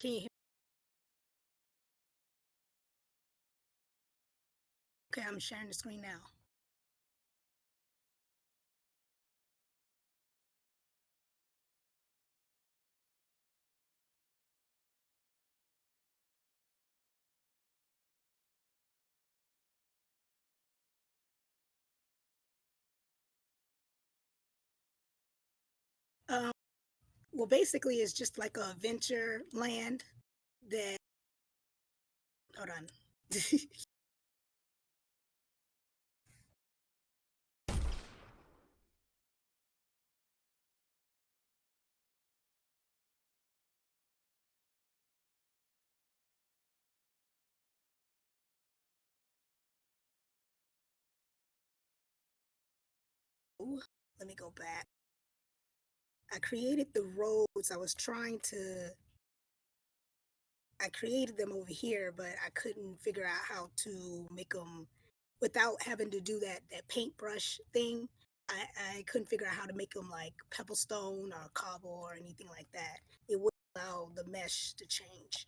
Can you hear? Okay, I'm sharing the screen now. Um, well, basically, it's just like a adventure land that. Hold on. Let me go back. I created the roads. I created them over here, but I couldn't figure out how to make them without having to do that paintbrush thing. I couldn't figure out how to make them like pebblestone or cobble or anything like that. It would allow the mesh to change.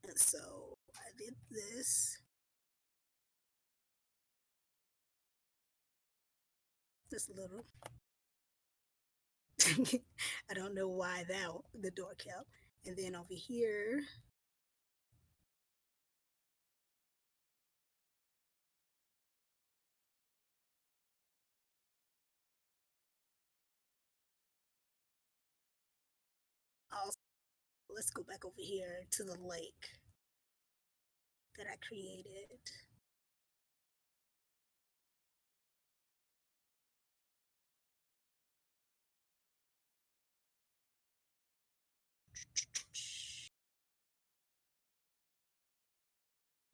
And so I did this. Just a little. I don't know why the door kept. And then over here, also, let's go back over here to the lake that I created.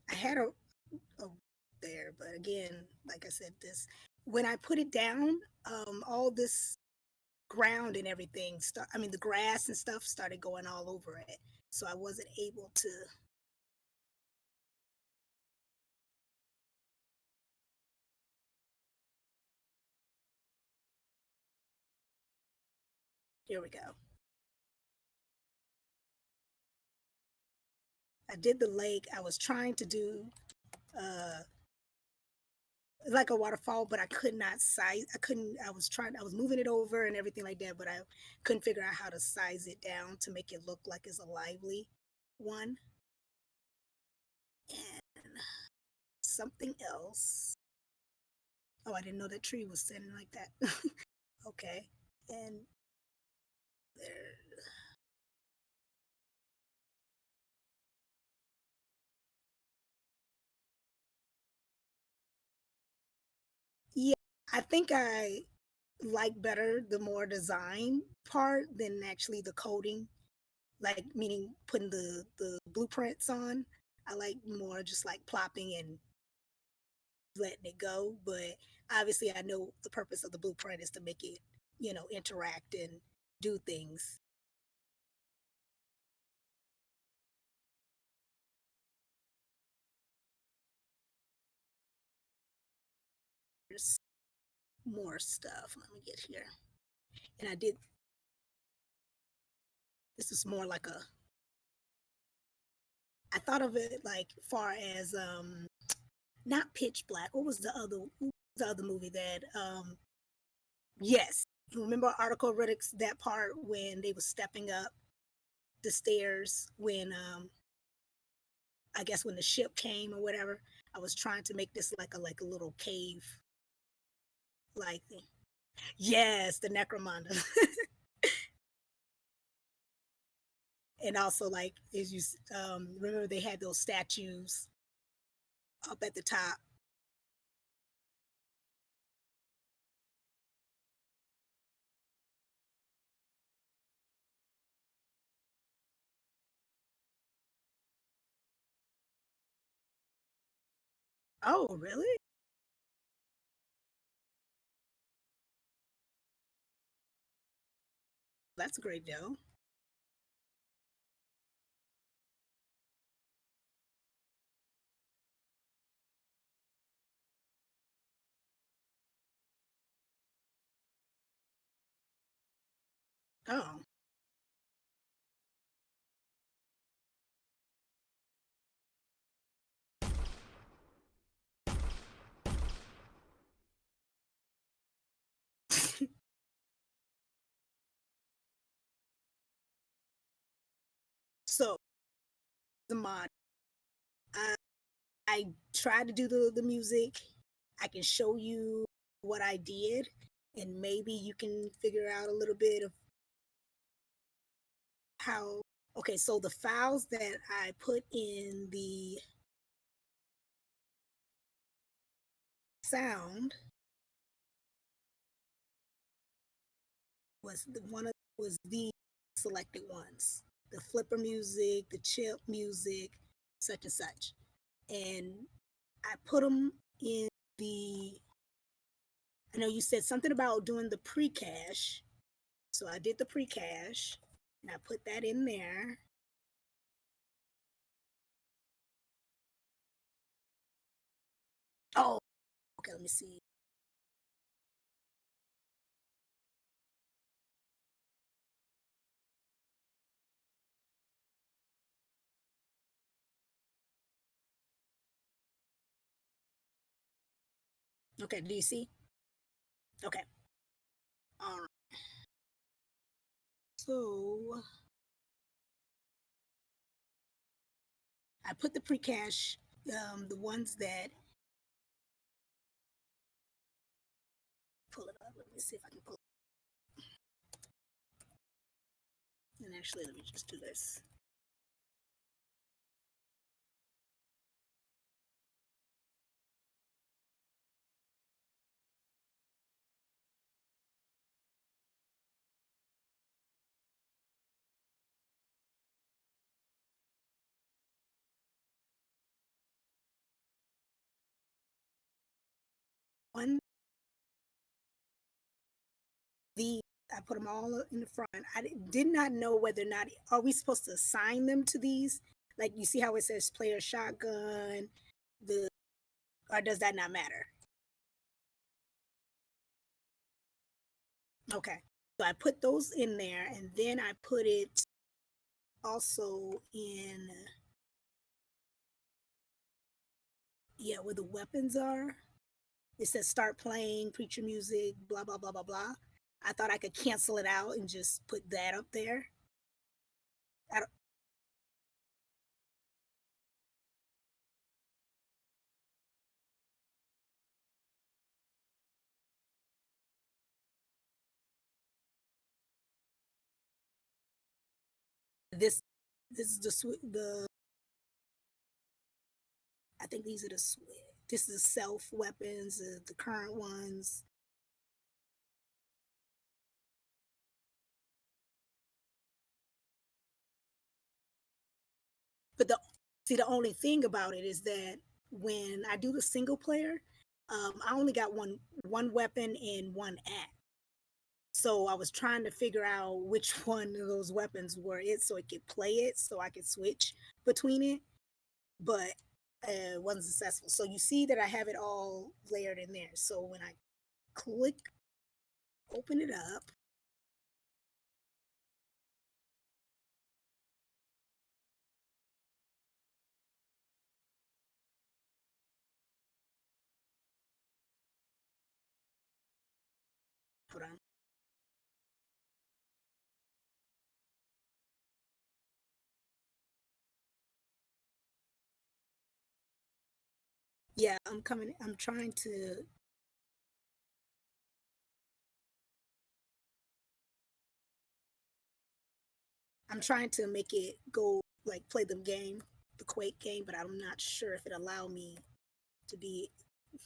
I had a there, but again, like I said, this when I put it down, all this ground and everything I mean the grass and stuff started going all over it. So I wasn't able to. Here we go. I did the lake. I was trying to do uh like a waterfall, but I could not size. I couldn't. I was trying. I was moving it over and everything like that, but I couldn't figure out how to size it down to make it look like it's a lively one. And something else. Oh, I didn't know that tree was standing like that. Okay, and there. Yeah, I think I like better the more design part than actually the coding. Like meaning putting the blueprints on. I like more just like plopping and letting it go. But obviously, I know the purpose of the blueprint is to make it, interact and do things. There's more stuff. Let me get here. And I did, this is more like I thought of it like far as, not Pitch Black. What was the other movie that, yes. Remember Article Riddick's that part when they was stepping up the stairs when I guess when the ship came or whatever. I was trying to make this like a little cave like thing. Yes, the Necromongers. And also like as you remember they had those statues up at the top. Oh, really? That's a great deal. Oh, So the mod, I, I tried to do the music. I can show you what I did, and maybe you can figure out a little bit of how. Okay, so the files that I put in the sound was was the selected ones, the flipper music, the chip music, such and such, and I put them in the. I know you said something about doing the pre-cache, so I did the pre-cache, and I put that in there. Oh, okay. Let me see. Okay, do you see? Okay. All right. So I put the pre-cache, the ones that pull it up. Let me see if I can pull it. And actually, let me just do this. One, the I put them all in the front. I did not know whether or not are we supposed to assign them to these. Like you see how it says player shotgun, the or does that not matter? Okay. So I put those in there, and then I put it also in, yeah, where the weapons are. It says start playing preacher music, blah blah blah blah blah. I thought I could cancel it out and just put that up there. I don't, this this is the I think these are the this is self weapons, the current ones. But the only thing about it is that when I do the single player, I only got one weapon and one axe. So I was trying to figure out which one of those weapons were it, so it could play it, so I could switch between it. But it wasn't successful. So you see that I have it all layered in there. So when I click, open it up, hold on. Yeah, I'm coming. I'm trying to. I'm trying to make it go like play the game, the Quake game, but I'm not sure if it allow me to be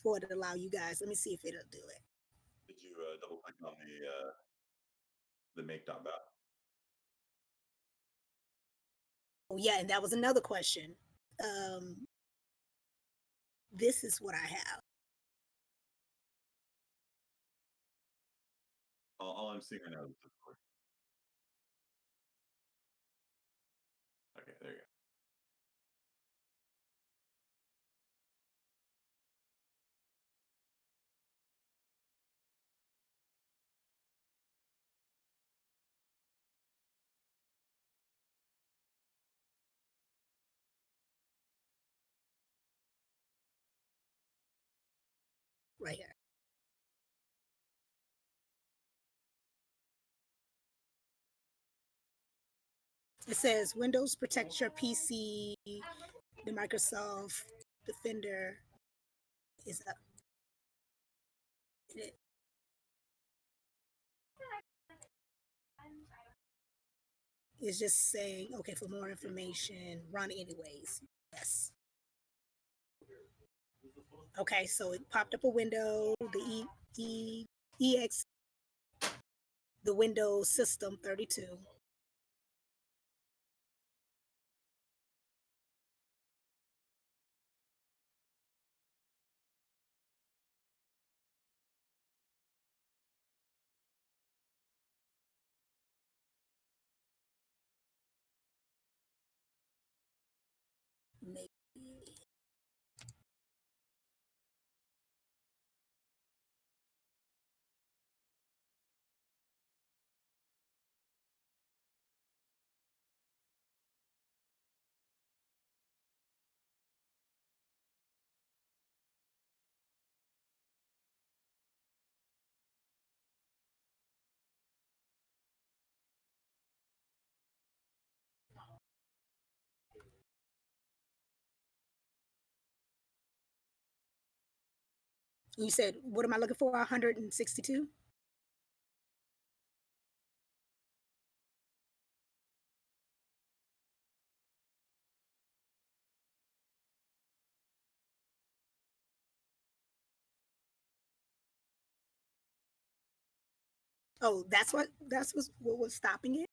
for it to allow you guys. Let me see if it'll do it. Did you double click on the make.bat? Oh yeah, and that was another question. This is what I have. All I'm seeing right now is Discord. Okay, there you go. Right here. It says Windows protect your PC. The Microsoft Defender is up. It is just saying, okay, for more information, run anyways. Yes. Okay, so it popped up a window, the EX, the Windows System 32. Maybe. You said, what am I looking for? 162? Oh, what was stopping it?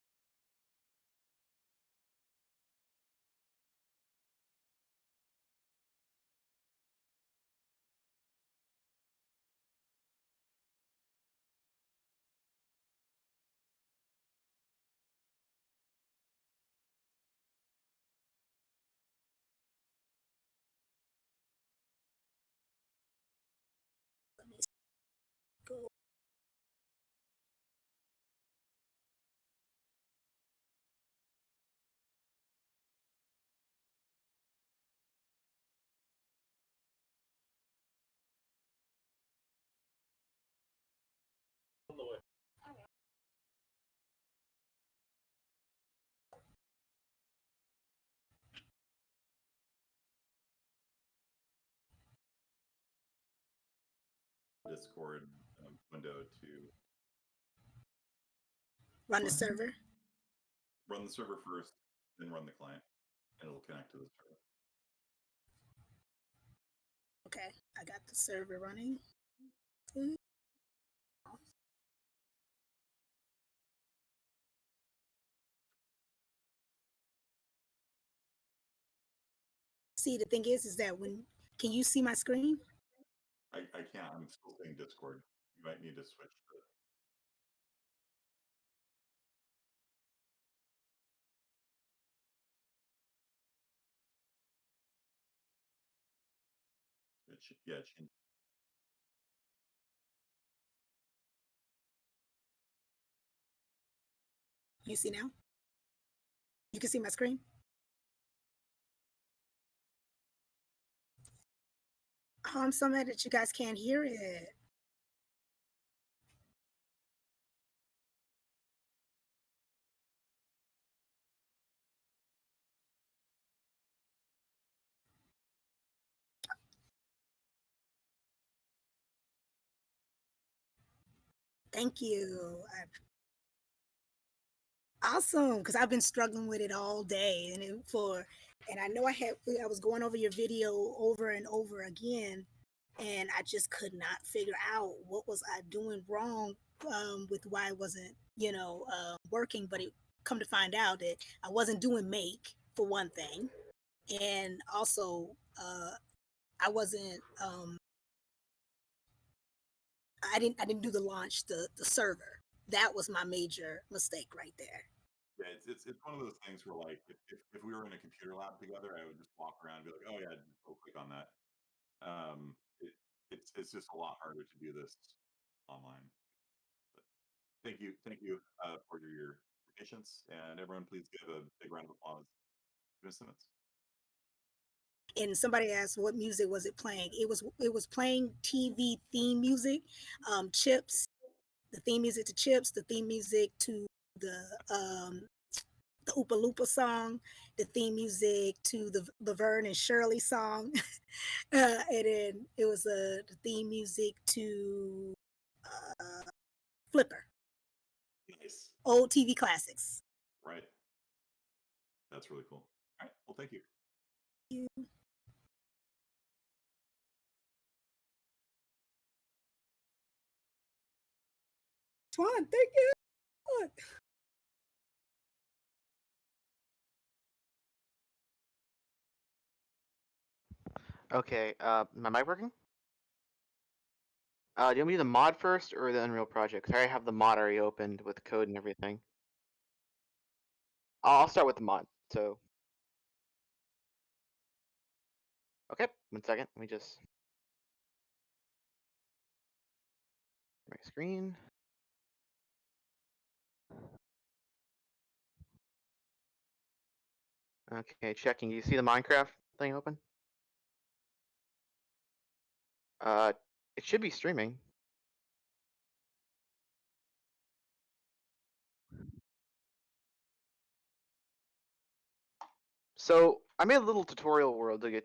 Let me go. Discord window to Run the server. run the server first, then run the client, and it'll connect to the server. Okay, I got the server running. See, the thing is that can you see my screen? I can't. I'm still saying Discord. You might need to switch to. Yeah, change. You see now? You can see my screen? Oh, I'm so mad that you guys can't hear it. Thank you. Awesome, because I've been struggling with it all day, and I know I was going over your video over and over again, and I just could not figure out what was I doing wrong with why it wasn't working. But it come to find out that I wasn't doing make for one thing, and also I wasn't I didn't do the launch the server. That was my major mistake right there. Yeah, it's one of those things where like if we were in a computer lab together, I would just walk around and be like, oh yeah, just go click on that. It's just a lot harder to do this online. But thank you for your patience, and everyone, please give a big round of applause to Miss Simmons. And somebody asked what music was it playing. It was playing TV theme music, Chips, the theme music to Chips, the theme music to the the Oopa Loopa song, the theme music to the Laverne and Shirley song, and then it was the theme music to uh, Flipper, Nice. old TV classics. Right. That's really cool. All right. Well, thank you. You fun, thank you. Okay, my mic working? Do you want me to do the mod first or the Unreal project? 'Cause I already have the mod already opened with code and everything. I'll start with the mod. So, okay, 1 second. Let me just my screen. Okay, checking. Do you see the Minecraft thing open? Uh, it should be streaming. So I made a little tutorial world to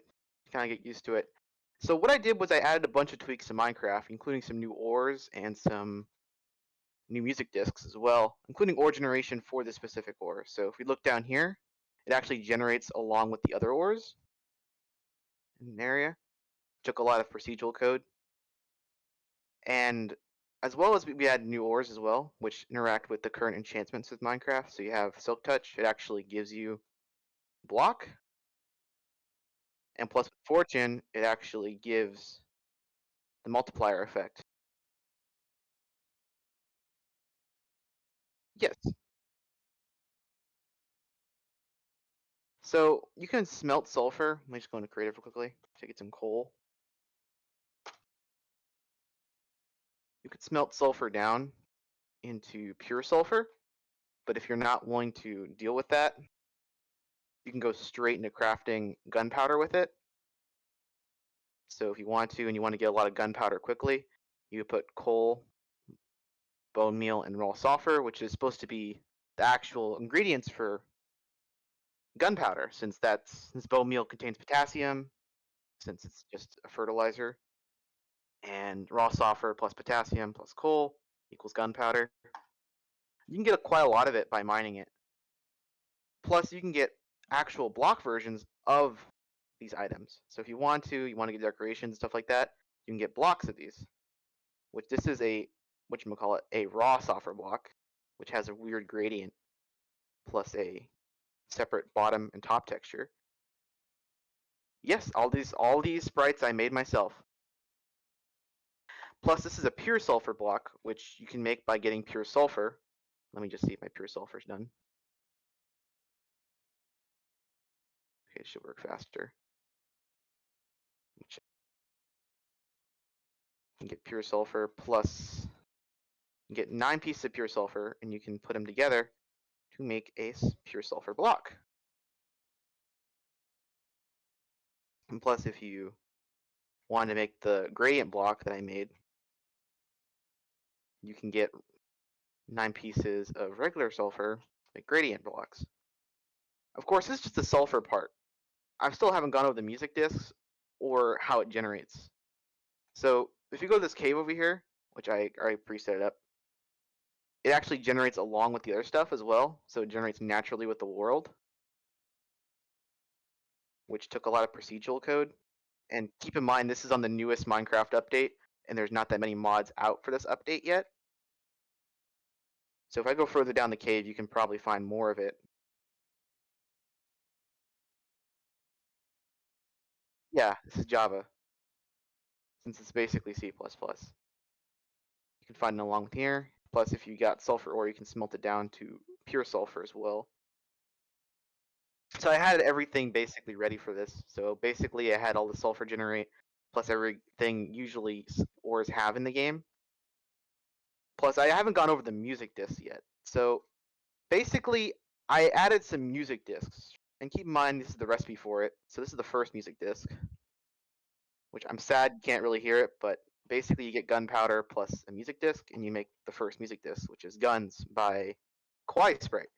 kind of get used to it. So what I did was I added a bunch of tweaks to Minecraft, including some new ores and some new music discs as well, including ore generation for this specific ore. So if we look down here, it actually generates along with the other ores in an area. Took a lot of procedural code. And as well as we add new ores as well, which interact with the current enchantments with Minecraft. So you have Silk Touch, it actually gives you block. And plus with Fortune, it actually gives the multiplier effect. Yes. So you can smelt sulfur. Let me just go into creative real quickly to get some coal. You could smelt sulfur down into pure sulfur, but if you're not willing to deal with that, you can go straight into crafting gunpowder with it. So if you want to and you want to get a lot of gunpowder quickly, you put coal, bone meal, and raw sulfur, which is supposed to be the actual ingredients for gunpowder, since bone meal contains potassium, since it's just a fertilizer, and raw sulfur plus potassium plus coal equals gunpowder. You can get quite a lot of it by mining it. Plus, you can get actual block versions of these items. So if you want to get decorations, stuff like that, you can get blocks of these. Which this is a whatchamacallit, a raw sulfur block, which has a weird gradient, plus a separate bottom and top texture. Yes, all these sprites I made myself. Plus, this is a pure sulfur block, which you can make by getting pure sulfur. Let me just see if my pure sulfur is done. Okay, it should work faster. You can get pure sulfur plus you get 9 pieces of pure sulfur, and you can put them together to make a pure sulfur block. And plus, if you want to make the gradient block that I made, you can get 9 pieces of regular sulfur, like gradient blocks. Of course, this is just the sulfur part. I still haven't gone over the music discs or how it generates. So if you go to this cave over here, which I already preset it up, it actually generates along with the other stuff as well. So it generates naturally with the world, which took a lot of procedural code. And keep in mind, this is on the newest Minecraft update, and there's not that many mods out for this update yet. So if I go further down the cave, you can probably find more of it. Yeah, this is Java, since it's basically C++. You can find it along with here. Plus, if you got sulfur ore, you can smelt it down to pure sulfur as well. So I had everything basically ready for this. So basically, I had all the sulfur generate, plus everything usually ores have in the game. Plus, I haven't gone over the music discs yet. So basically, I added some music discs. And keep in mind, this is the recipe for it. So this is the first music disc, which I'm sad you can't really hear it, but basically you get gunpowder plus a music disc, and you make the first music disc, which is Guns by Kawaii Sprite,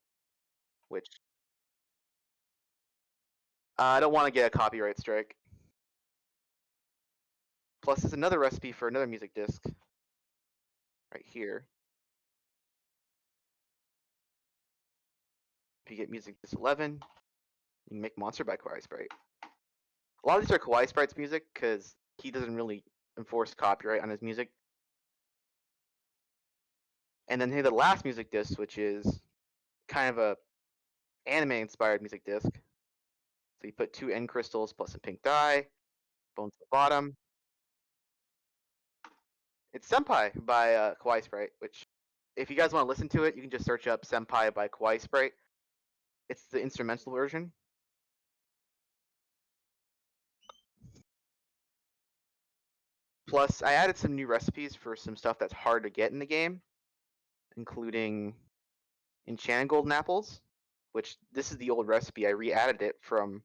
which I don't want to get a copyright strike. Plus, there's another recipe for another music disc right here. If you get music disc 11, you can make Monster by Kawaii Sprite. A lot of these are Kawaii Sprite's music because he doesn't really enforce copyright on his music. And then here the last music disc, which is kind of a anime-inspired music disc. So you put 2 end crystals plus a pink dye, bones at the bottom. It's Senpai by Kawaii Sprite, which if you guys want to listen to it, you can just search up Senpai by Kawaii Sprite. It's the instrumental version. Plus, I added some new recipes for some stuff that's hard to get in the game, including enchanted golden apples, which this is the old recipe. I re-added it from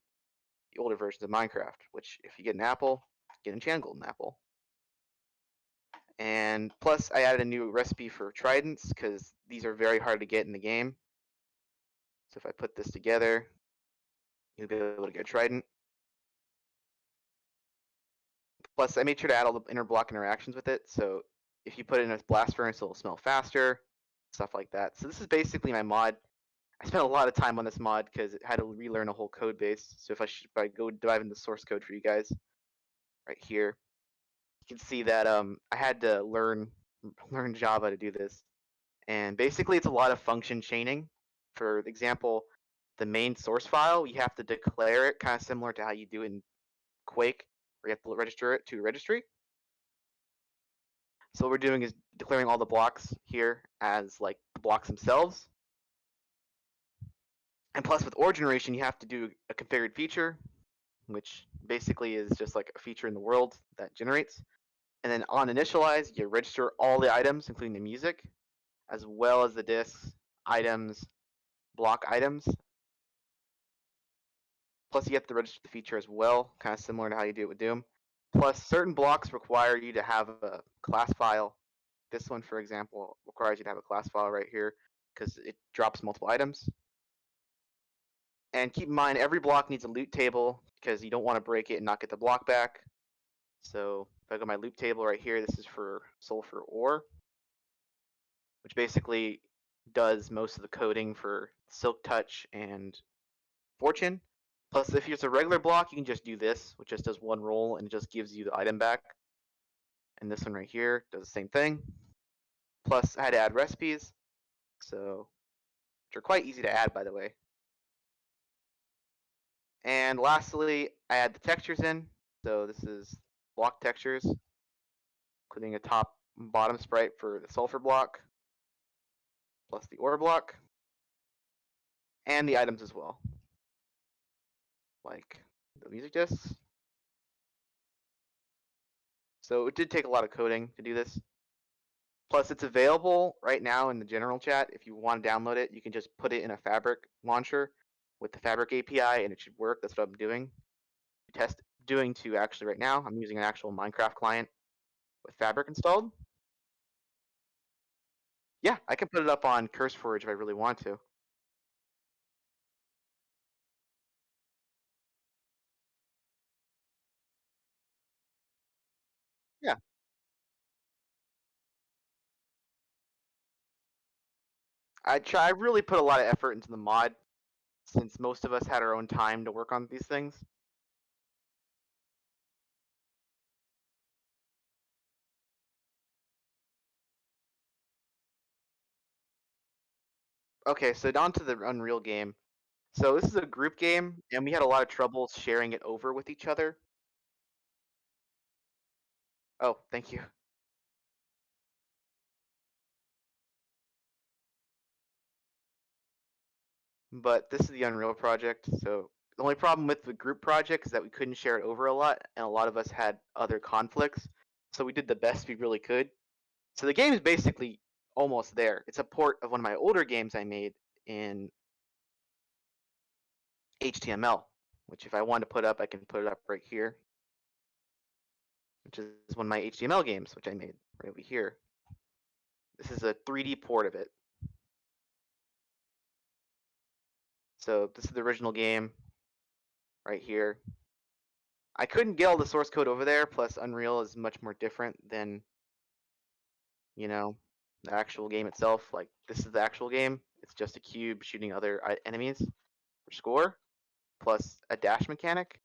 the older versions of Minecraft, which if you get an apple, get enchanted golden apple. And plus, I added a new recipe for tridents because these are very hard to get in the game. So if I put this together, you'll be able to get a trident. Plus, I made sure to add all the inner block interactions with it. So if you put it in a blast furnace, it'll smell faster, stuff like that. So this is basically my mod. I spent a lot of time on this mod because it had to relearn a whole code base. So if I go dive into the source code for you guys, right here, you can see that I had to learn Java to do this. And basically, it's a lot of function chaining. For example, the main source file, you have to declare it kind of similar to how you do in Quake, where you have to register it to a registry. So what we're doing is declaring all the blocks here as like the blocks themselves. And plus with ore generation, you have to do a configured feature, which basically is just like a feature in the world that generates. And then on initialize, you register all the items, including the music, as well as the disks, items, block items. Plus you have to register the feature as well, kind of similar to how you do it with Doom. Plus certain blocks require you to have a class file. This one, for example, requires you to have a class file right here because it drops multiple items. And keep in mind, every block needs a loot table because you don't want to break it and not get the block back. So if I go to my loot table right here, this is for sulfur ore, which basically does most of the coding for Silk Touch and Fortune. Plus, if it's a regular block, you can just do this, which just does one roll and it just gives you the item back. And this one right here does the same thing. Plus, I had to add recipes, so which are quite easy to add, by the way. And lastly, I add the textures in. So this is block textures, including a top and bottom sprite for the sulfur block, plus the ore block, and the items as well, like the music discs. So it did take a lot of coding to do this. Plus, it's available right now in the general chat. If you want to download it, you can just put it in a Fabric launcher with the Fabric API, and it should work. That's what I'm doing. Doing to actually right now. I'm using an actual Minecraft client with Fabric installed. Yeah, I can put it up on CurseForge if I really want to. Yeah. I really put a lot of effort into the mod since most of us had our own time to work on these things. Okay, so on to the Unreal game. So this is a group game, and we had a lot of trouble sharing it over with each other. Oh, thank you. But this is the Unreal project. So the only problem with the group project is that we couldn't share it over a lot, and a lot of us had other conflicts. So we did the best we really could. So the game is basically almost there. It's a port of one of my older games I made in HTML, which if I want to put up, I can put it up right here, which is one of my HTML games, which I made right over here. This is a 3D port of it. So this is the original game right here. I couldn't get all the source code over there, plus Unreal is much more different than, you know, the actual game itself. Like, this is the actual game. It's just a cube shooting other enemies for score, plus a dash mechanic.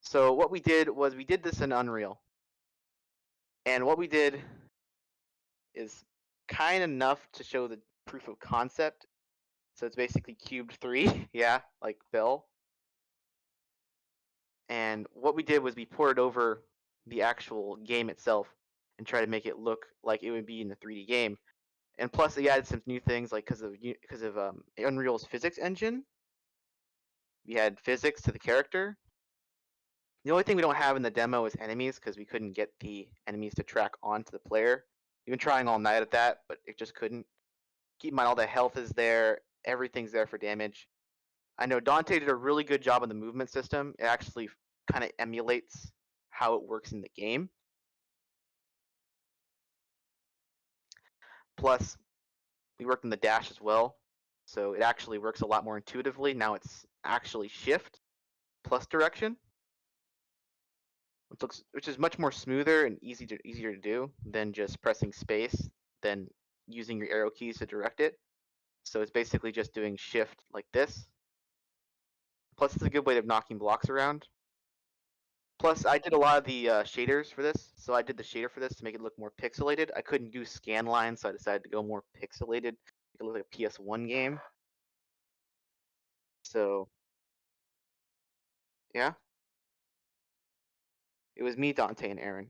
So what we did was we did this in Unreal. And what we did is kind of enough to show the proof of concept. So it's basically cubed 3, yeah, like Bill. And what we did was we ported over the actual game itself and tried to make it look like it would be in the 3D game. And plus, they added some new things, like because of Unreal's physics engine. We had physics to the character. The only thing we don't have in the demo is enemies, because we couldn't get the enemies to track onto the player. We've been trying all night at that, but it just couldn't. Keep in mind, all the health is there. Everything's there for damage. I know Dante did a really good job on the movement system. It actually kind of emulates how it works in the game. Plus, we worked in the dash as well, so it actually works a lot more intuitively. Now it's actually shift plus direction, which is much more smoother and easier to do than just pressing space, then using your arrow keys to direct it. So it's basically just doing shift like this. Plus, it's a good way of knocking blocks around. Plus, I did a lot of the shaders for this. So I did the shader for this to make it look more pixelated. I couldn't do scan lines, so I decided to go more pixelated. Make it look like a PS1 game. So, yeah. It was me, Dante, and Aaron.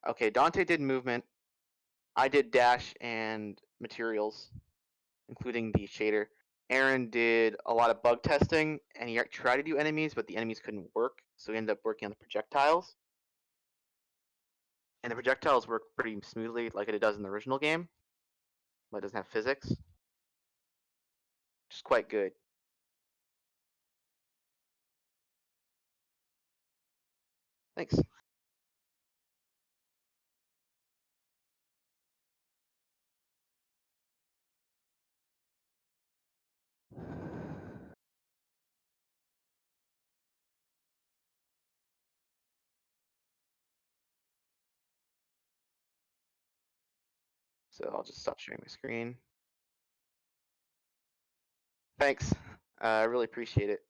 Okay, Dante did movement. I did dash and materials, including the shader. Aaron did a lot of bug testing, and he tried to do enemies, but the enemies couldn't work, so he ended up working on the projectiles. And the projectiles work pretty smoothly, like it does in the original game, but it doesn't have physics, which is quite good. Thanks. So I'll just stop sharing my screen. Thanks. I really appreciate it.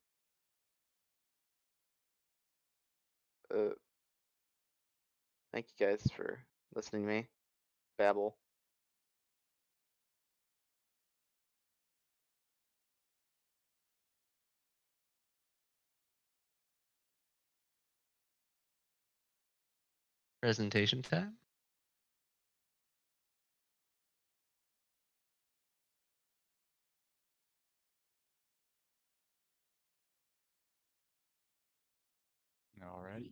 Thank you guys for listening to me babble. Presentation tab. Alrighty.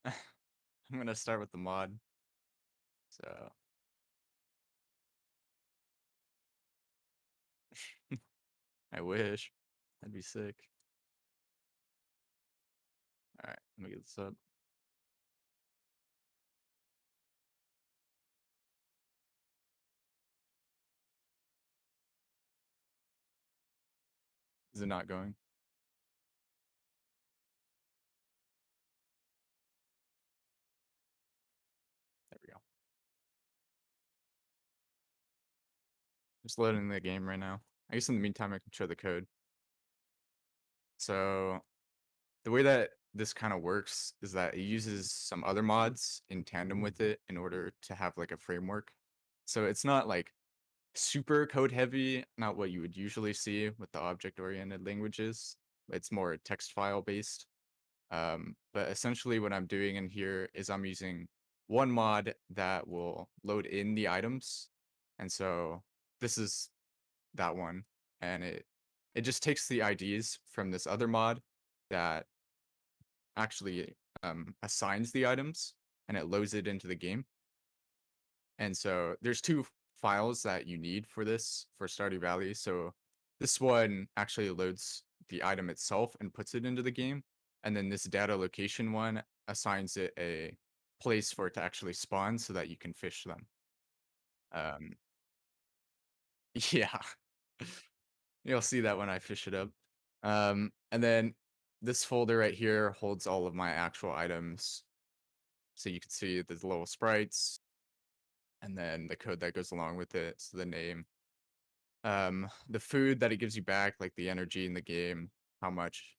I'm gonna start with the mod. So I wish. That'd be sick. Alright, let me get this up. Is it not going? There we go. Just loading the game right now. I guess in the meantime I can show the code. So the way that this kind of works is that it uses some other mods in tandem with it in order to have like a framework. So it's not like super code heavy, not what you would usually see with the object oriented languages. It's more text file based. But essentially what I'm doing in here is I'm using one mod that will load in the items. And so this is that one. And it just takes the IDs from this other mod that actually assigns the items and it loads it into the game. And so there's two files that you need for this for Stardew Valley. So this one actually loads the item itself and puts it into the game. And then this data location one assigns it a place for it to actually spawn so that you can fish them. Yeah. You'll see that when I fish it up. And then this folder right here holds all of my actual items. So you can see the little sprites and then the code that goes along with it. So the name, the food that it gives you back, like the energy in the game, how much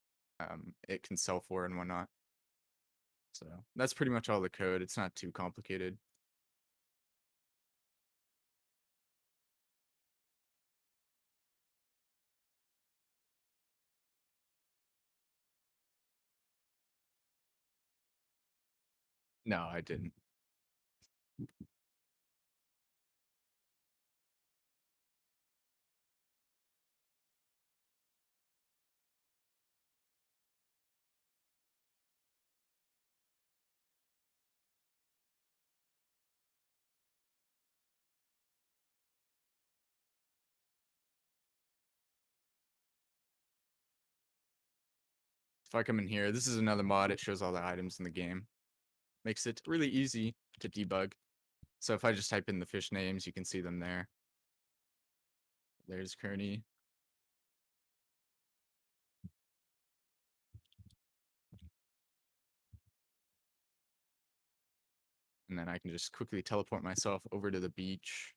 it can sell for and whatnot. So that's pretty much all the code. It's not too complicated. No, I didn't. If I come in here, this is another mod. It shows all the items in the game. Makes it really easy to debug. So if I just type in the fish names, you can see them there. There's Kearney. And then I can just quickly teleport myself over to the beach.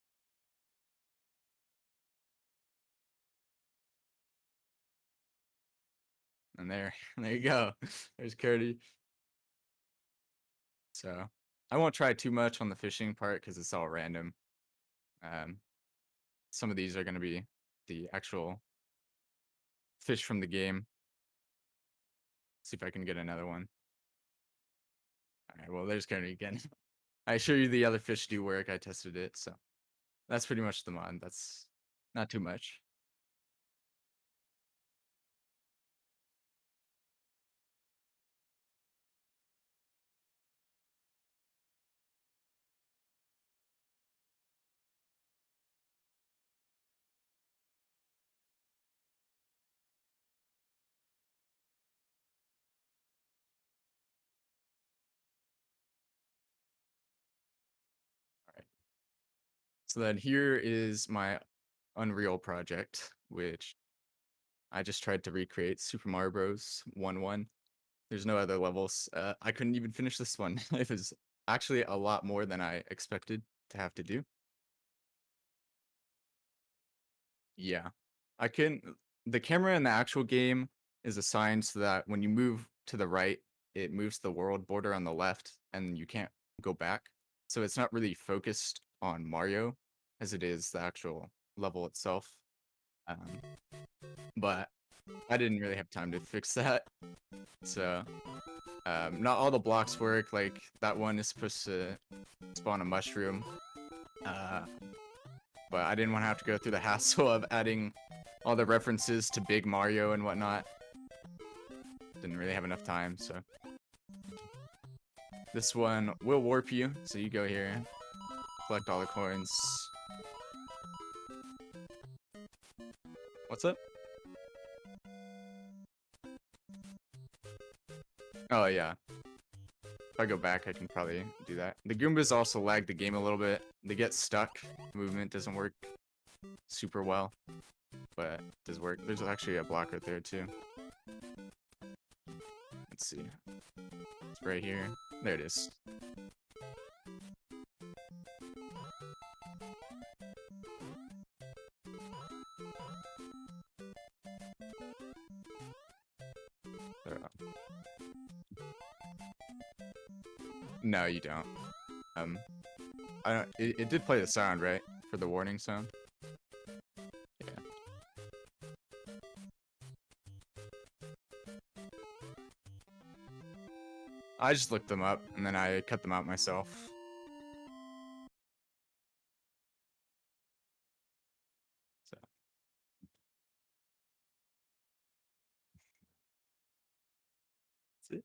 And there you go. There's Cody. So I won't try too much on the fishing part because it's all random. Some of these are going to be the actual fish from the game. See if I can get another one. All right, well, there's Cody again. I assure you the other fish do work. I tested it, so that's pretty much the mod. That's not too much. All right. So then here is my Unreal project, which I just tried to recreate Super Mario Bros. 1-1. There's no other levels. I couldn't even finish this one. It was actually a lot more than I expected to have to do. Yeah. I can the camera in the actual game is assigned so that when you move to the right, it moves the world border on the left and you can't go back. So it's not really focused on Mario as it is the actual level itself. Um, but I didn't really have time to fix that. So not all the blocks work. Like that one is supposed to spawn a mushroom. But I didn't want to have to go through the hassle of adding all the references to Big Mario and whatnot. Didn't really have enough time, so. This one will warp you, so you go here, collect all the coins. What's up? Oh, yeah. If I go back, I can probably do that. The Goombas also lag the game a little bit. They get stuck. Movement doesn't work super well, but it does work. There's actually a block right there, too. Let's see. It's right here. There it is. No, you don't. I don't. It did play the sound, right, for the warning sound. Yeah. I just looked them up and then I cut them out myself. So. That's it.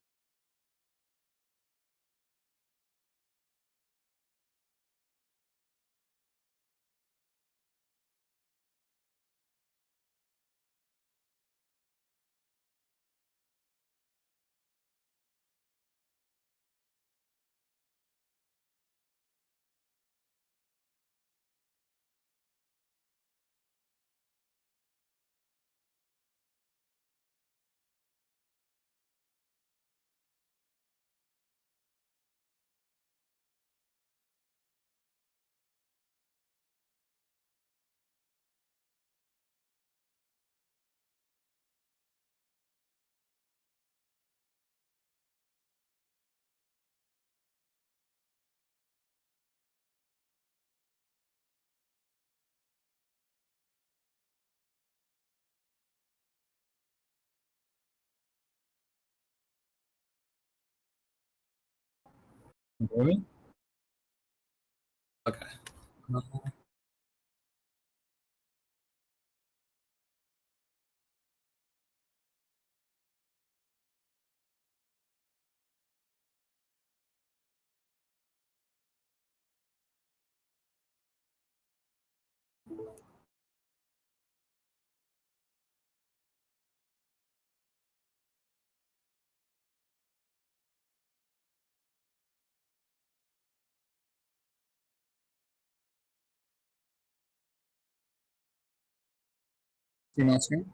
You hear me? Okay. You know screen?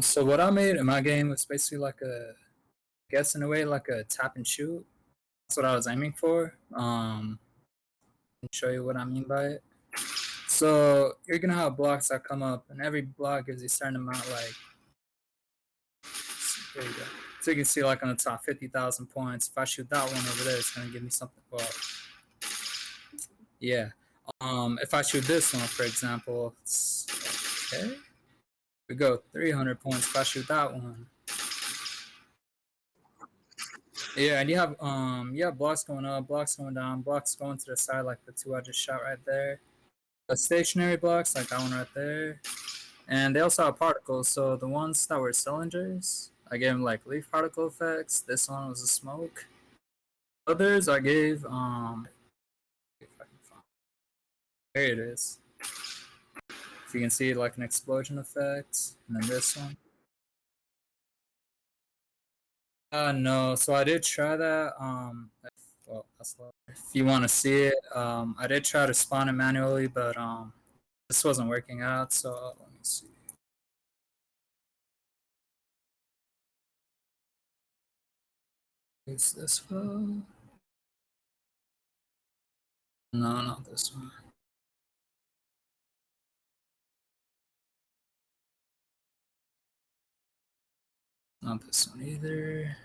So what I made in my game was basically like I guess in a way like a tap and shoot. That's what I was aiming for. Let me show you what I mean by it. So you're gonna have blocks that come up, and every block gives you a certain amount. Like, there you go. So you can see like on the top, 50,000 points. If I shoot that one over there, it's gonna give me something. Well, yeah. If I shoot this one, for example, okay. We go 300 points. If I shoot that one, yeah, and you have blocks going up, blocks going down, blocks going to the side, like the two I just shot right there. The stationary blocks, like that one right there. And they also have particles. So the ones that were cylinders, I gave them like leaf particle effects. This one was a smoke. Others I gave if I can find, there it is. If you can see like an explosion effect, and then this one. No, so I did try that. Well, that's low. If you want to see it, I did try to spawn it manually, but this wasn't working out. So let me see. Is this one? No, not this one. Not this one either.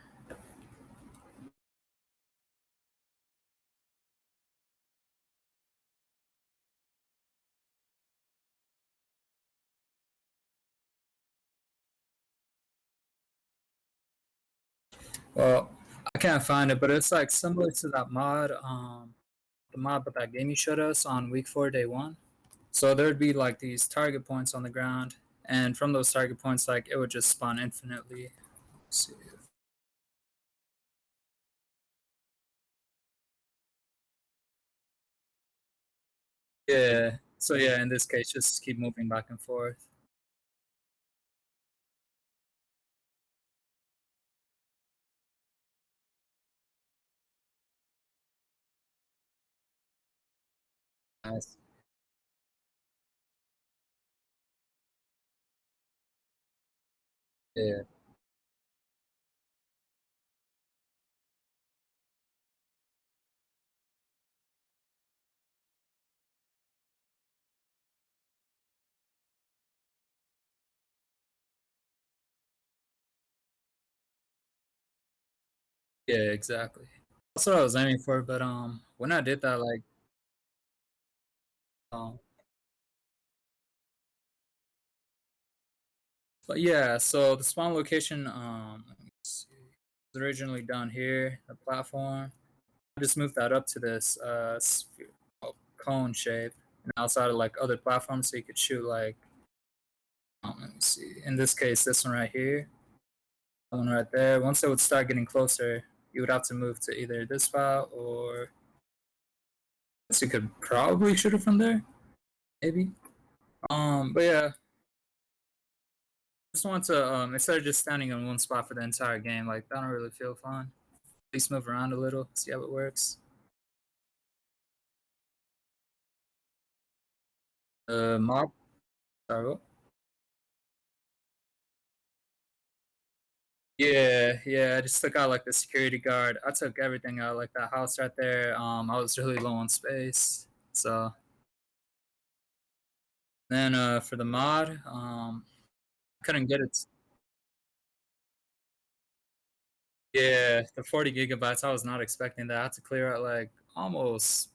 Well, I can't find it, but it's like similar to that mod, the mod but that game you showed us on week 4, day 1. So there'd be like these target points on the ground, and from those target points, like it would just spawn infinitely. Let's see. Yeah. So yeah, in this case, just keep moving back and forth. Nice. Yeah. Yeah, exactly. That's what I was aiming for, but when I did that, like um, but yeah, so the spawn location let me see, was originally down here, the platform. I just moved that up to this cone shape, and outside of like other platforms, so you could shoot like let me see. In this case, this one right here, that one right there. Once it would start getting closer, you would have to move to either this spot or I guess you could probably shoot it from there, maybe. But yeah, just want to instead of just standing in one spot for the entire game, like that don't really feel fun. At least move around a little, see how it works. Mob. Sorry, what? Yeah, yeah. I just took out like the security guard. I took everything out, like that house right there. I was really low on space, so then for the mod, I couldn't get it. Yeah, the 40 gigabytes. I was not expecting that. I had to clear out like almost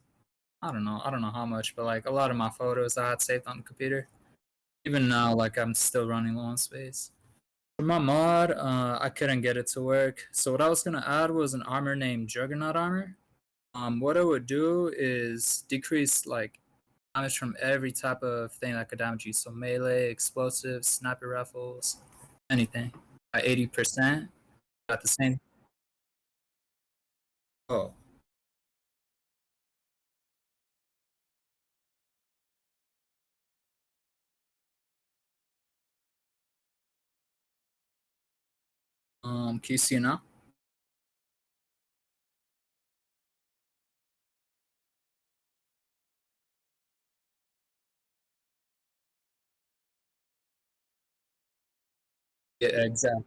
I don't know how much, but like a lot of my photos I had saved on the computer. Even now, like I'm still running low on space. For my mod, I couldn't get it to work. So what I was gonna add was an armor named Juggernaut armor. What it would do is decrease like damage from every type of thing that could damage you. So melee, explosives, sniper rifles, anything by 80%. At the same. Oh. Can you see it now? Yeah, exactly.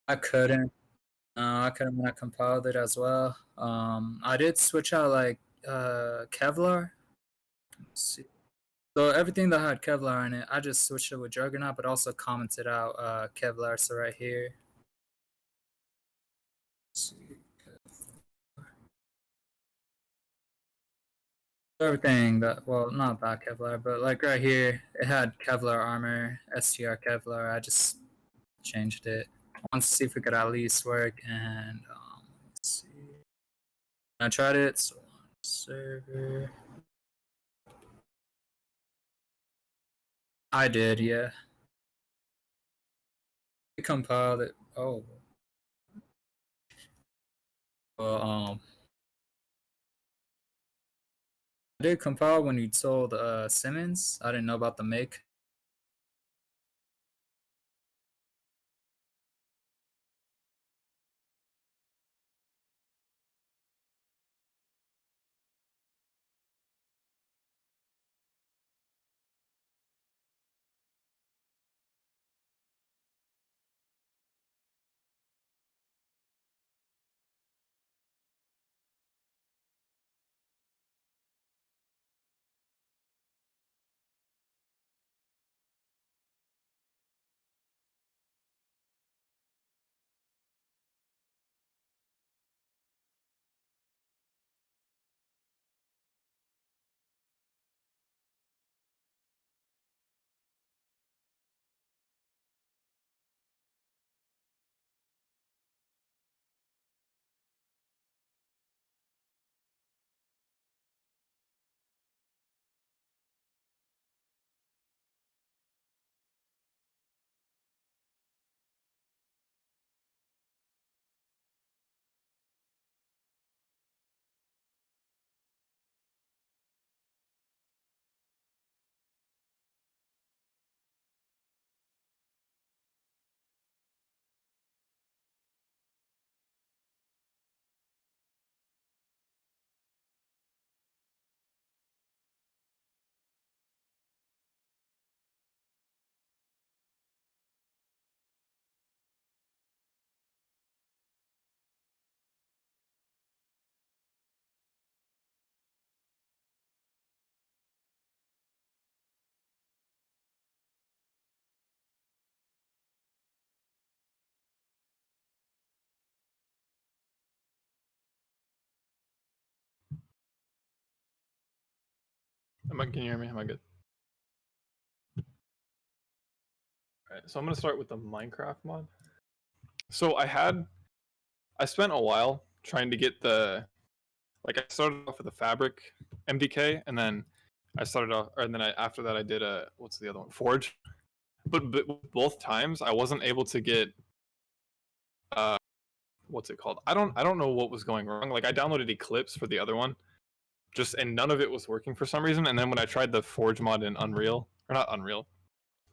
I couldn't. I couldn't when I compiled it as well. I did switch out like Kevlar. Let's see. So everything that had Kevlar in it, I just switched it with Juggernaut, but also commented out Kevlar. So right here. Let's see. Everything that, well, not that Kevlar, but like right here, it had Kevlar armor, STR Kevlar. I just changed it. I wanted to see if it could at least work, and let's see. I tried it. So on server, I did, yeah. I compiled it. Oh, well, I did compile when you told Simmons. I didn't know about the make. Can you hear me? Am I good? Alright, so I'm gonna start with the Minecraft mod. So I spent a while trying to get I started off with the fabric MDK, and then after that I did what's the other one? Forge. But both times I wasn't able to get what's it called? I don't know what was going wrong. Like I downloaded Eclipse for the other one, and none of it was working for some reason. And then when I tried the Forge mod in Unreal, or not Unreal,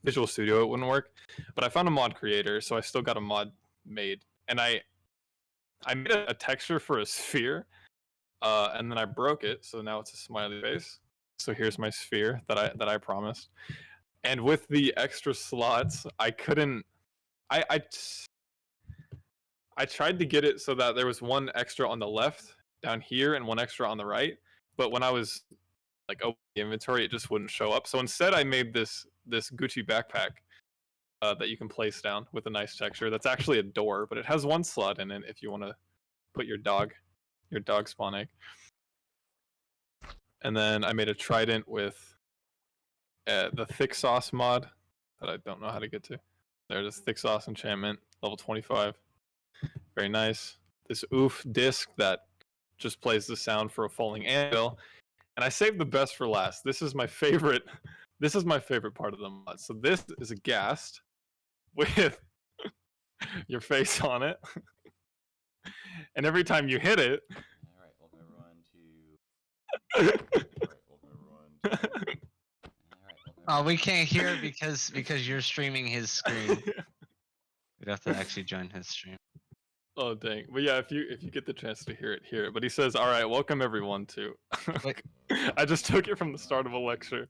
Visual Studio, it wouldn't work. But I found a mod creator, so I still got a mod made, and I made a texture for a sphere, and then I broke it, so now it's a smiley face. So here's my sphere that I promised. And with the extra slots, I couldn't. I tried to get it so that there was one extra on the left down here and one extra on the right, but when I was like opening the inventory, it just wouldn't show up. So instead, I made this Gucci backpack, that you can place down with a nice texture. That's actually a door, but it has one slot in it if you want to put your dog spawn egg. And then I made a trident with the thick sauce mod that I don't know how to get to. There's thick sauce enchantment, level 25. Very nice. This oof disc that just plays the sound for a falling anvil. And I saved the best for last. This is my favorite. This is my favorite part of the mod. So this is a ghast with your face on it. And every time you hit it. All right, welcome everyone to. Oh, we can't hear it because you're streaming his screen. We'd have to actually join his stream. Oh dang! But yeah, if you get the chance to hear it. But he says, "All right, welcome everyone to." I just took it from the start of a lecture.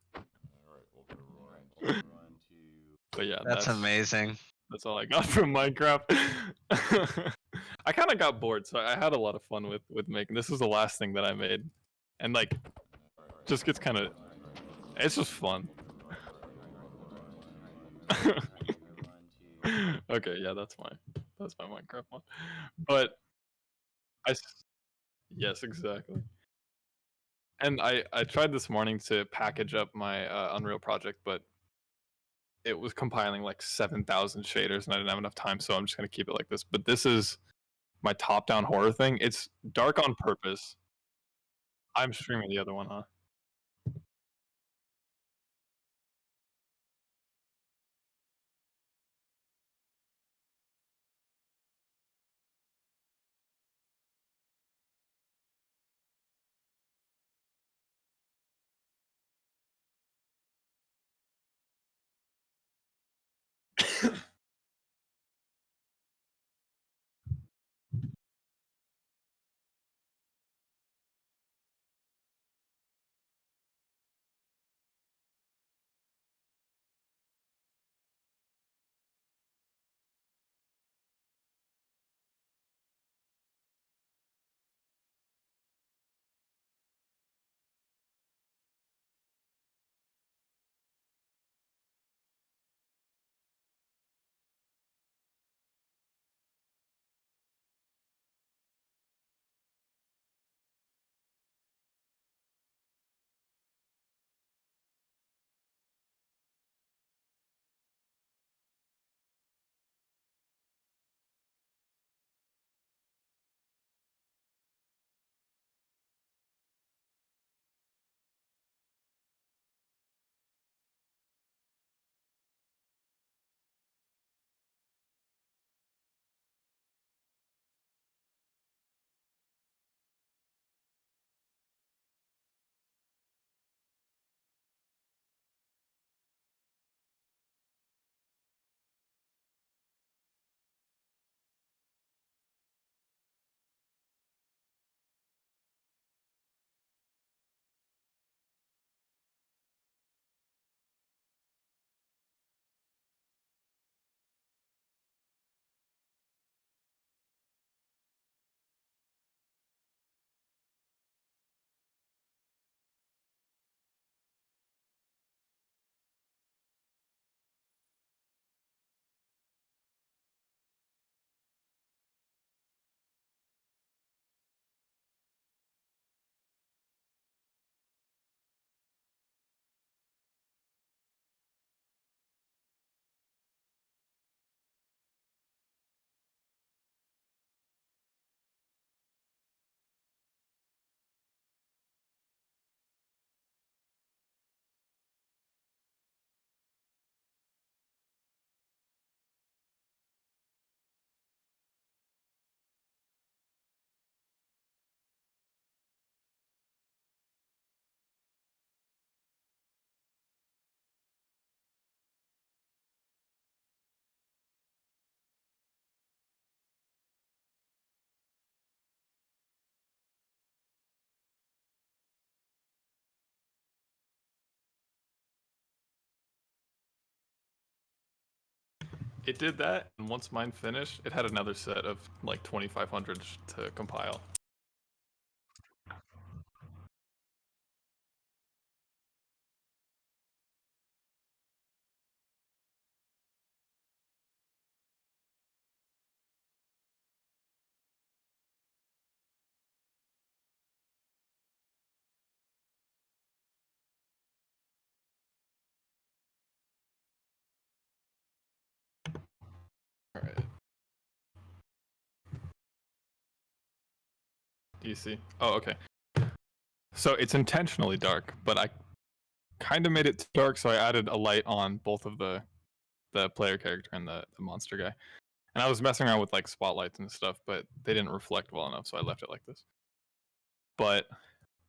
But yeah, that's amazing. That's all I got from Minecraft. I kind of got bored, so I had a lot of fun with making. This was the last thing that I made, and like, just gets kind of. It's just fun. Okay, yeah, that's my Minecraft one. But yes, exactly. And I tried this morning to package up my Unreal project, but it was compiling like 7,000 shaders, and I didn't have enough time, so I'm just gonna keep it like this. But this is my top-down horror thing. It's dark on purpose. I'm streaming the other one, huh? It did that, and once mine finished, it had another set of like 2,500 to compile. PC. Oh, okay. So it's intentionally dark, but I kind of made it too dark, so I added a light on both of the player character and the monster guy. And I was messing around with like spotlights and stuff, but they didn't reflect well enough, so I left it like this. But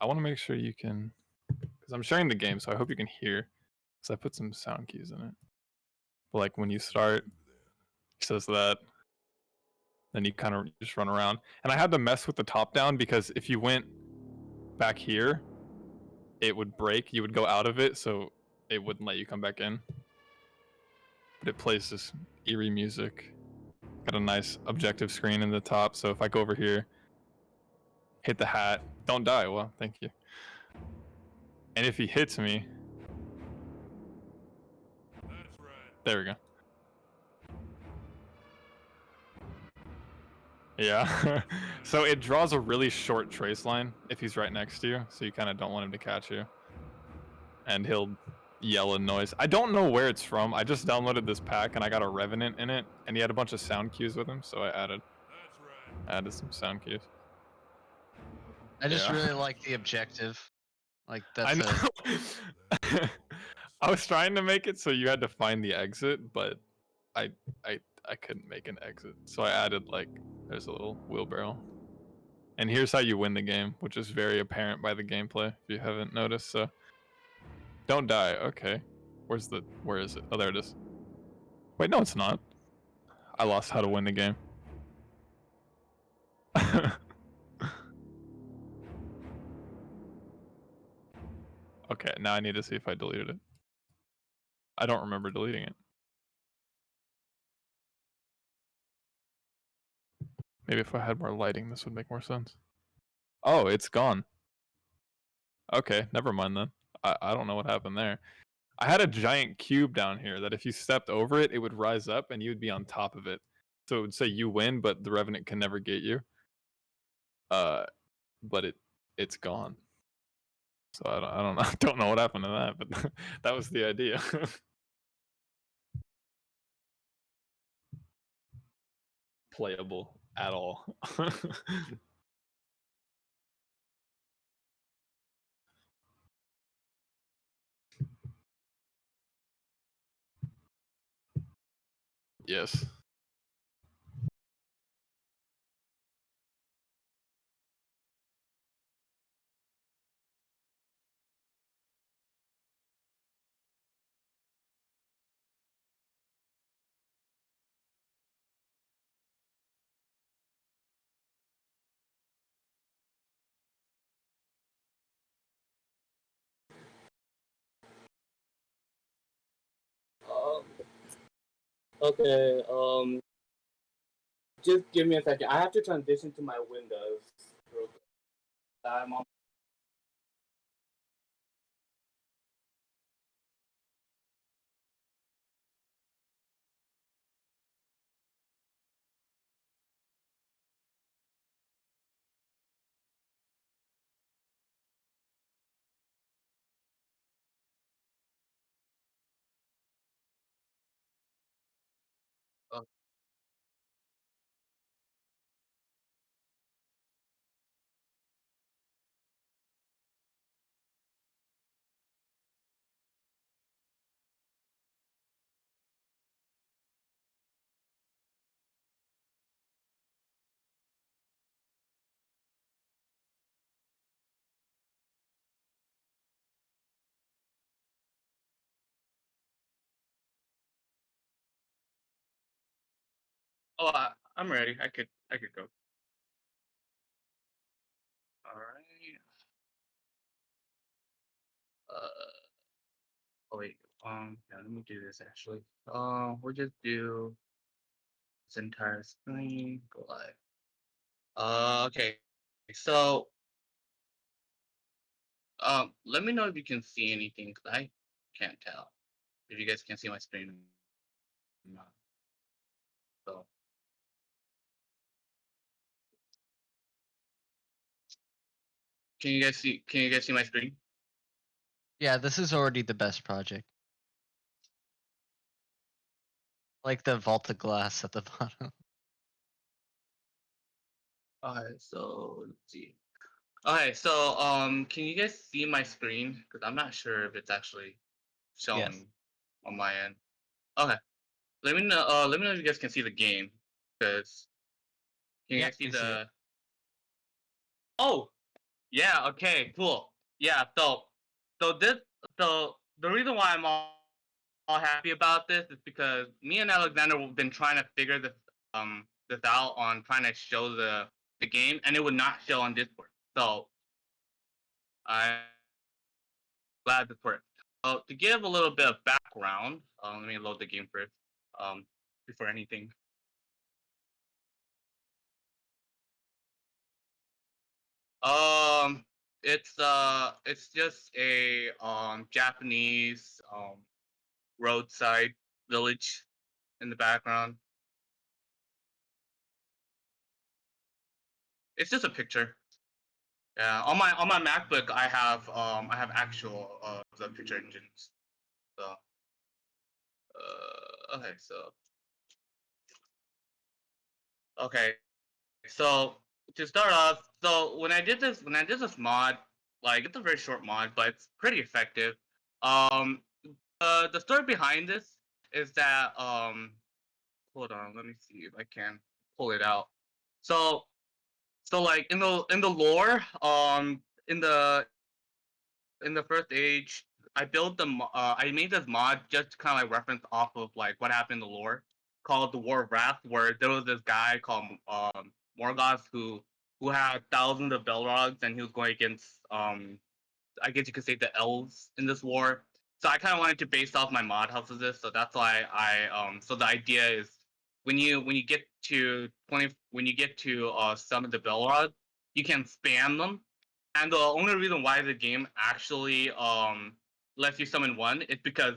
I want to make sure you can, because I'm sharing the game, so I hope you can hear. So I put some sound cues in it. Like when you start, it says that. Then you kind of just run around. And I had to mess with the top down because if you went back here, it would break. You would go out of it, so it wouldn't let you come back in. But it plays this eerie music. Got a nice objective screen in the top, so if I go over here, hit the hat, don't die. Well, thank you. And if he hits me, there we go. Yeah. So it draws a really short trace line if he's right next to you, so you kind of don't want him to catch you. And he'll yell a noise. I don't know where it's from. I just downloaded this pack and I got a Revenant in it, and he had a bunch of sound cues with him, so I added some sound cues. I just really like the objective. Like I that's know. I was trying to make it so you had to find the exit, but I couldn't make an exit. So I added like there's a little wheelbarrow. And here's how you win the game, which is very apparent by the gameplay if you haven't noticed. So don't die. Okay. Where is it? Oh, there it is. Wait, no, it's not. I lost how to win the game. Okay, now I need to see if I deleted it. I don't remember deleting it. Maybe if I had more lighting, this would make more sense. Oh, it's gone. Okay, never mind then. I don't know what happened there. I had a giant cube down here that if you stepped over it, it would rise up and you would be on top of it. So it would say you win, but the Revenant can never get you. But it's gone. So I don't know. I don't know what happened to that, but that was the idea. Playable at all. Yes. Um, okay, just give me a second. I have to transition to my Windows. Real quick. I'm on. Oh, I'm ready. I could go. All right. Oh wait. Yeah, let me do this actually. We'll just do this entire screen. Go live. Okay. So, let me know if you can see anything, 'cause I can't tell if you guys can see my screen or not. So, can you guys see? Can you guys see my screen? yeah. This is already the best project. Like the vault of glass at the bottom. Alright. So let's see. Okay, so can you guys see my screen? Because I'm not sure if it's actually showing on my end. Okay, let me know. Let me know if you guys can see the game. Because can you Yeah, guys see can see it. the? Oh, yeah. Okay, cool. Yeah. So this. So the reason why I'm all happy about this is because me and Alexander have been trying to figure this out on trying to show the game, and it would not show on Discord. So I'm glad this worked. To give a little bit of background, let me load the game first. Before anything. Um, it's just a Japanese roadside village in the background. It's just a picture. Yeah, on my MacBook I have actual the picture engines. So okay, okay, so to start off, so when I did this mod, like it's a very short mod, but it's pretty effective. Um, the story behind this is that hold on, let me see if I can pull it out. So like in the lore, in the first age, I made this mod just to kind of like reference off of like what happened in the lore, called the War of Wrath, where there was this guy called Morgoth who had thousands of balrogs, and he was going against I guess you could say the elves in this war. So I kind of wanted to base off my mod house of this, so that's why so the idea is when you get to 20 when you get to summon the balrog, you can spam them, and the only reason why the game actually lets you summon one is because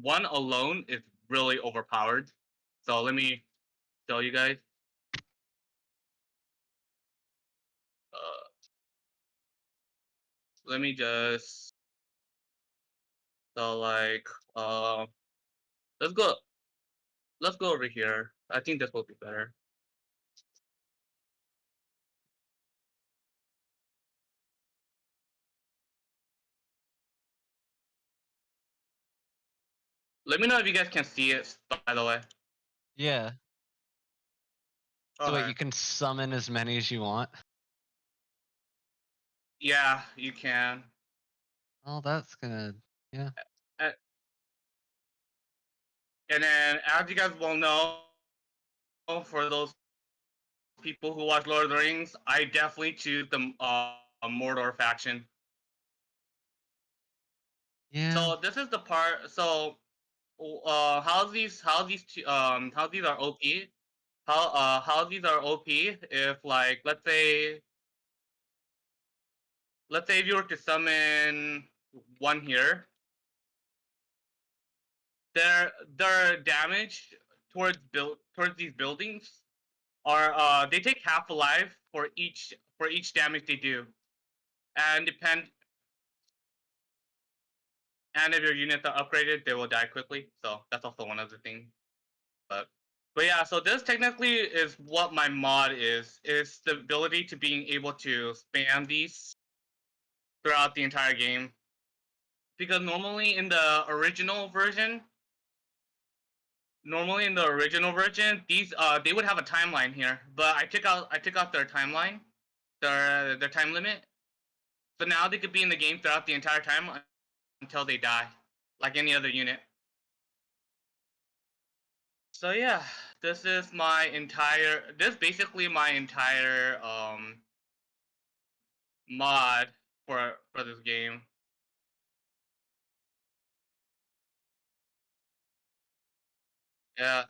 one alone is really overpowered. So let me show you guys. Uh, let me just so like let's go over here. I think this will be better. Let me know if you guys can see it. By the way. Yeah. So wait, Okay. you can summon as many as you want. Yeah, you can. Oh, that's gonna. Yeah. A- And then, as you guys will know, for those people who watch Lord of the Rings, I definitely choose the Mordor faction. Yeah. So this is the part. So how these are OP? How these are OP? If like let's say if you were to summon one here, their damage towards these buildings are they take half a life for each damage they do, and if your units are upgraded, they will die quickly. So that's also one other thing. But yeah, so this technically is what my mod is the ability to being able to spam these throughout the entire game. Because normally in the original version, these they would have a timeline here, but I took out their timeline, their time limit. So now they could be in the game throughout the entire time until they die, like any other unit. So yeah, this is basically my entire mod for this game. Yeah.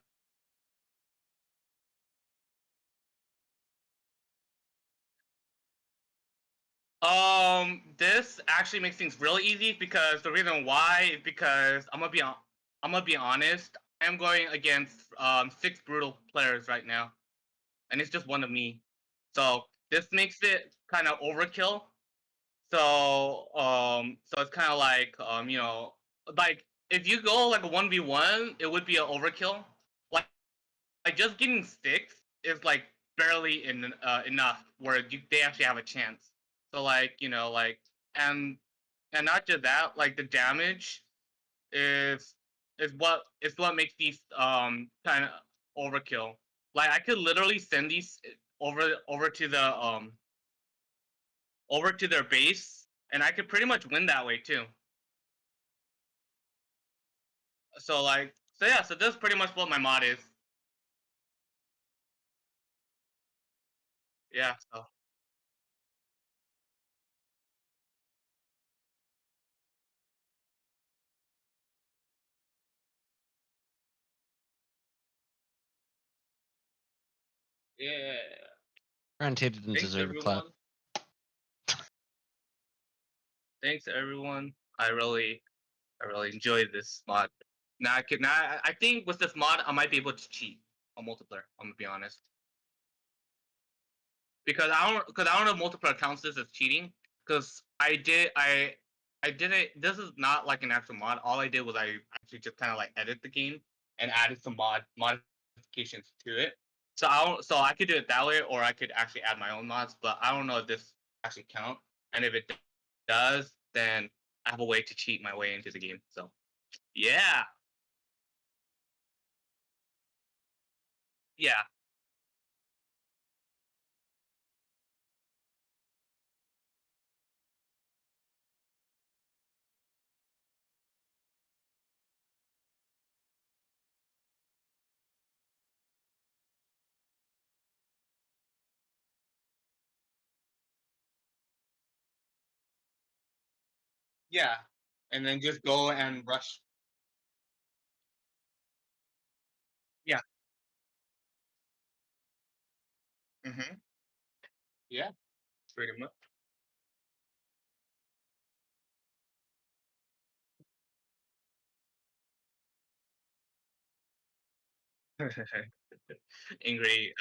This actually makes things really easy because the reason why is because I'm gonna be honest. I am going against 6 brutal players right now, and it's just one of me. So this makes it kind of overkill. So it's kind of like like if you go like a 1v1, it would be an overkill. Like just getting 6 is like barely enough where they actually have a chance. So like and not just that, like the damage is what makes these kind of overkill. Like I could literally send these over to their base, and I could pretty much win that way too. So yeah, so that's pretty much what my mod is. Yeah, so yeah. Granted, didn't Thanks deserve a clap. everyone. Thanks everyone. I really enjoyed this mod. I think with this mod I might be able to cheat on multiplayer. I'm gonna be honest. Because I don't know if multiplayer counts this as cheating. Because I did it. This is not like an actual mod. All I did was I actually just kind of like edit the game and added some modifications to it. So I could do it that way, or I could actually add my own mods. But I don't know if this actually count. And if it does, then I have a way to cheat my way into the game. So yeah, yeah. Yeah, and then just go and rush. Yeah. Mm-hmm. Yeah, pretty much. Angry.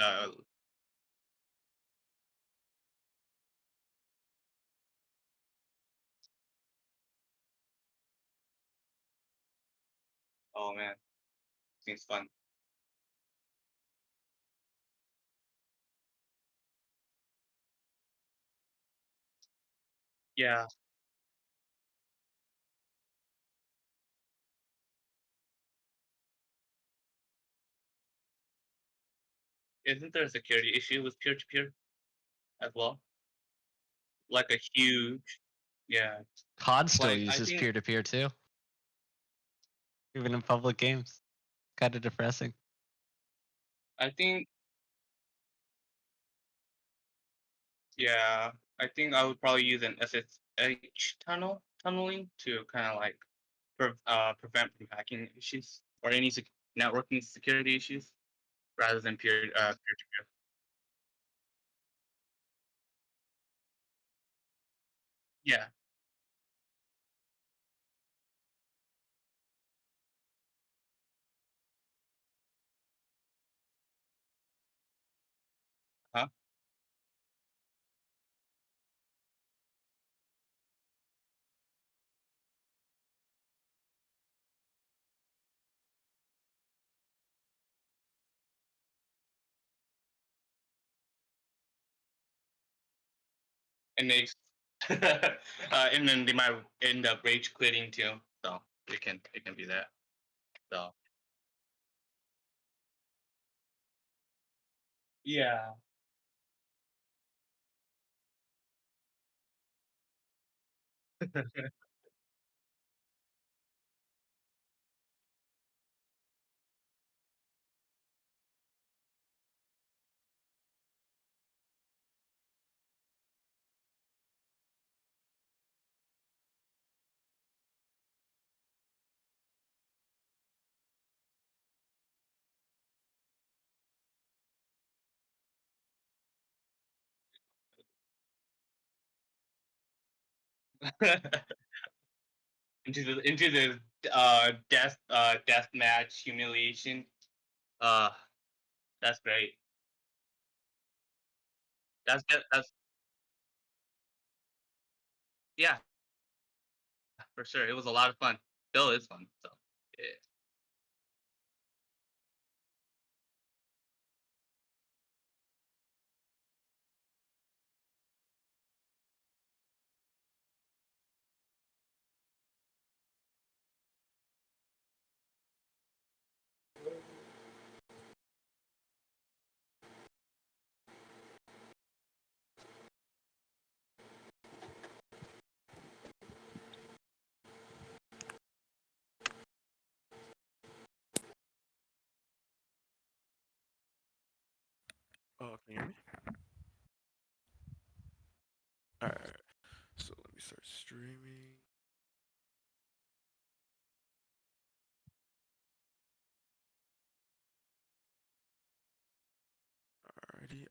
Oh man, seems fun. Yeah. Isn't there a security issue with peer to peer as well? Like a huge. Yeah. COD still Like I uses think. peer to peer too, even in public games. Kind of depressing. I think. Yeah. I think I would probably use an SSH tunneling to kind of like prevent from hacking issues or any networking security issues rather than peer to peer. Yeah. Huh? And they and then they might end up rage quitting too. So it can be that. So yeah. into the death match humiliation. Uh, that's great. That's yeah, for sure. It was a lot of fun. Still is fun. So yeah. Can you hear me? Alright, so let me start streaming. Alrighty.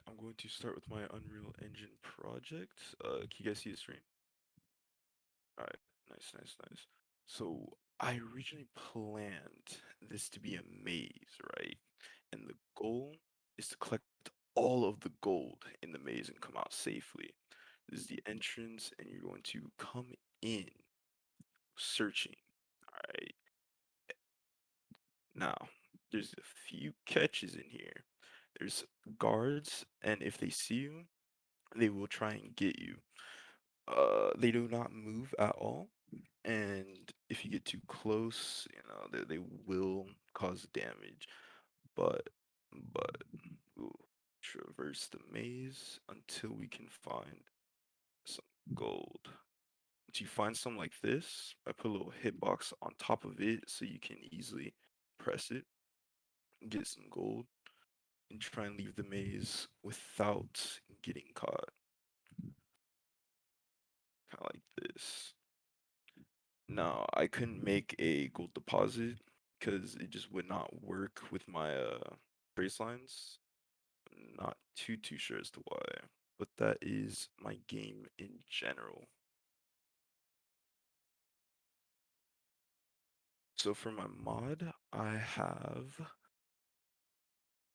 I'm going to start with my Unreal Engine project. Can you guys see the stream? Alright, nice. So I originally planned this to be a maze, right? And the goal is to collect all of the gold in the maze and come out safely. This is the entrance, and you're going to come in searching. Alright. Now, there's a few catches in here. There's guards, and if they see you, they will try and get you. They do not move at all, and if you get too close, they will cause damage. But we'll traverse the maze until we can find some gold. Once you find some like this, I put a little hitbox on top of it so you can easily press it, get some gold, and try and leave the maze without getting caught. Kind of like this. No, I couldn't make a gold deposit because it just would not work with my trace lines. Not too sure as to why, but that is my game in general. So for my mod, I have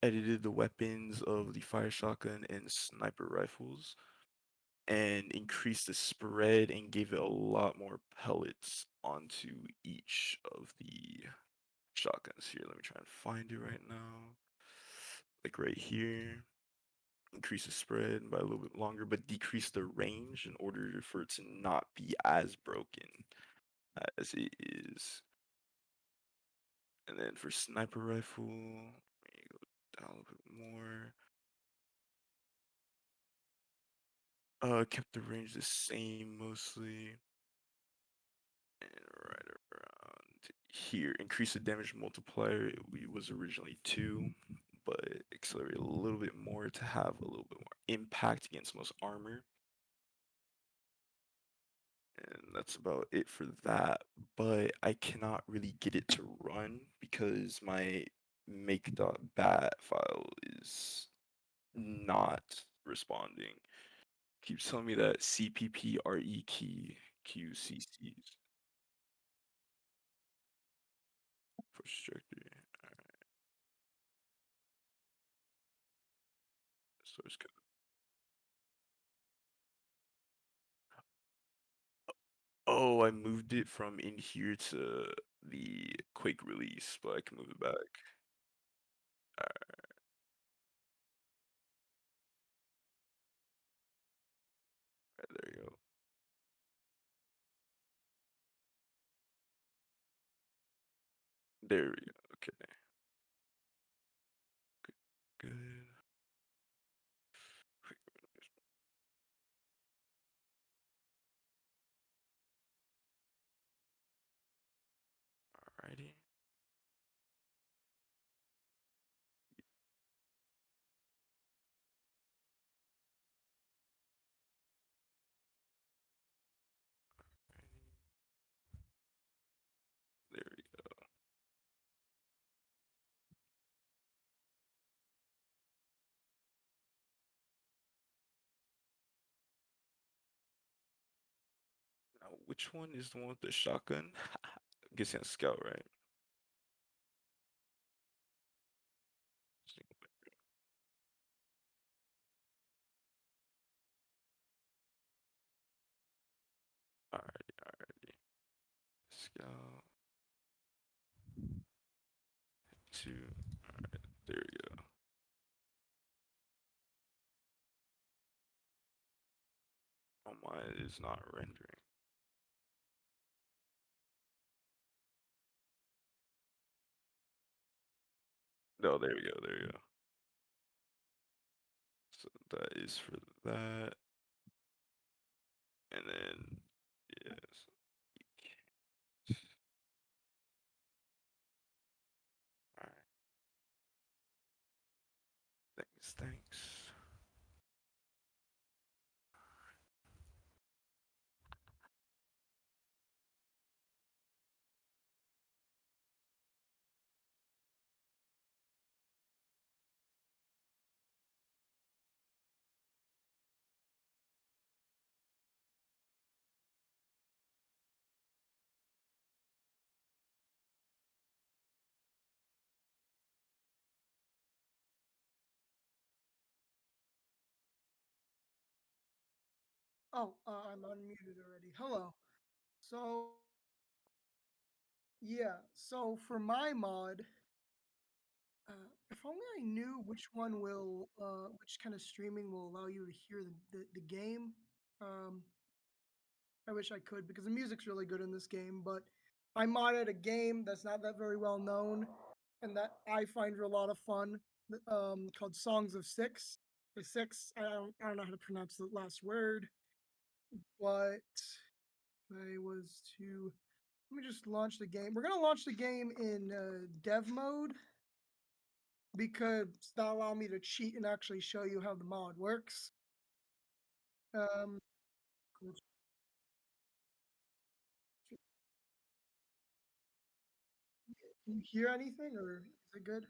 edited the weapons of the fire shotgun and sniper rifles and increased the spread and gave it a lot more pellets onto each of the shotguns. Here, let me try and find it right now. Like right here. Increase the spread by a little bit longer, but decrease the range in order for it to not be as broken as it is. And then for sniper rifle, let me go down a little bit more. Kept the range the same mostly. And right around here, increase the damage multiplier. It was originally 2, but accelerate a little bit more to have a little bit more impact against most armor. And that's about it for that. But I cannot really get it to run because my make.bat file is not responding. Keeps telling me that CPPRE key QCCs. Frustrated. Alright. Source code. Oh, I moved it from in here to the Quake release, but I can move it back. Alright. There you go. There we go. Okay. Good. Alrighty. There we go. Now, which one is the one with the shotgun? I'm guessing a scout, right? Alrighty. Scout. 2. Alright, there we go. Oh, mine is not rendering. No, there we go. So that is for that. And then, yes. Alright. Thanks. Oh, I'm unmuted already. Hello. So, yeah. So for my mod, if only I knew which one will, which kind of streaming will allow you to hear the game. Um, I wish I could because the music's really good in this game, but I modded a game that's not that very well known and that I find a lot of fun, called Songs of Six. The six, I don't know how to pronounce the last word, but I was to let me just launch the game. We're gonna launch the game in dev mode because that'll allow me to cheat and actually show you how the mod works. Um, can you hear anything, or is it good?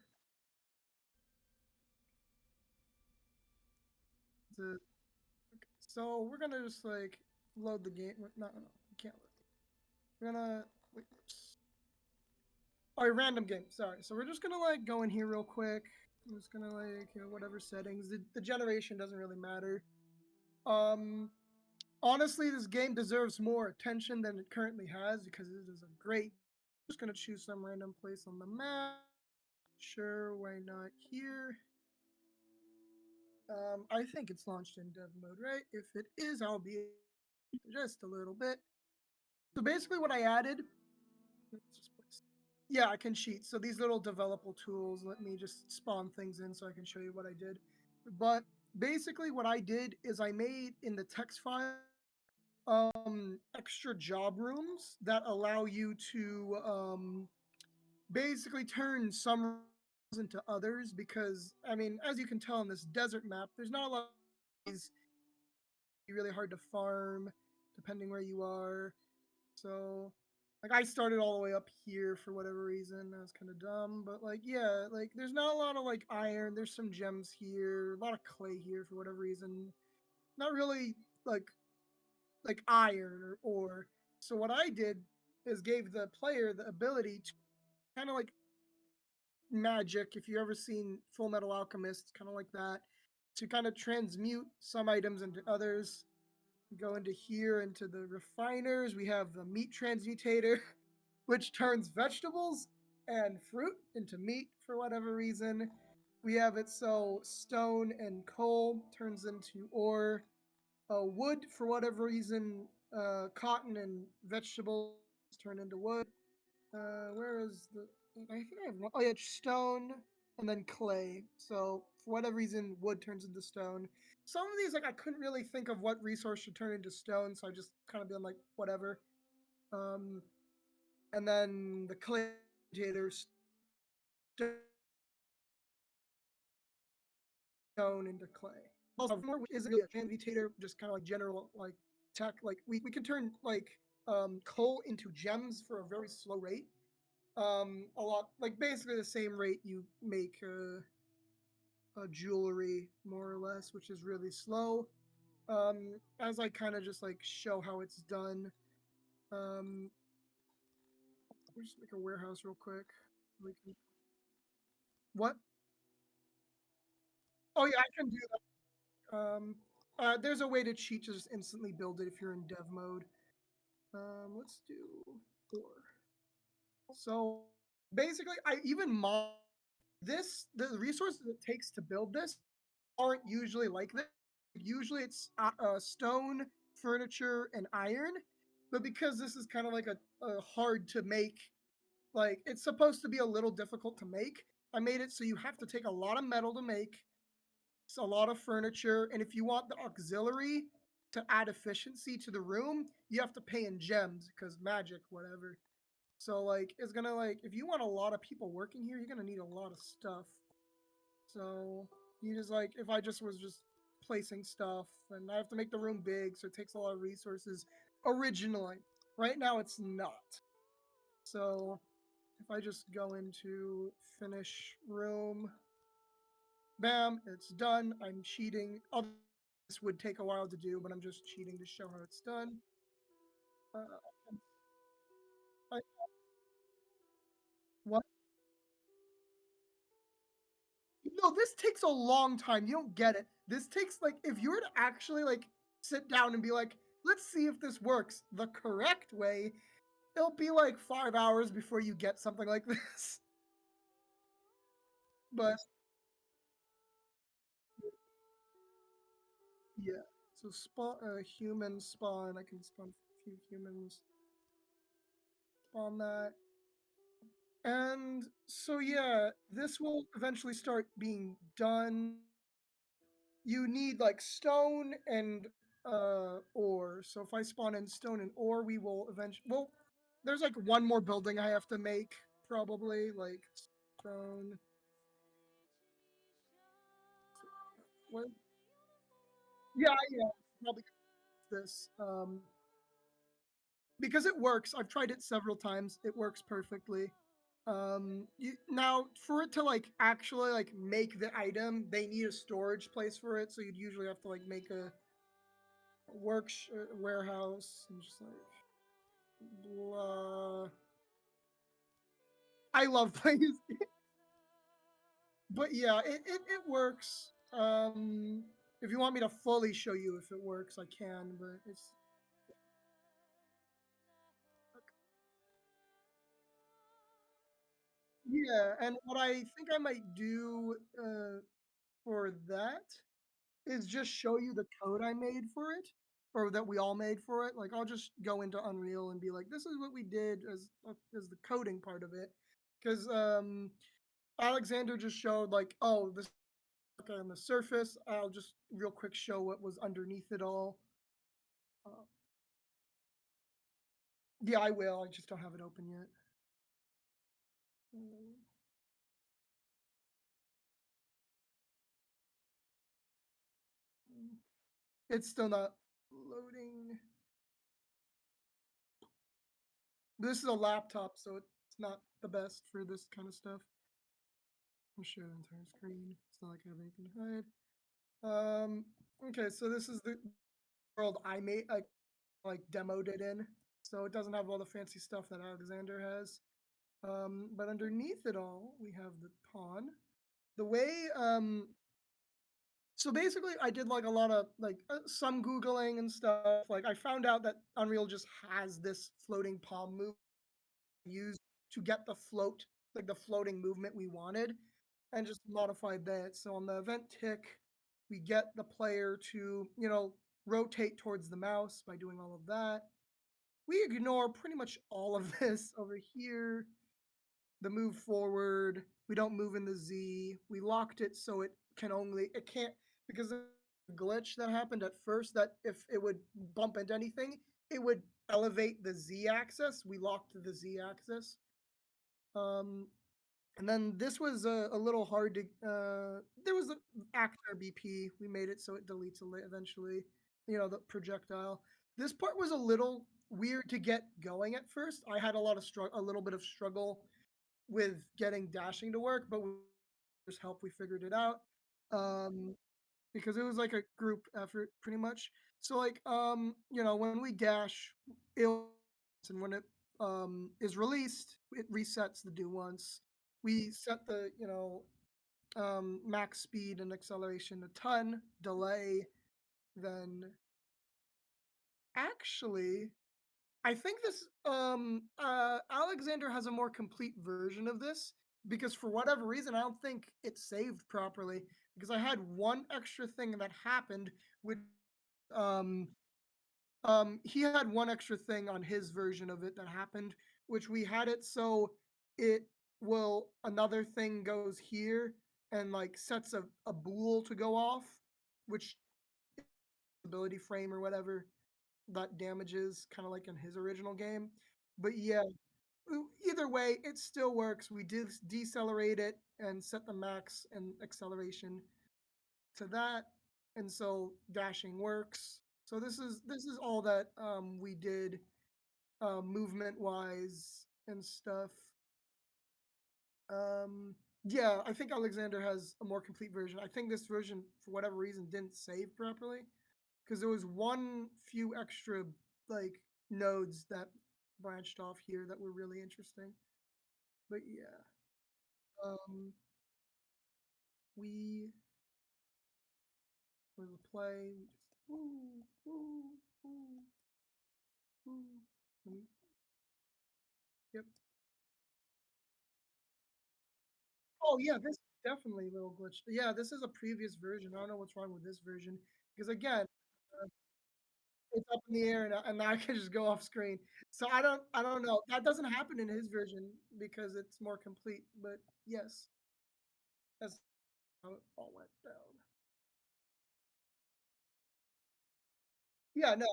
Is it, okay. So we're gonna just like load the game. No, no, you can't load. We're gonna wait. All right, random game. Sorry. So we're just gonna like go in here real quick. I'm just gonna like whatever settings. The generation doesn't really matter. Um, Honestly, this game deserves more attention than it currently has because it is a great. I'm just gonna choose some random place on the map. Sure, why not here? I think it's launched in dev mode, right? If it is, I'll be just a little bit. So basically, what I added. Yeah, I can cheat. So these little developable tools let me just spawn things in so I can show you what I did. But basically, what I did is I made in the text file extra job rooms that allow you to basically turn some rooms into others because I mean as you can tell in this desert map there's not a lot of these really hard to farm depending where you are, so like I started all the way up here for whatever reason. That was kind of dumb, but like yeah, like there's not a lot of like iron, there's some gems here, a lot of clay here for whatever reason, not really like iron or ore. So what I did is gave the player the ability to kind of like magic. If you ever seen Full Metal Alchemist, kind of like that, to kind of transmute some items into others. We go into here into the refiners. We have the meat transmutator, which turns vegetables and fruit into meat for whatever reason. We have it so stone and coal turns into ore. Wood, for whatever reason, cotton and vegetables turn into wood. Where is the? I think I have one. Oh yeah, it's stone and then clay. So for whatever reason, wood turns into stone. Some of these, like I couldn't really think of what resource should turn into stone, so I just kind of been like whatever. And then the clay stone into clay. Also, more isn't really a transmutator, just kind of like general like tech. Like we can turn like coal into gems for a very slow rate. A lot like basically the same rate you make jewelry more or less, which is really slow. As I kind of just like show how it's done. We'll just make a warehouse real quick. What? Oh yeah, I can do that. There's a way to cheat to just instantly build it if you're in dev mode. Let's do 4. So basically, I even mod this. The resources it takes to build this aren't usually like this. Usually it's stone, furniture, and iron. But because this is kind of like a hard to make, like it's supposed to be a little difficult to make, I made it so you have to take a lot of metal to make. It's a lot of furniture, and if you want the auxiliary to add efficiency to the room, you have to pay in gems because magic, whatever. So like it's gonna like if you want a lot of people working here, you're gonna need a lot of stuff. So You just like if I just was just placing stuff, and I have to make the room big, so it takes a lot of resources. Originally, right now it's not. So if I just go into finish room, bam, it's done. I'm cheating. This would take a while to do, but I'm just cheating to show how it's done. I, what? No, this takes a long time. You don't get it. This takes like if you were to actually like sit down and be like, let's see if this works the correct way, it'll be like 5 hours before you get something like this. But yeah, so spawn human spawn. I can spawn a few humans. Spawn that. And so yeah, this will eventually start being done. You need like stone and ore. So if I spawn in stone and ore, we will eventually. Well, there's like one more building I have to make, probably like stone. What? Yeah, probably this. Because it works. I've tried it several times. It works perfectly. Now for it to like actually like make the item, they need a storage place for it. So you'd usually have to like make a warehouse and just like blah. I love playing this game. But yeah, it works. If you want me to fully show you if it works, I can, but it's yeah. And what I think I might do for that is just show you the code I made for it, or that we all made for it. Like I'll just go into Unreal and be like, this is what we did as the coding part of it, because Alexander just showed like, oh, this on the surface. I'll just real quick show what was underneath it all. Uh, yeah, I will. I just don't have it open yet. It's still not loading. This is a laptop, so it's not the best for this kind of stuff. I'll share the entire screen. It's not like I have anything to hide. Okay, so this is the world I made. I like demoed it in, so it doesn't have all the fancy stuff that Alexander has. But underneath it all, we have the pawn. The way so basically I did like a lot of like some googling and stuff. Like I found out that Unreal just has this floating palm move used to get the float, like the floating movement we wanted, and just modified that. So on the event tick, we get the player to, rotate towards the mouse by doing all of that. We ignore pretty much all of this over here. The move forward, we don't move in the Z. We locked it so it can't, because of the glitch that happened at first, that if it would bump into anything, it would elevate the Z axis. We locked the Z axis. And then this was a little hard to, there was an actor BP. We made it so it deletes eventually, the projectile. This part was a little weird to get going at first. I had a little bit of struggle with getting dashing to work, but with help, we figured it out. Because it was like a group effort pretty much. So like, when we dash, and when it is released, it resets the do once. We set the, max speed and acceleration a ton, delay, then actually, I think this Alexander has a more complete version of this, because for whatever reason I don't think it saved properly, because I had one extra thing that happened with um he had one extra thing on his version of it that happened, which we had it so it will another thing goes here and like sets a bool to go off, which ability frame or whatever that damages, kind of like in his original game. But yeah, either way, it still works. We did decelerate it and set the max and acceleration. to that, and so dashing works. So this is all that we did movement wise and stuff. Yeah, I think Alexander has a more complete version. I think this version, for whatever reason, didn't save properly because there was one few extra like nodes that branched off here that were really interesting. But yeah, we for the play, we just Yep. Oh yeah, this definitely a little glitched. Yeah, this is a previous version. I don't know what's wrong with this version because again, it's up in the air and now I can just go off screen. So I don't know. That doesn't happen in his version because it's more complete. But yes, that's how it all went down. Yeah, no.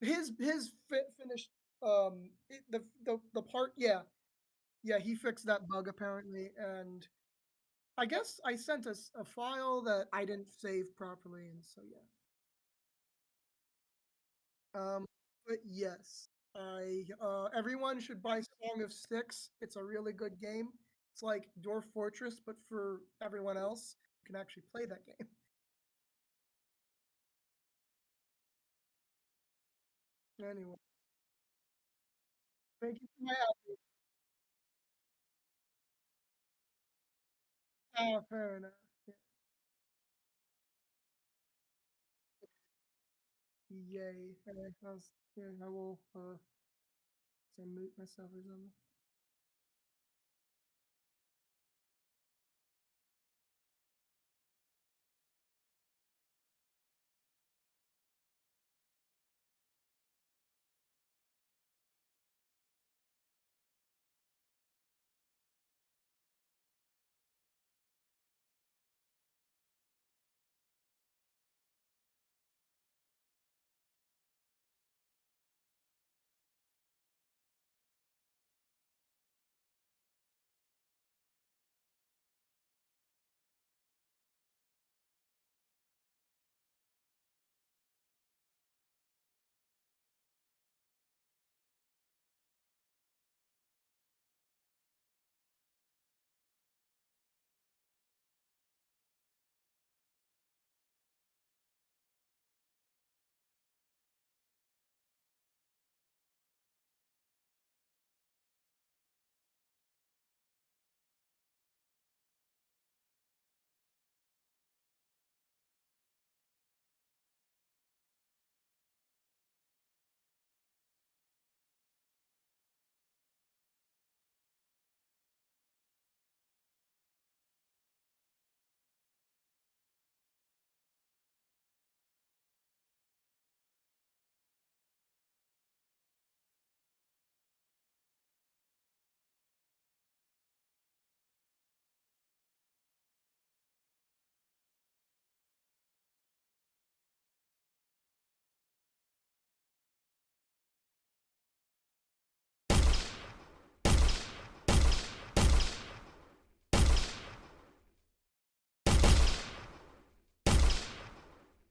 His finished the part. Yeah, he fixed that bug apparently, and I guess I sent us a file that I didn't save properly, and so yeah. But yes, I everyone should buy Song of Six. It's a really good game. It's like Dwarf Fortress, but for everyone else who can actually play that game. Anyway, thank you for my help. Fair enough. Yeah. Yay. Yeah, I will say mute myself or something.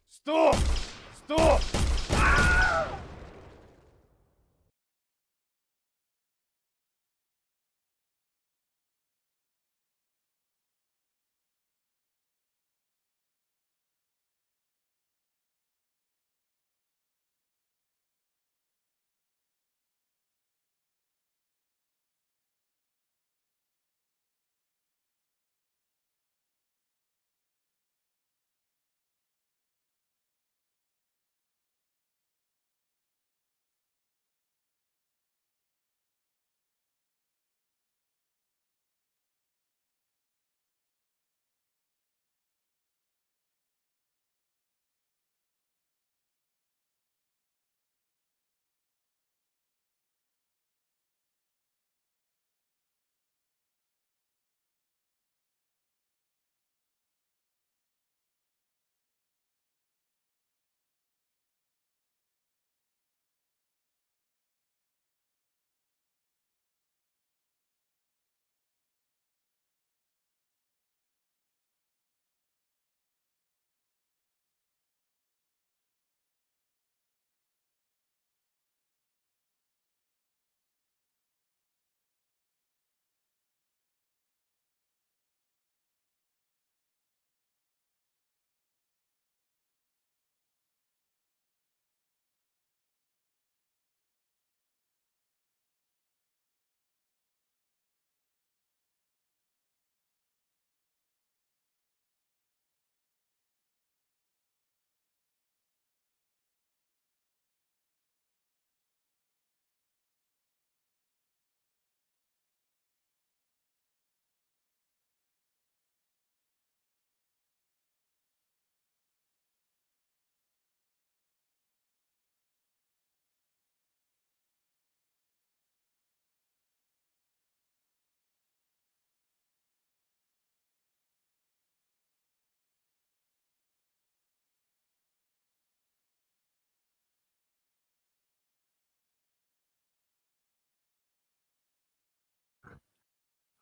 Stop! Stop!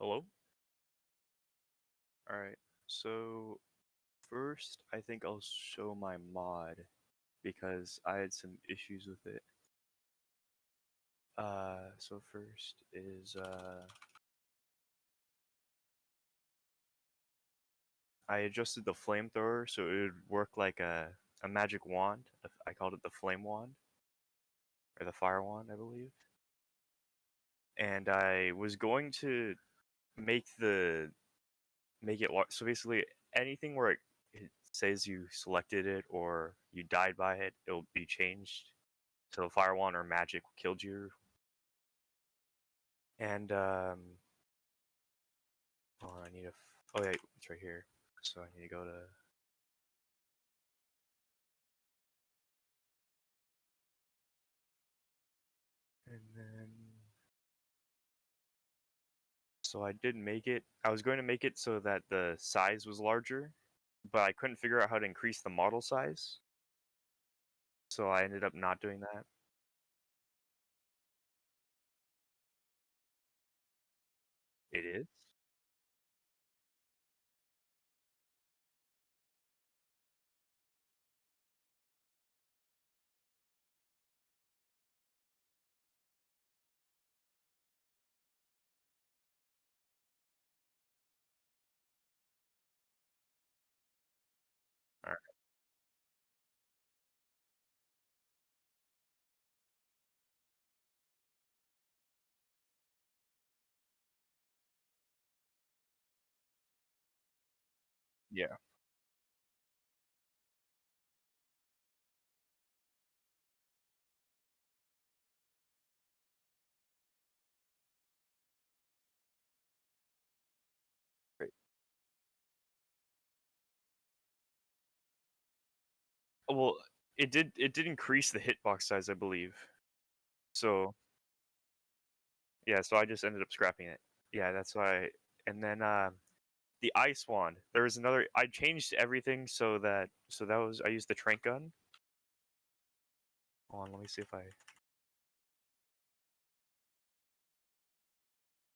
Hello? Alright, so first I think I'll show my mod because I had some issues with it. So first is I adjusted the flamethrower so it would work like a magic wand. I called it the flame wand or the fire wand, I believe. And I was going to make it so basically anything where it says you selected it or you died by it, it'll be changed to the fire wand or magic killed you. And oh, I need a oh yeah, it's right here. So I need to go to and then so I did make it. I was going to make it so that the size was larger, but I couldn't figure out how to increase the model size. So I ended up not doing that. It is? Alright. Yeah. Great. Well, it did increase the hitbox size, I believe. So yeah, so I just ended up scrapping it. Yeah, that's why. And then the ice wand. There was another. I changed everything so that was I used the trank gun. Hold on, let me see if I.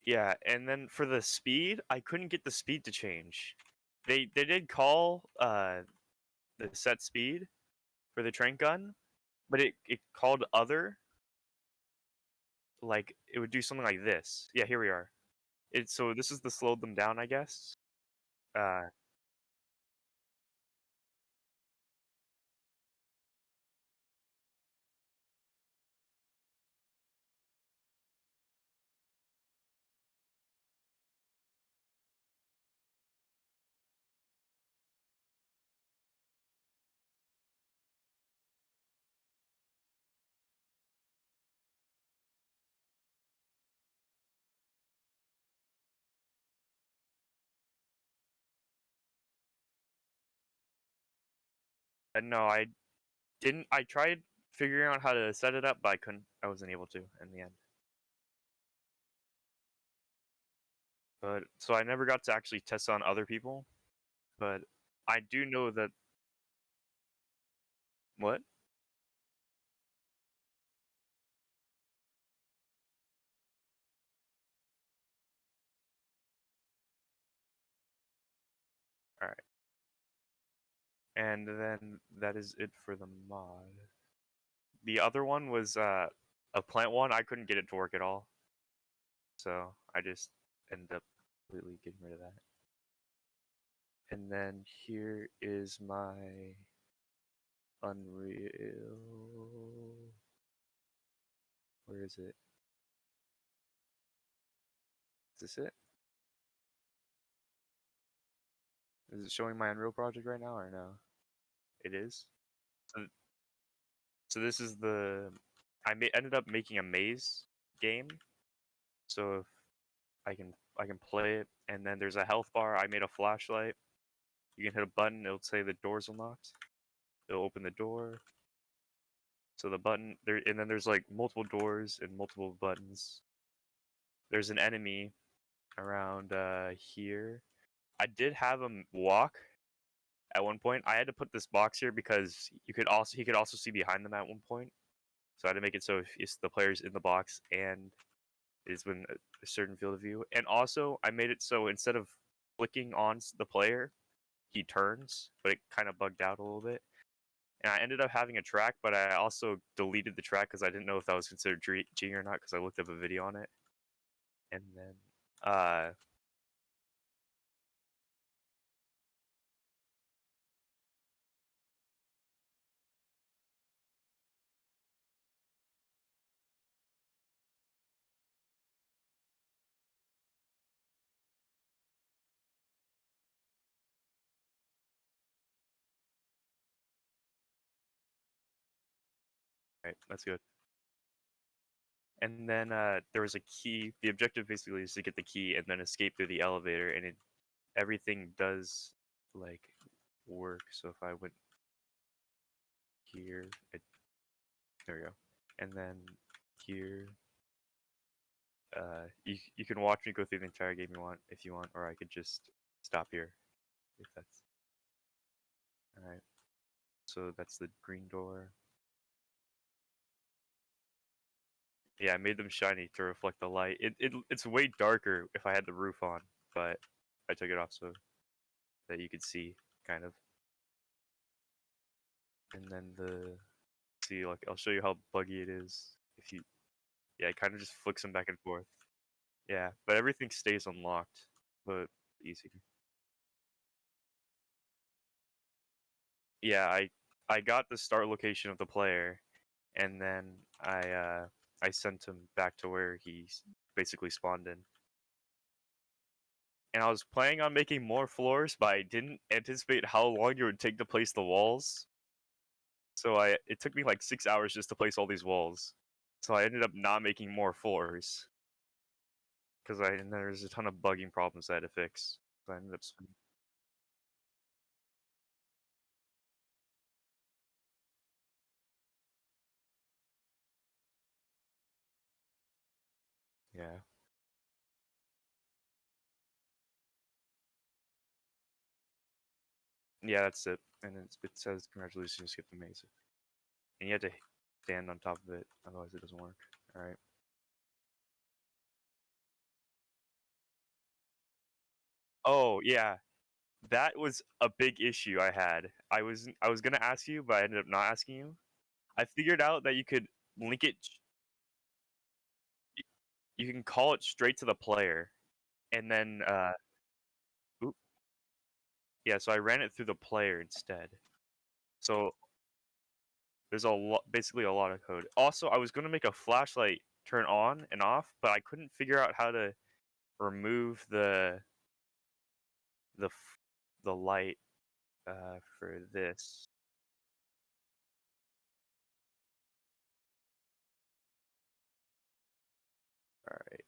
Yeah, and then for the speed, I couldn't get the speed to change. They did call the set speed for the trank gun, but it called other. Like it would do something like this. Yeah, here we are. So this is the slowed them down, I guess. Uh, no, I didn't. I tried figuring out how to set it up, but I couldn't. I wasn't able to in the end. But so I never got to actually test on other people. But I do know that. What? All right. And then that is it for the mod. The other one was a plant one. I couldn't get it to work at all, so I just ended up completely getting rid of that. And then here is my Unreal. Where is it? Is this it? Is it showing my Unreal project right now or no? It is. So this is the. Ended up making a maze game. So if I can play it, and then there's a health bar. I made a flashlight. You can hit a button. It'll say the door's unlocked. It'll open the door. So the button there, and then there's like multiple doors and multiple buttons. There's an enemy around here. I did have him walk at one point. I had to put this box here because he could also see behind them at one point. So I had to make it so if the player's in the box and is when a certain field of view. And also, I made it so instead of flicking on the player, he turns, but it kind of bugged out a little bit. And I ended up having a track, but I also deleted the track because I didn't know if that was considered cheating or not because I looked up a video on it. And then, right, that's good. And then there was a key. The objective basically is to get the key and then escape through the elevator, and everything does like work. So if I went here, there we go, and then here, you can watch me go through the entire game if you want, or I could just stop here if that's all right. So that's the green door. Yeah, I made them shiny to reflect the light. It's way darker if I had the roof on, but I took it off so that you could see, kind of. And then see, like, I'll show you how buggy it is. Yeah, it kind of just flicks them back and forth. Yeah, but everything stays unlocked, but easy. Yeah, I got the start location of the player, and then I sent him back to where he basically spawned in. And I was planning on making more floors, but I didn't anticipate how long it would take to place the walls. So it took me like 6 hours just to place all these walls. So I ended up not making more floors. Because there's a ton of bugging problems I had to fix. So I ended up spending. Yeah. Yeah, that's it. And it says, congratulations, you skipped the maze. And you have to stand on top of it, otherwise it doesn't work. Alright. Oh, yeah. That was a big issue I had. I was gonna ask you, but I ended up not asking you. I figured out that you could link it. You can call it straight to the player, and then oop, yeah. So I ran it through the player instead. So there's basically a lot of code. Also, I was gonna make a flashlight turn on and off, but I couldn't figure out how to remove the the light for this. All right.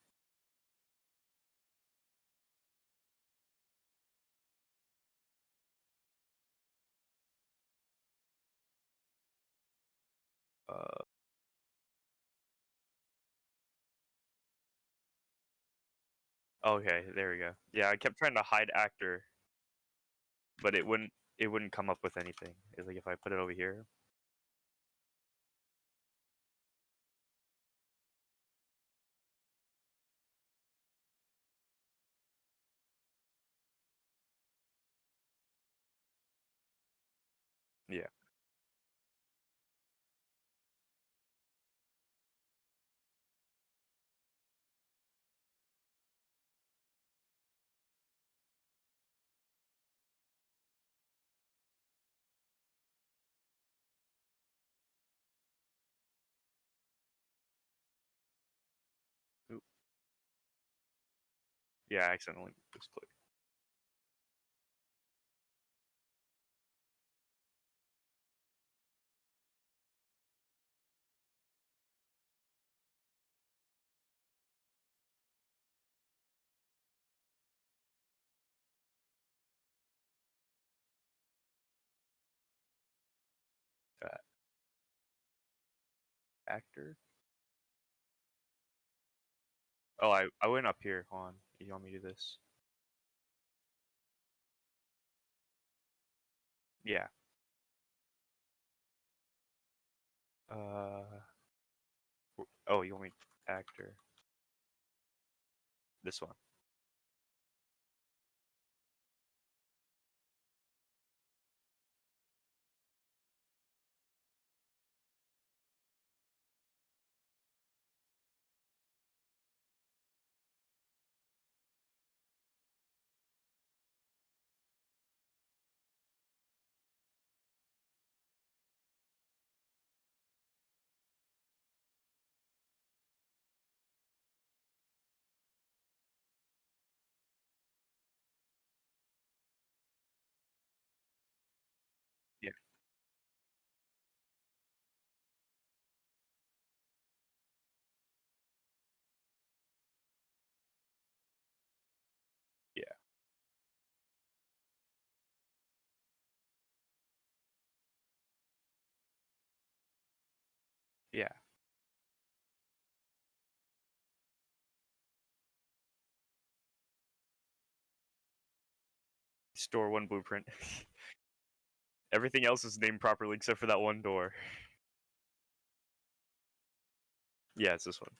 Okay, there we go. Yeah, I kept trying to hide actor, but it wouldn't come up with anything. It's like if I put it over here. Yeah. Oop. Yeah, I accidentally just clicked. Actor. Oh, I went up here. Hold on. You want me to do this? Yeah. Oh, you want me actor? This one. Yeah. Yeah. Yeah. Store one blueprint. Everything else is named properly except for that one door. Yeah, it's this one.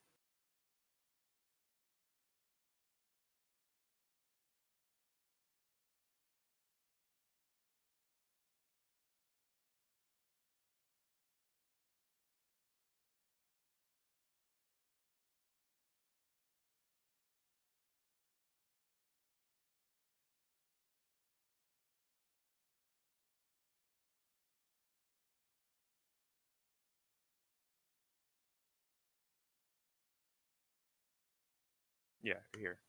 Yeah, here.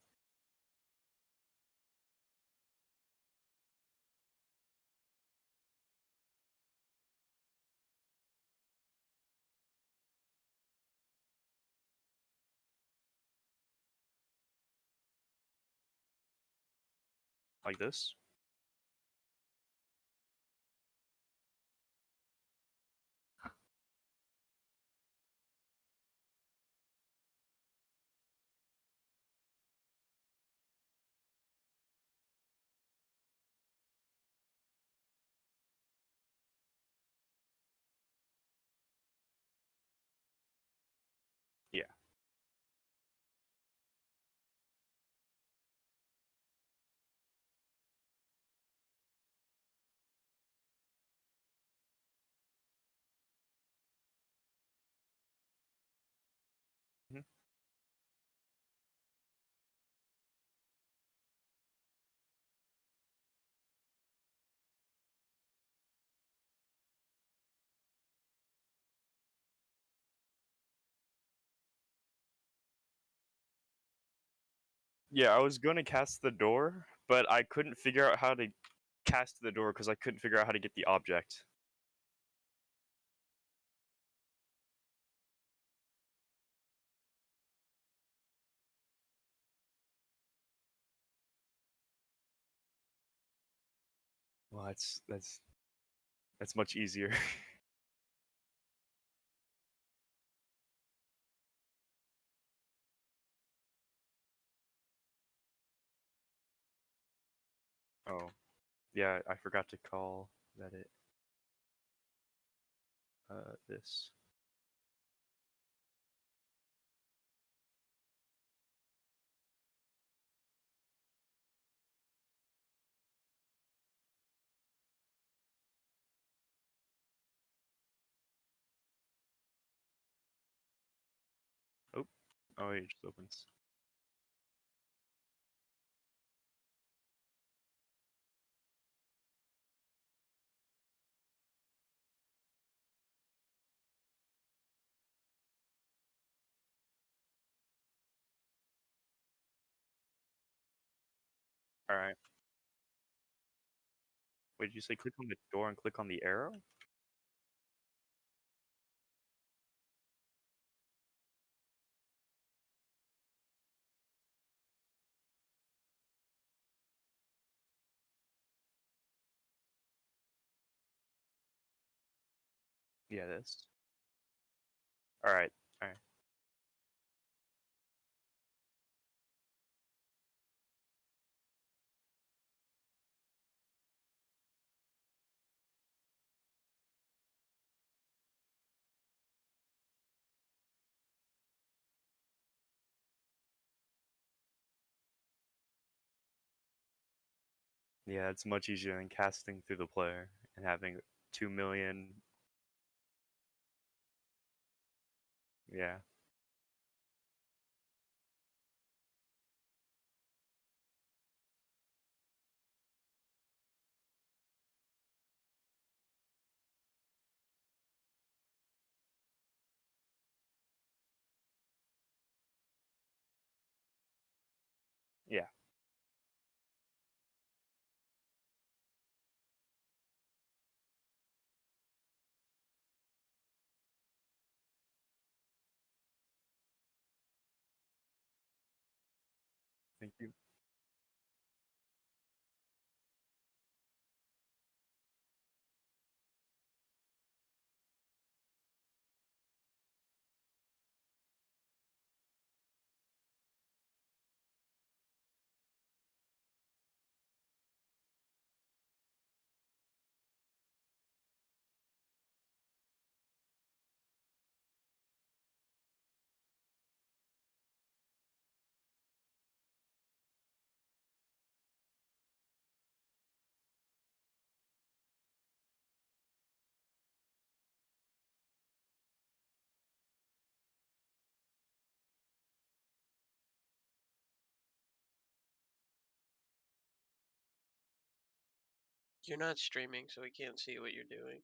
Like this. Yeah. Mhm. Yeah, I was going to cast the door, but I couldn't figure out how to cast the door because I couldn't figure out how to get the object. Well, that's much easier. Oh, yeah, I forgot to call that it this. Oh, oh, it just opens. All right. Wait, did you say click on the door and click on the arrow? Yeah, this. All right. All right. Yeah, it's much easier than casting through the player and having 2 million. Yeah. Yeah. Thank you. You're not streaming, so we can't see what you're doing.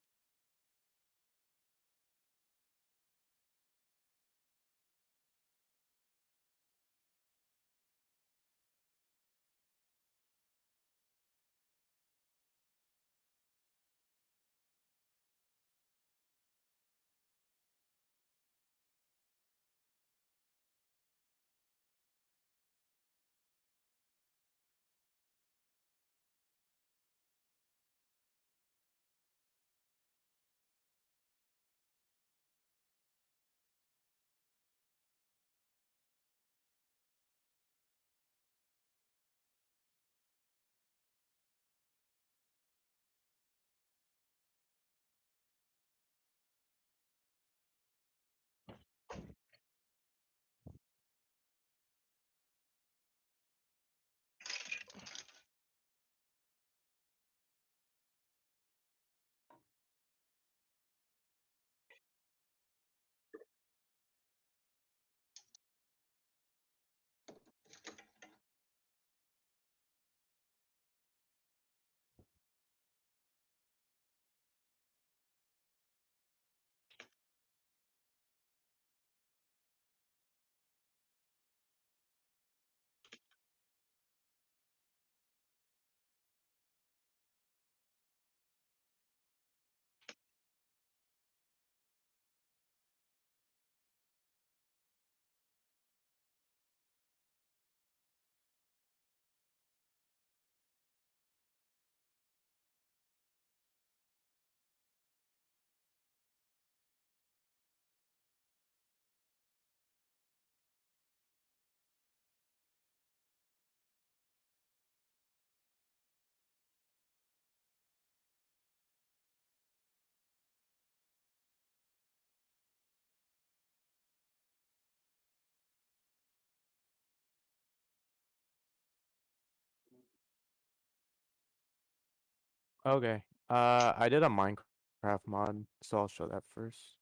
Okay. I did a Minecraft mod, so I'll show that first.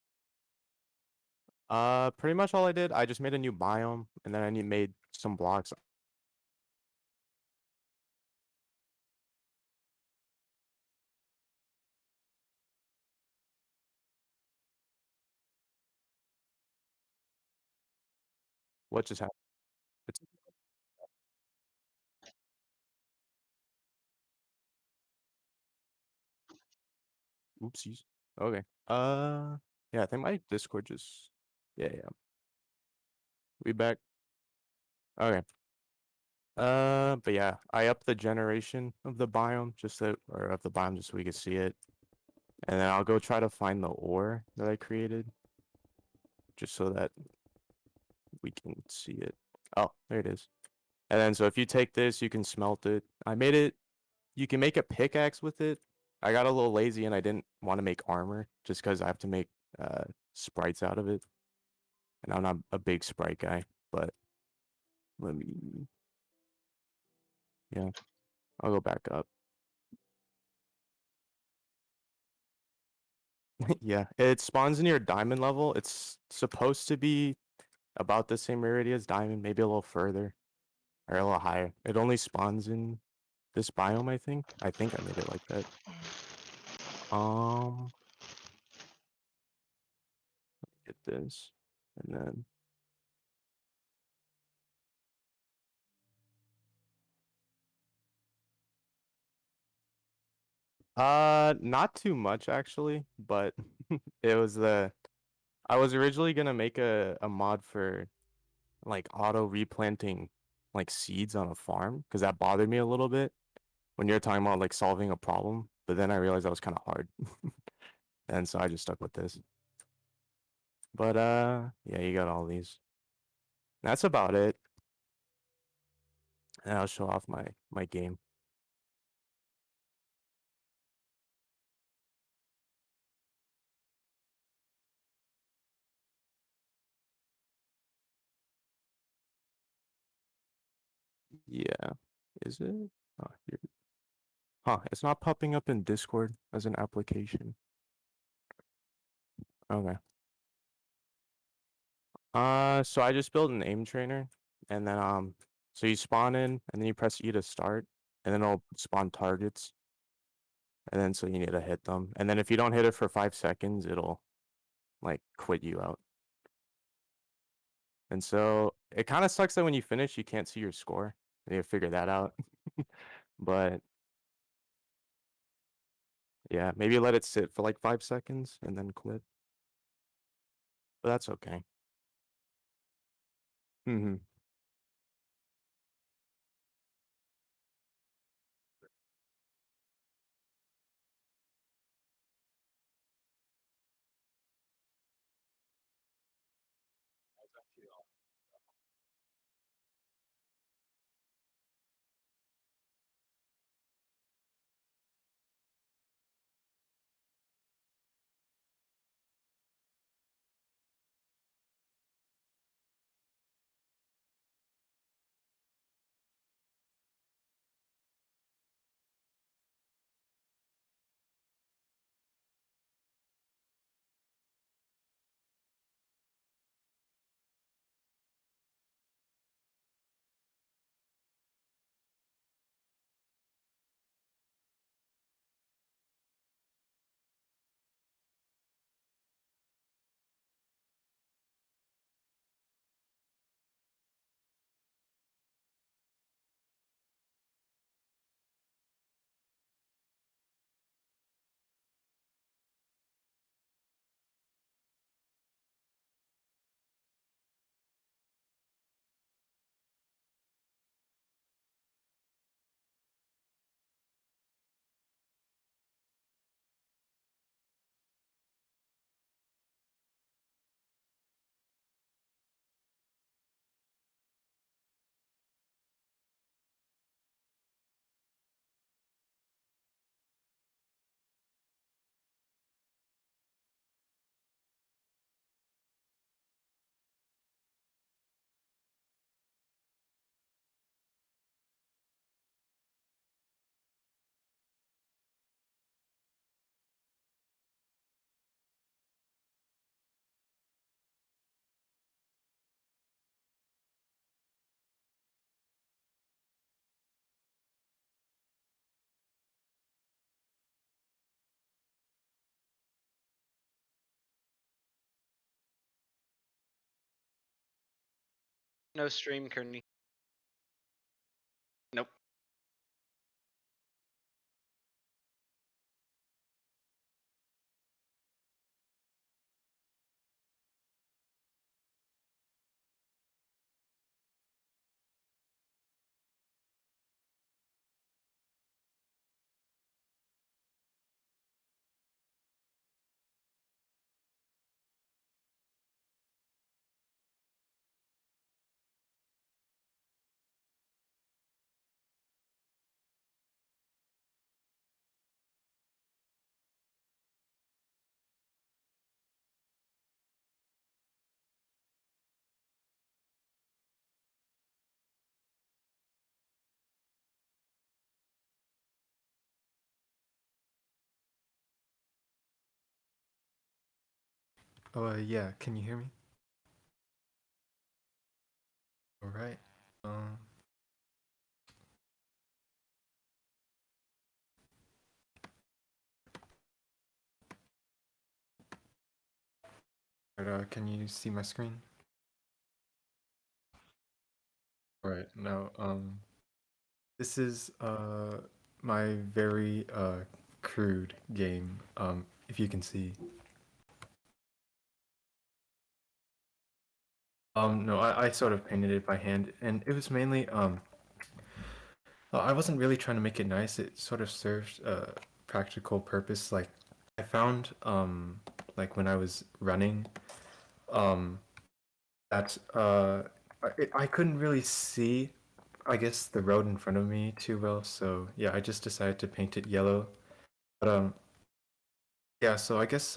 Pretty much all I did, I just made a new biome, and then made some blocks. What just happened? It's oopsies. Okay. Yeah, I think my Discord just. Yeah. We back. Okay. But yeah, I upped the generation of the biome or of the biome just so we could see it. And then I'll go try to find the ore that I created. Just so that we can see it. Oh, there it is. And then so if you take this, you can smelt it. I made it, you can make a pickaxe with it. I got a little lazy and I didn't want to make armor just because I have to make sprites out of it. And I'm not a big sprite guy, but let me, yeah, I'll go back up. Yeah, it spawns near diamond level. It's supposed to be about the same rarity as diamond, maybe a little further or a little higher. It only spawns in this biome, I think. I think I made it like that. Um, Get this, and then not too much actually, but it was I was originally gonna make a mod for like auto replanting like seeds on a farm because that bothered me a little bit when you're talking about like solving a problem, but then I realized that was kind of hard. And so I just stuck with this. But yeah, you got all these. That's about it. And I'll show off my game. Yeah. Is it? Oh, here. Huh, it's not popping up in Discord as an application. Okay. So I just built an aim trainer, and then so you spawn in, and then you press E to start, and then it'll spawn targets, and then so you need to hit them, and then if you don't hit it for 5 seconds, it'll like quit you out. And so it kind of sucks that when you finish, you can't see your score. You need to figure that out. But yeah, maybe let it sit for like 5 seconds and then quit. But that's okay. Mm-hmm. No stream, Kearney. Nope. Yeah, can you hear me? All right. Can you see my screen? All right. Now, this is my very crude game. If you can see. No, I sort of painted it by hand, and it was mainly I wasn't really trying to make it nice. It sort of served a practical purpose. Like I found like when I was running um that I couldn't really see, I guess, the road in front of me too well. So yeah, I just decided to paint it yellow. But yeah, so I guess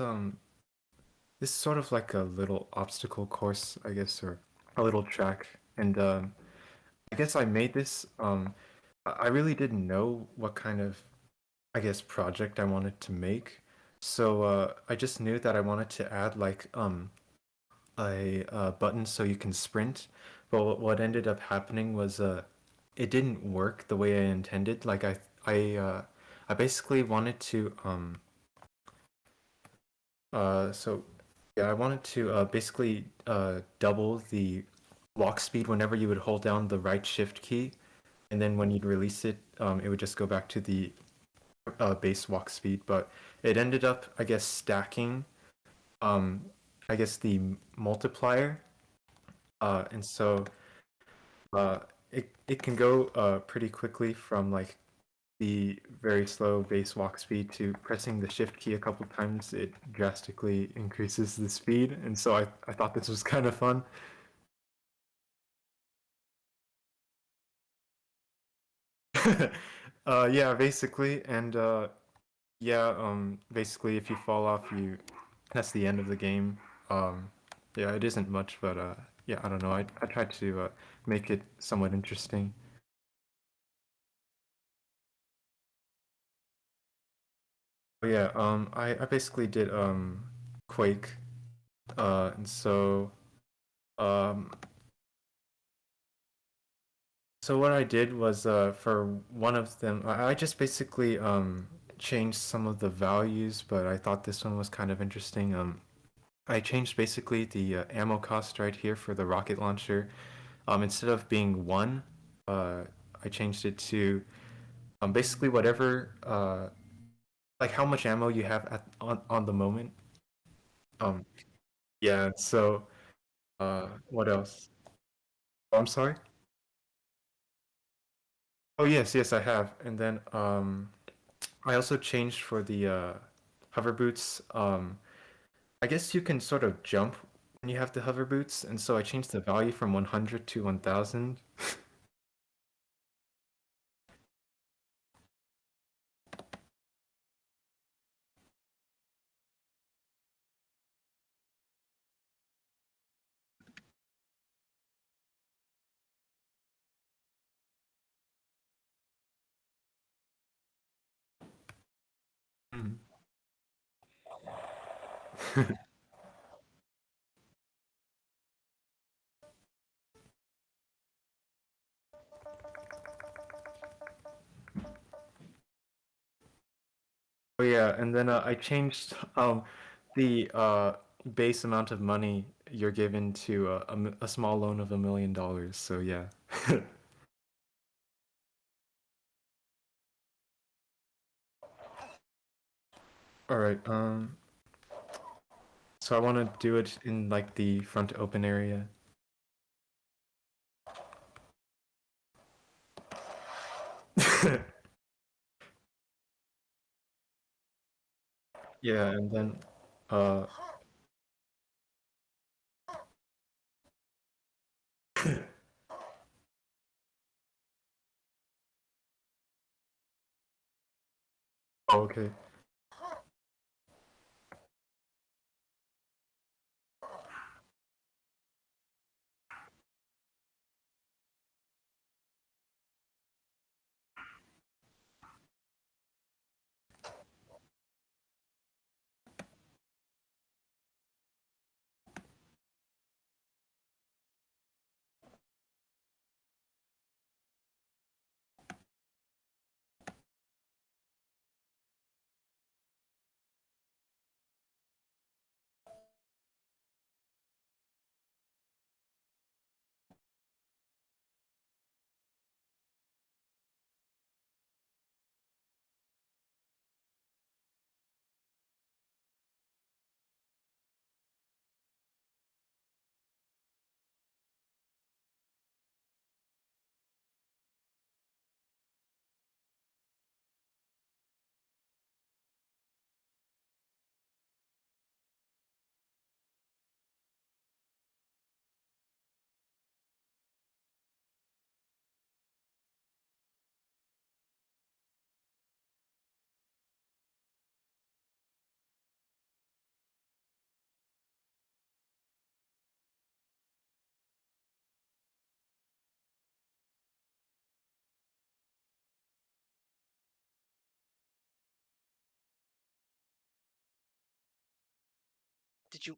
this is sort of like a little obstacle course, I guess, or a little track. And I guess I made this I really didn't know what kind of, I guess, project I wanted to make. So I just knew that I wanted to add like a button so you can sprint. But what ended up happening was it didn't work the way I intended. Like I basically wanted to so yeah, I wanted to basically double the walk speed whenever you would hold down the right shift key, and then when you'd release it, it would just go back to the base walk speed. But it ended up, I guess, stacking um I guess the multiplier, and so uh it can go pretty quickly from like the very slow base walk speed to pressing the shift key a couple times. It drastically increases the speed, and so I thought this was kind of fun. Yeah, basically, and yeah, basically, if you fall off, that's the end of the game. Yeah, it isn't much, but yeah, I don't know. I tried to make it somewhat interesting. But yeah, I basically did Quake, and so um, so what I did was for one of them, I just basically changed some of the values, but I thought this one was kind of interesting. I changed basically the ammo cost right here for the rocket launcher. Instead of being 1, I changed it to basically whatever, like how much ammo you have on the moment. Um, yeah. So, what else? Oh, I'm sorry. Oh yes, yes, I have. And then I also changed for the hover boots. I guess you can sort of jump when you have the hover boots, and so I changed the value from 100 to 1000. Mm. Oh yeah, and then I changed the base amount of money you're given to a small loan of $1 million. So yeah. All right. So I want to do it in like the front open area. Yeah, and then uh oh, okay. Did you?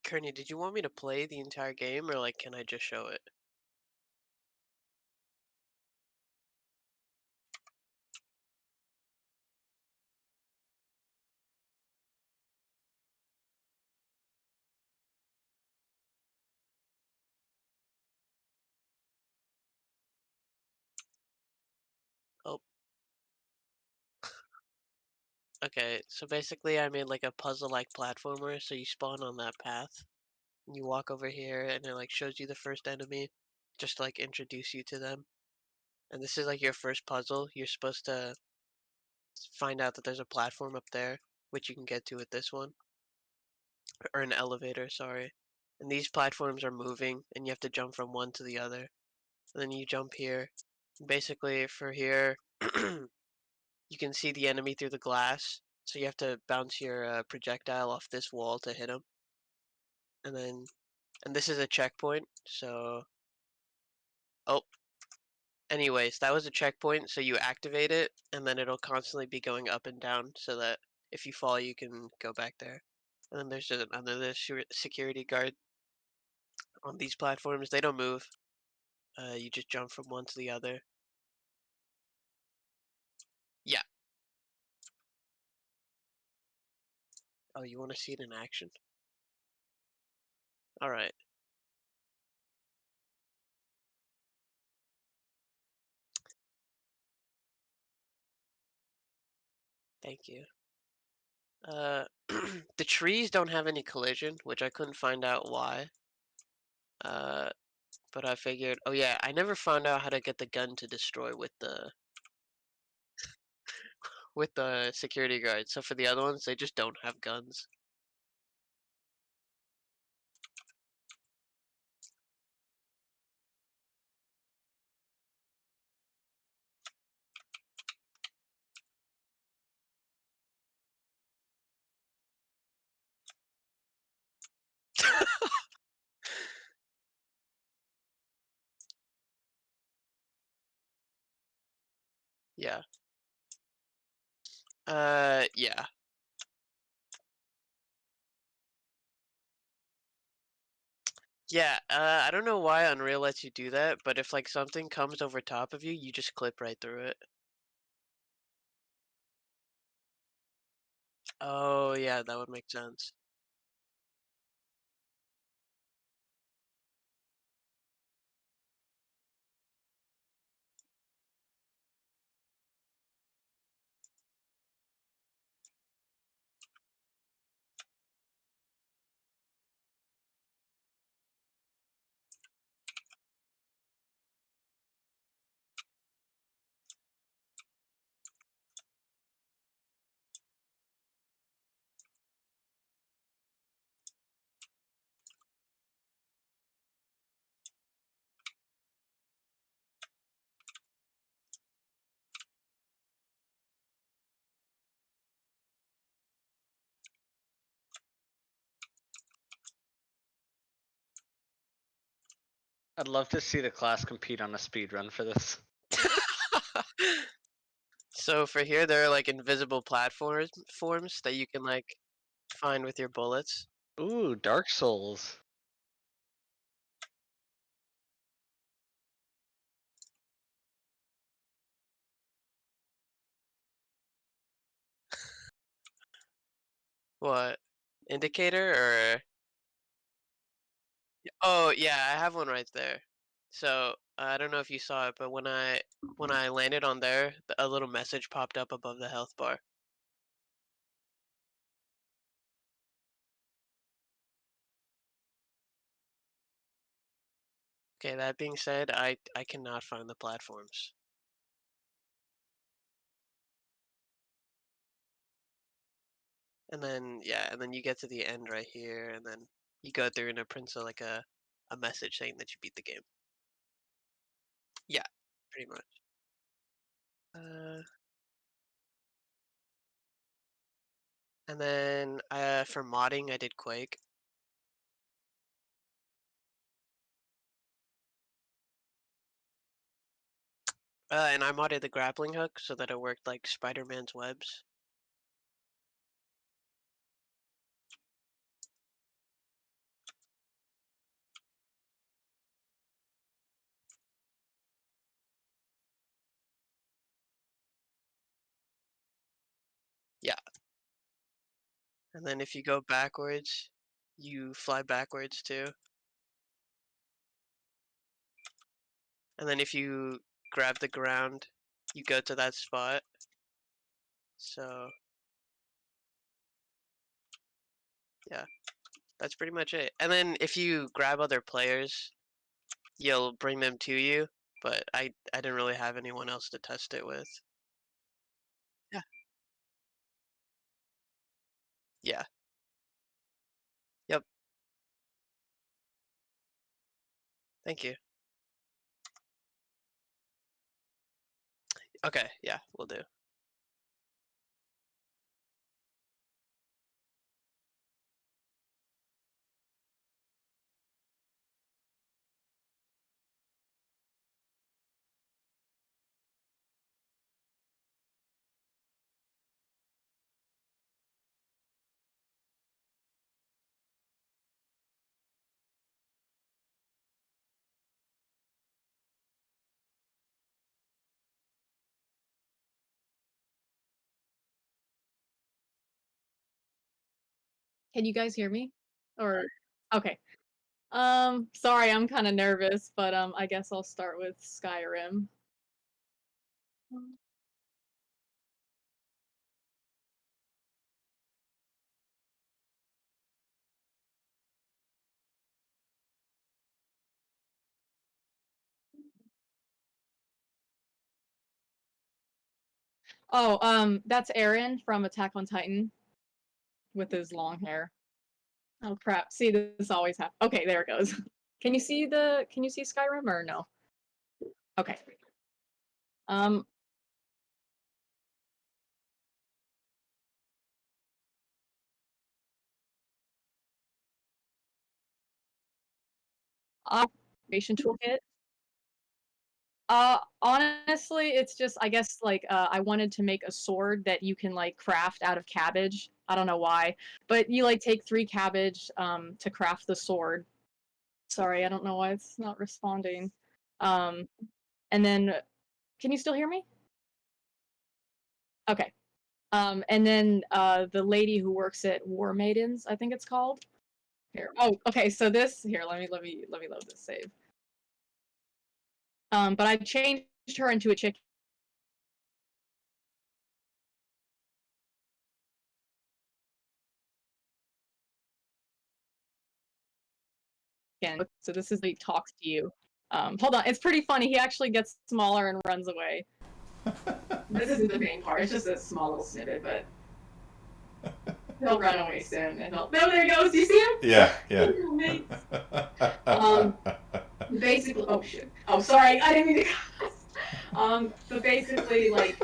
Kearney, did you want me to play the entire game, or like, can I just show it? Oh. Okay, so basically I made like a puzzle-like platformer, so you spawn on that path. And you walk over here, and it like shows you the first enemy, just to like introduce you to them. And this is like your first puzzle. You're supposed to find out that there's a platform up there, which you can get to with this one. Or an elevator, sorry. And these platforms are moving, and you have to jump from one to the other. And then you jump here. Basically, for here, you can see the enemy through the glass, so you have to bounce your projectile off this wall to hit him. And this is a checkpoint, so... Oh. Anyways, that was a checkpoint, so you activate it, and then it'll constantly be going up and down, so that if you fall, you can go back there. And then there's just another security guard on these platforms. They don't move. You just jump from one to the other. Yeah. Oh, you want to see it in action? All right. Thank you. The trees don't have any collision, which I couldn't find out why. But I figured, oh yeah, I never found out how to get the gun to destroy with the security guard. So for the other ones, they just don't have guns. Yeah. Yeah. Yeah, I don't know why Unreal lets you do that, but if like something comes over top of you, you just clip right through it. Oh yeah, that would make sense. I'd love to see the class compete on a speed run for this. So for here, there are like invisible platforms that you can like find with your bullets. Ooh, Dark Souls. What? Indicator or? Oh yeah, I have one right there. So I don't know if you saw it, but when I landed on there, a little message popped up above the health bar. Okay, that being said, I cannot find the platforms. And then and then you get to the end right here, and then you go through and it prints like a message saying that you beat the game. Yeah, pretty much. And then for modding, I did Quake. And I modded the grappling hook so that it worked like Spider-Man's webs. Yeah. And then if you go backwards, you fly backwards too. And then if you grab the ground, you go to that spot. So yeah, that's pretty much it. And then if you grab other players, you'll bring them to you. But I didn't really have anyone else to test it with. Yeah. Yeah. Yep. Thank you. Okay, yeah, we'll do. Can you guys hear me? Or okay. Sorry, I'm kind of nervous, but I guess I'll start with Skyrim. Oh, that's Aaron from Attack on Titan with his long hair. Oh crap! See, this always happens. Okay, there it goes. Can you see Skyrim or no? Okay. Observation toolkit. Honestly, it's just I guess like I wanted to make a sword that you can like craft out of cabbage. I don't know why, but you like take 3 cabbage to craft the sword. Sorry, I don't know why it's not responding. And then, can you still hear me? Okay. And then the lady who works at War Maidens, I think it's called. Here. Oh, okay. So this here. Let me load this save. But I changed her into a chicken. So this is he talks to you. Hold on, it's pretty funny. He actually gets smaller and runs away. This isn't the main part. It's just a small little snippet, but he'll run away soon, and he'll. No, there he goes. Do you see him? Yeah, yeah. Basically, oh shit. Oh, sorry, I didn't mean to. But basically, like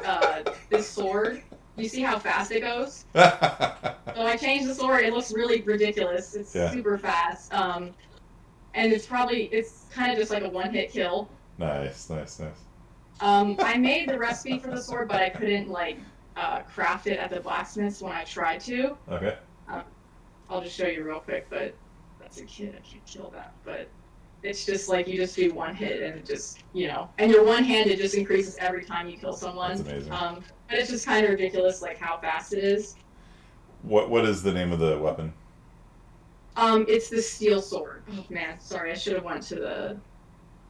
this sword. You see how fast it goes? So I changed the sword. It looks really ridiculous. It's super fast. And it's kind of just like a one-hit kill. Nice. I made the recipe for the sword, but I couldn't like craft it at the blacksmith's when I tried to. Okay. I'll just show you real quick, but that's a kid. I can't kill that. But it's just like you just do one hit and it just, and your one hand, it just increases every time you kill someone. That's amazing. But it's just kind of ridiculous, like how fast it is. What is the name of the weapon? It's the steel sword. Oh man, sorry, I should have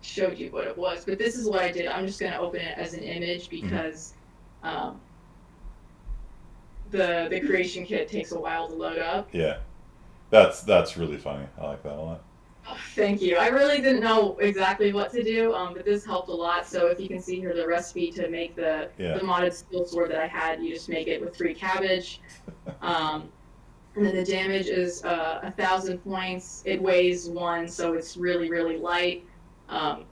showed you what it was, but this is what I did. I'm just gonna open it as an image because the creation kit takes a while to load up. Yeah, that's really funny. I like that a lot. Oh, thank you. I really didn't know exactly what to do, but this helped a lot. So if you can see here the recipe to make the modded steel sword that I had, you just make it with 3 cabbage. and then the damage is 1,000 points. It weighs 1, so it's really, really light. And,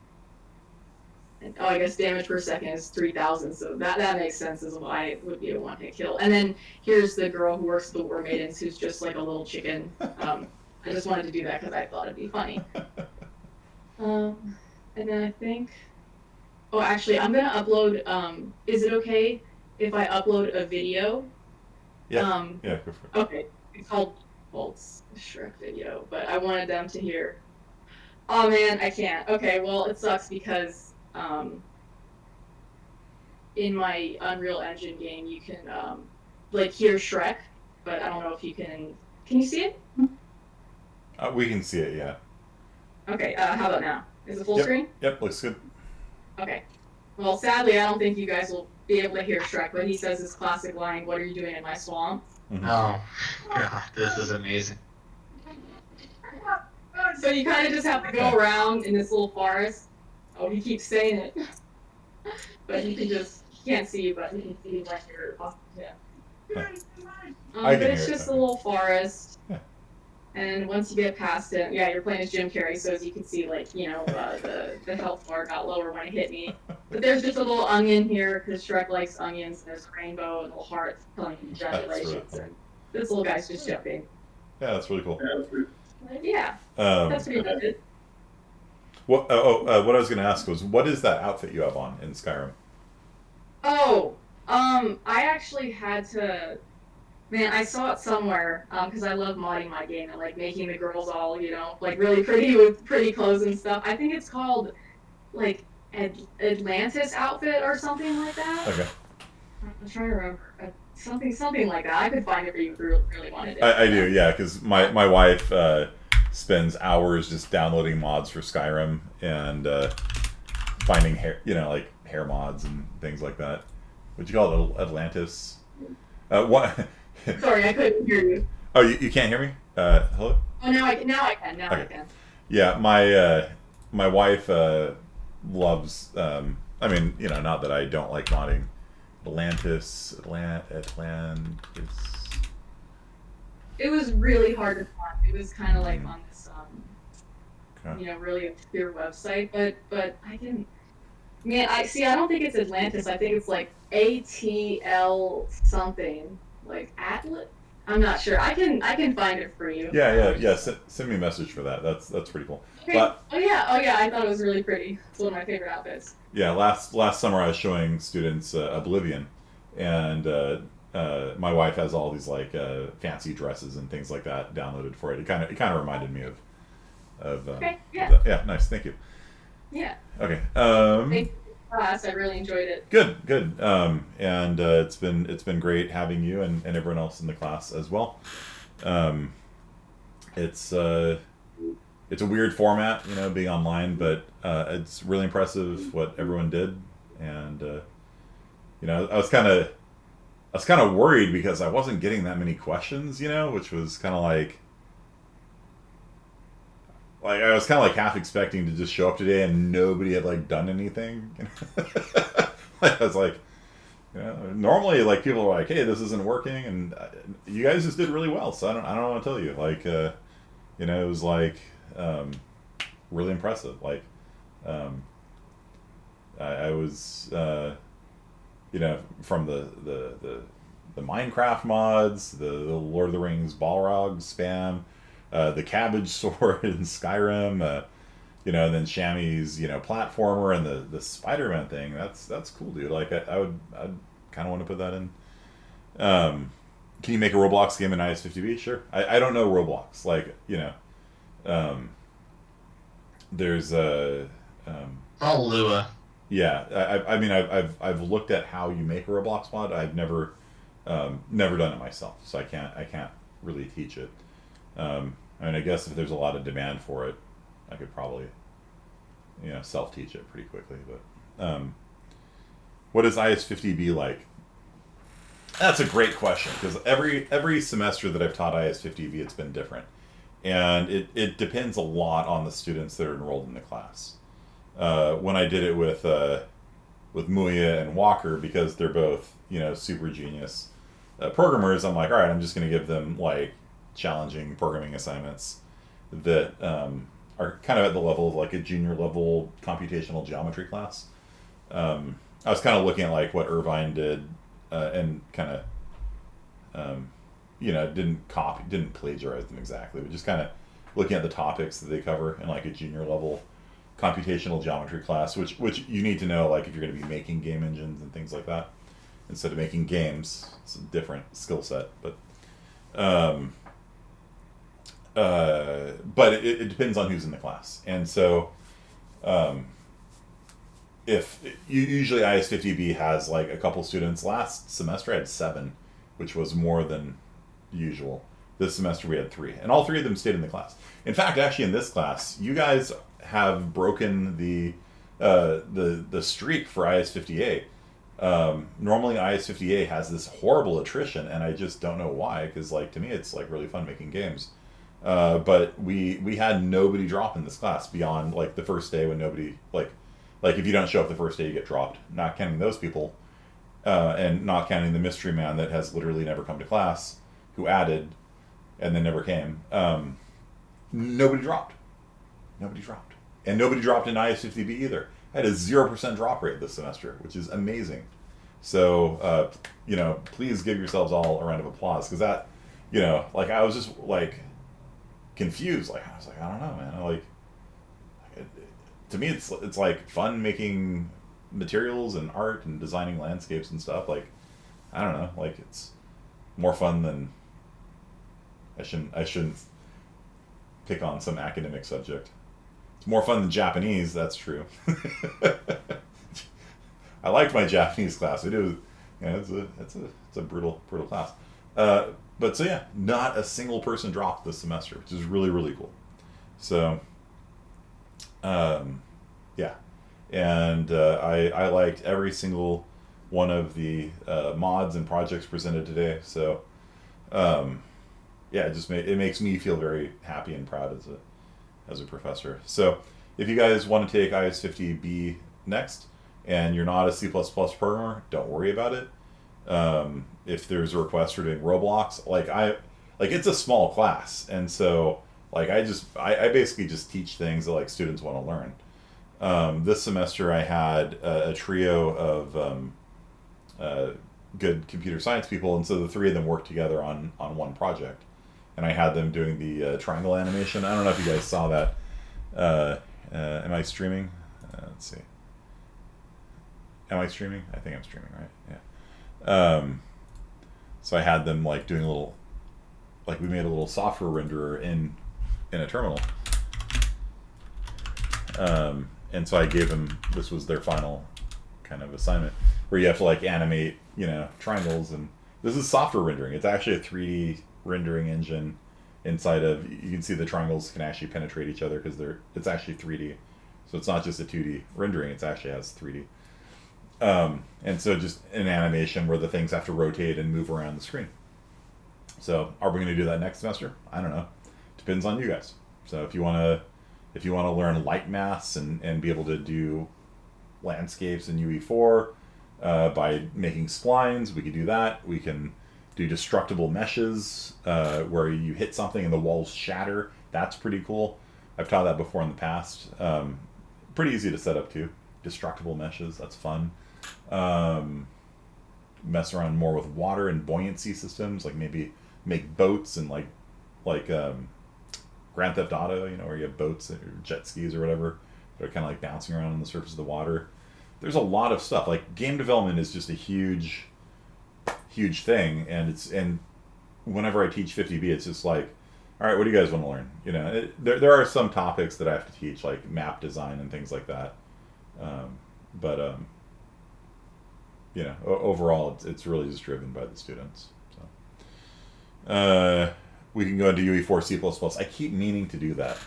I guess damage per second is 3,000, so that makes sense as why it would be a one-hit kill. And then here's the girl who works at the War Maidens, who's just like a little chicken. I just wanted to do that because I thought it'd be funny. And then I think, oh, actually, I'm gonna upload. Is it okay if I upload a video? Yeah. Yeah, go for it. Okay, it's called Bolt's Shrek video, but I wanted them to hear. Oh man, I can't. Okay, well, it sucks because in my Unreal Engine game, you can like hear Shrek, but I don't know if you can. Can you see it? We can see it, yeah. Okay, how about now? Is it full Yep. screen? Yep, looks good. Okay. Well, sadly, I don't think you guys will be able to hear Shrek, but he says his classic line, "What are you doing in my swamp?" Oh, God, this is amazing. So you kind of just have to go around in this little forest. Oh, he keeps saying it. But you can just, he can't see you, but you can see like you're off. Yeah. I can But it's hear it, just a okay. little forest. And once you get past it, yeah, you're playing as Jim Carrey, so as you can see, like, you know, the health bar got lower when it hit me. But there's just a little onion here, because Shrek likes onions, and there's a rainbow and little hearts telling you congratulations. And this little guy's just jumping. Yeah, that's really cool. Yeah, that's pretty much it. What I was going to ask was, what is that outfit you have on in Skyrim? Oh, I actually had to, man, I saw it somewhere, because I love modding my game and, like, making the girls all, you know, like, really pretty with pretty clothes and stuff. I think it's called, like, Atlantis outfit or something like that. Okay. I'm trying to remember. Something like that. I could find it for you if you really wanted it. I do, yeah, because my wife spends hours just downloading mods for Skyrim and finding hair, you know, like hair mods and things like that. What'd you call it? Atlantis? What? Sorry, I couldn't hear you. Oh, you can't hear me? Hello? Oh, now I can. I can. Yeah, my wife loves. I mean, you know, not that I don't like modding. Atlantis. It was really hard to find. It was kind of like on this, you know, really obscure website. But I didn't. Man, I don't think it's Atlantis. I think it's like ATL something, like Atlas. I'm not sure. I can find it for you. Yeah. Send me a message for that. That's pretty cool. Okay. Oh yeah. I thought it was really pretty. It's one of my favorite outfits. Yeah, last summer I was showing students Oblivion, and my wife has all these like fancy dresses and things like that downloaded for it. It kind of reminded me of okay. Yeah. Yeah, nice. Thank you. Yeah. Okay. Thank you for the class. I really enjoyed it. Good. And it's been great having you and everyone else in the class as well. It's a weird format, you know, being online, but it's really impressive what everyone did, and you know, I was kind of worried because I wasn't getting that many questions, you know, which was kind of like I was kind of like half expecting to just show up today and nobody had like done anything. I was like, you know, normally like people are like, hey, this isn't working, and you guys just did really well, so I don't know what to tell you. Like, you know, it was like really impressive. Like, I was, you know, from the Minecraft mods, the Lord of the Rings balrog spam, the cabbage sword in Skyrim, you know, and then Shammy's, you know, platformer and the Spiderman thing. That's cool, dude. Like, I'd kind of want to put that in. Can you make a Roblox game in IS50B? Sure. I don't know Roblox. Like, you know, there's a all Lua. Yeah, I mean, I've looked at how you make a Roblox mod. I've never done it myself, so I can't really teach it. I mean, I guess if there's a lot of demand for it, I could probably, you know, self-teach it pretty quickly. But what is IS50B like? That's a great question, because every semester that I've taught IS50B, it's been different, and it depends a lot on the students that are enrolled in the class. When I did it with Muya and Walker, because they're both, you know, super genius programmers, I'm like, all right, I'm just going to give them like challenging programming assignments that are kind of at the level of like a junior level computational geometry class. I was kind of looking at like what Irvine did and kind of, didn't plagiarize them exactly, but just kind of looking at the topics that they cover in like a junior level computational geometry class, which you need to know like if you're going to be making game engines and things like that. Instead of making games, it's a different skill set, but it depends on who's in the class. And so if usually IS50B has like a couple students. Last semester I had 7, which was more than usual. This semester we had 3, and all 3 of them stayed in the class. In fact, actually in this class, you guys have broken the streak for IS50A. Normally IS50A has this horrible attrition, and I just don't know why, because like to me it's like really fun making games. But we had nobody drop in this class beyond like the first day when nobody like if you don't show up the first day you get dropped, not counting those people, and not counting the mystery man that has literally never come to class, who added and then never came. Nobody dropped. And nobody dropped in IS50B either. I had a 0% drop rate this semester, which is amazing. So, please give yourselves all a round of applause, because that, I was just like confused. Like I was like, I don't know, man. To me, it's like fun making materials and art and designing landscapes and stuff. Like, I don't know. Like it's more fun than I shouldn't pick on some academic subject. It's more fun than Japanese, that's true. I liked my Japanese class. It was, it's a brutal class. But so yeah, not a single person dropped this semester, which is really, really cool. So, yeah. And I liked every single one of the mods and projects presented today. So, yeah, it makes me feel very happy and proud as a professor. So if you guys want to take IS50B next and you're not a C++ programmer, don't worry about it. If there's a request for doing Roblox, it's a small class, and so I basically just teach things that like students want to learn. This semester I had a trio of good computer science people, and so the 3 of them worked together on one project. And I had them doing the triangle animation. I don't know if you guys saw that. Am I streaming? Let's see. Am I streaming? I think I'm streaming, right? Yeah. So I had them like doing a little, we made a little software renderer in a terminal. And so I gave them, this was their final kind of assignment, where you have to like animate, triangles, and this is software rendering. It's actually a 3D rendering engine inside of, you can see the triangles can actually penetrate each other because it's actually 3D. So it's not just a 2D rendering, it actually has 3D. And so just an animation where the things have to rotate and move around the screen. So are we going to do that next semester? I don't know. Depends on you guys. So if you want to learn light maths and be able to do landscapes in UE4 by making splines, we could do that. We can do destructible meshes where you hit something and the walls shatter. That's pretty cool. I've taught that before in the past. Pretty easy to set up too. Destructible meshes, that's fun. Mess around more with water and buoyancy systems, like maybe make boats and like Grand Theft Auto, where you have boats or jet skis or whatever that are kind of like bouncing around on the surface of the water. There's a lot of stuff. Like game development is just a huge thing, and whenever I teach 50B, it's just like, all right, what do you guys want to learn? There are some topics that I have to teach, like map design and things like that. But overall, it's really just driven by the students. So, we can go into UE4 C++. I keep meaning to do that,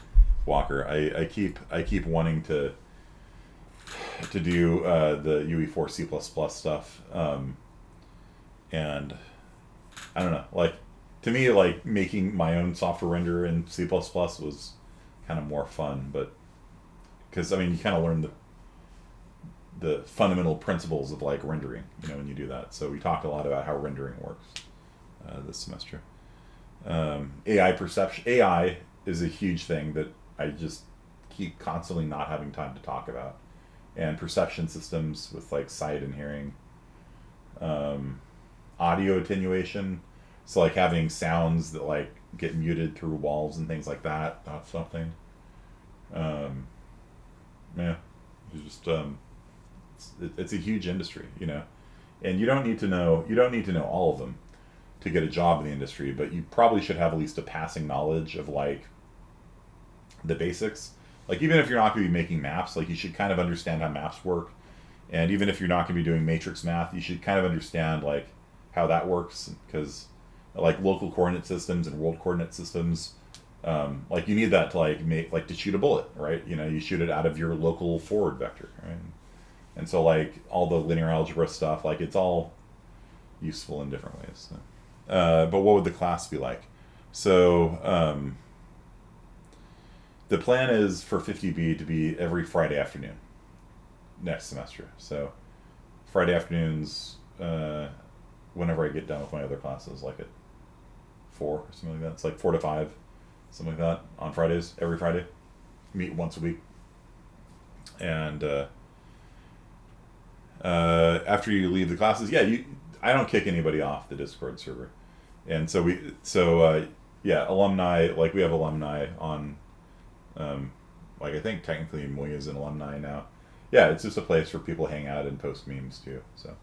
Walker. I keep wanting to do the UE4 C++ stuff. And I don't know, to me, making my own software renderer in C++ was kind of more fun, but because you kind of learn the fundamental principles of rendering, when you do that. So we talked a lot about how rendering works this semester. AI perception. AI is a huge thing that I just keep constantly not having time to talk about. And perception systems with like sight and hearing. Audio attenuation. So like having sounds that like get muted through walls and things like that. That's something. Yeah. It's just it's a huge industry, you know. And you don't need to know all of them to get a job in the industry, but you probably should have at least a passing knowledge of like the basics. Like even if you're not going to be making maps, like you should kind of understand how maps work. And even if you're not going to be doing matrix math, you should kind of understand like how that works, because like local coordinate systems and world coordinate systems, like you need that to like make like to shoot a bullet, right? You know, you shoot it out of your local forward vector, right? And so like all the linear algebra stuff, like it's all useful in different ways. So. But what would the class be like? So the plan is for 50B to be every Friday afternoon next semester. So Friday afternoons, whenever I get done with my other classes, like at 4 or something like that. It's like 4 to 5, something like that, on Fridays, every Friday. Meet once a week. And after you leave the classes, I don't kick anybody off the Discord server. And so alumni, like we have alumni on, like I think technically Moya is an alumni now. Yeah, it's just a place where people hang out and post memes too. So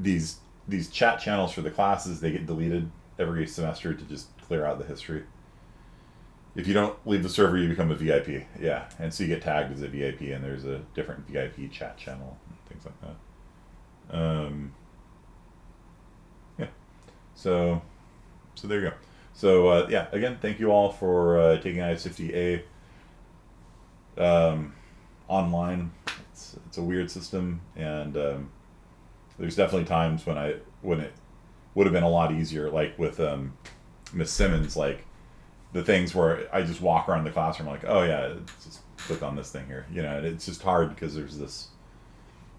these chat channels for the classes, they get deleted every semester to just clear out the history. If you don't leave the server, you become a VIP. Yeah, and so you get tagged as a VIP, and there's a different VIP chat channel, and things like that. Yeah, so there you go. So again, thank you all for taking IS50A online. It's a weird system, and there's definitely times when it would have been a lot easier, like with Miss Simmons, like the things where I just walk around the classroom like, oh yeah, just click on this thing here, you know. And it's just hard because there's this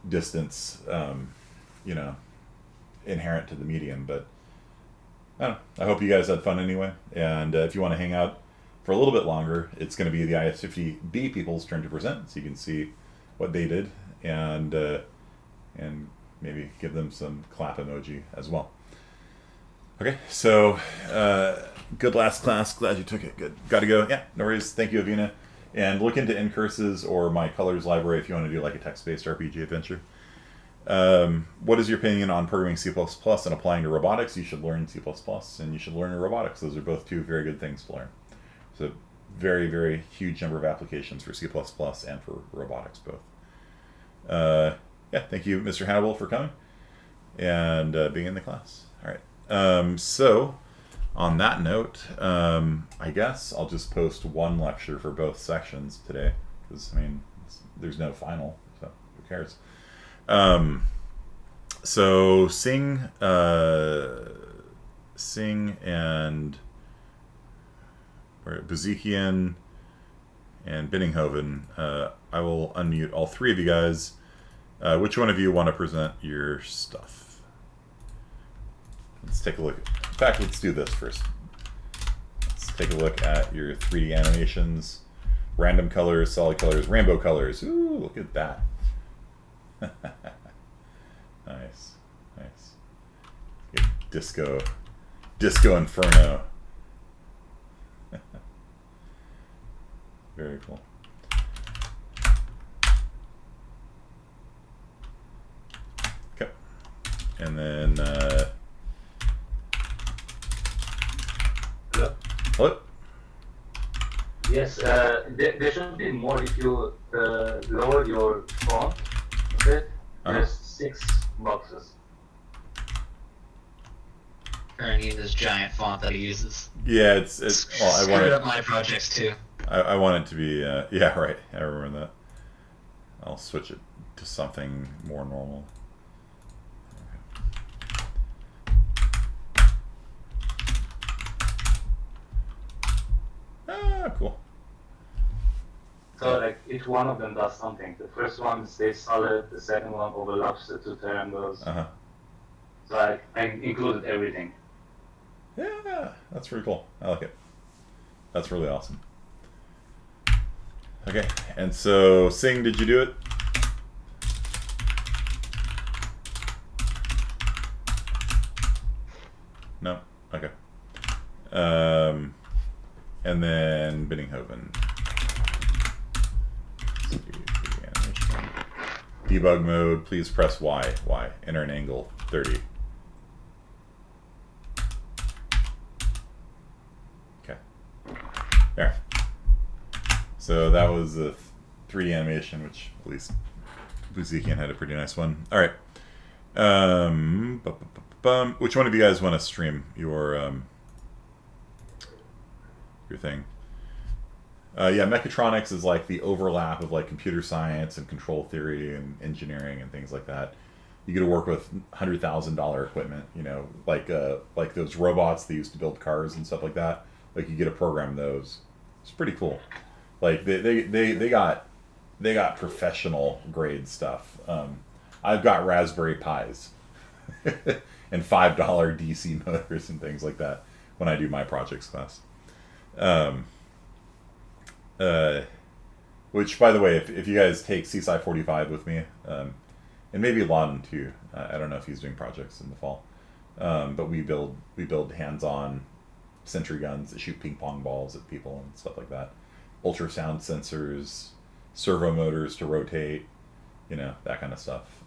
distance, inherent to the medium. But I don't know. I hope you guys had fun anyway. And if you want to hang out for a little bit longer, it's going to be the IS50B people's turn to present, so you can see what they did and maybe give them some clap emoji as well. Okay, so good last class. Glad you took it. Good. Got to go. Yeah, no worries. Thank you, Avina. And look into Incurses or my Colors library if you want to do like a text-based RPG adventure. What is your opinion on programming C++ and applying to robotics? You should learn C++ and you should learn robotics. Those are both two very good things to learn. So very, very huge number of applications for C++ and for robotics both. Thank you, Mr. Hannibal, for coming and being in the class. All right. So on that note, I guess I'll just post one lecture for both sections today, because there's no final, so who cares? So Sing and Buzikian and Binninghoven, I will unmute all three of you guys. Which one of you want to present your stuff? Let's take a look. In fact, let's do this first. Let's take a look at your 3D animations. Random colors, solid colors, rainbow colors. Ooh, look at that. Nice. Good. Disco Inferno. Very cool. Okay. And then Hello? Yes, there should be more if you lower your font a bit. There's 6 boxes. I need this giant font that he uses. Yeah, it's well, I want Screwed it up my projects too. I want it to be yeah, right. I remember that. I'll switch it to something more normal. Ah, cool. So like each one of them does something. The first one stays solid, the second one overlaps the 2 triangles. So I included everything. Yeah, that's pretty cool. I like it. That's really awesome. Okay, and so Sing, did you do it? No? Okay. And then Binninghoven. Debug mode, please press Y. Y. Enter an angle 30. Okay. There. So that was the 3D animation, which at least Buzikian had a pretty nice one. All right. Which one of you guys want to stream your thing? Yeah, mechatronics is like the overlap of like computer science and control theory and engineering and things like that. You get to work with $100,000 equipment, you know, like those robots they used to build cars and stuff like that. Like you get to program those. It's pretty cool. Like they got professional grade stuff. I've got Raspberry Pis and $5 DC motors and things like that when I do my projects class. Which, by the way, if you guys take CSI 45 with me, and maybe Lawton too, I don't know if he's doing projects in the fall, but we build hands-on sentry guns that shoot ping pong balls at people and stuff like that, ultrasound sensors, servo motors to rotate, you know, that kind of stuff.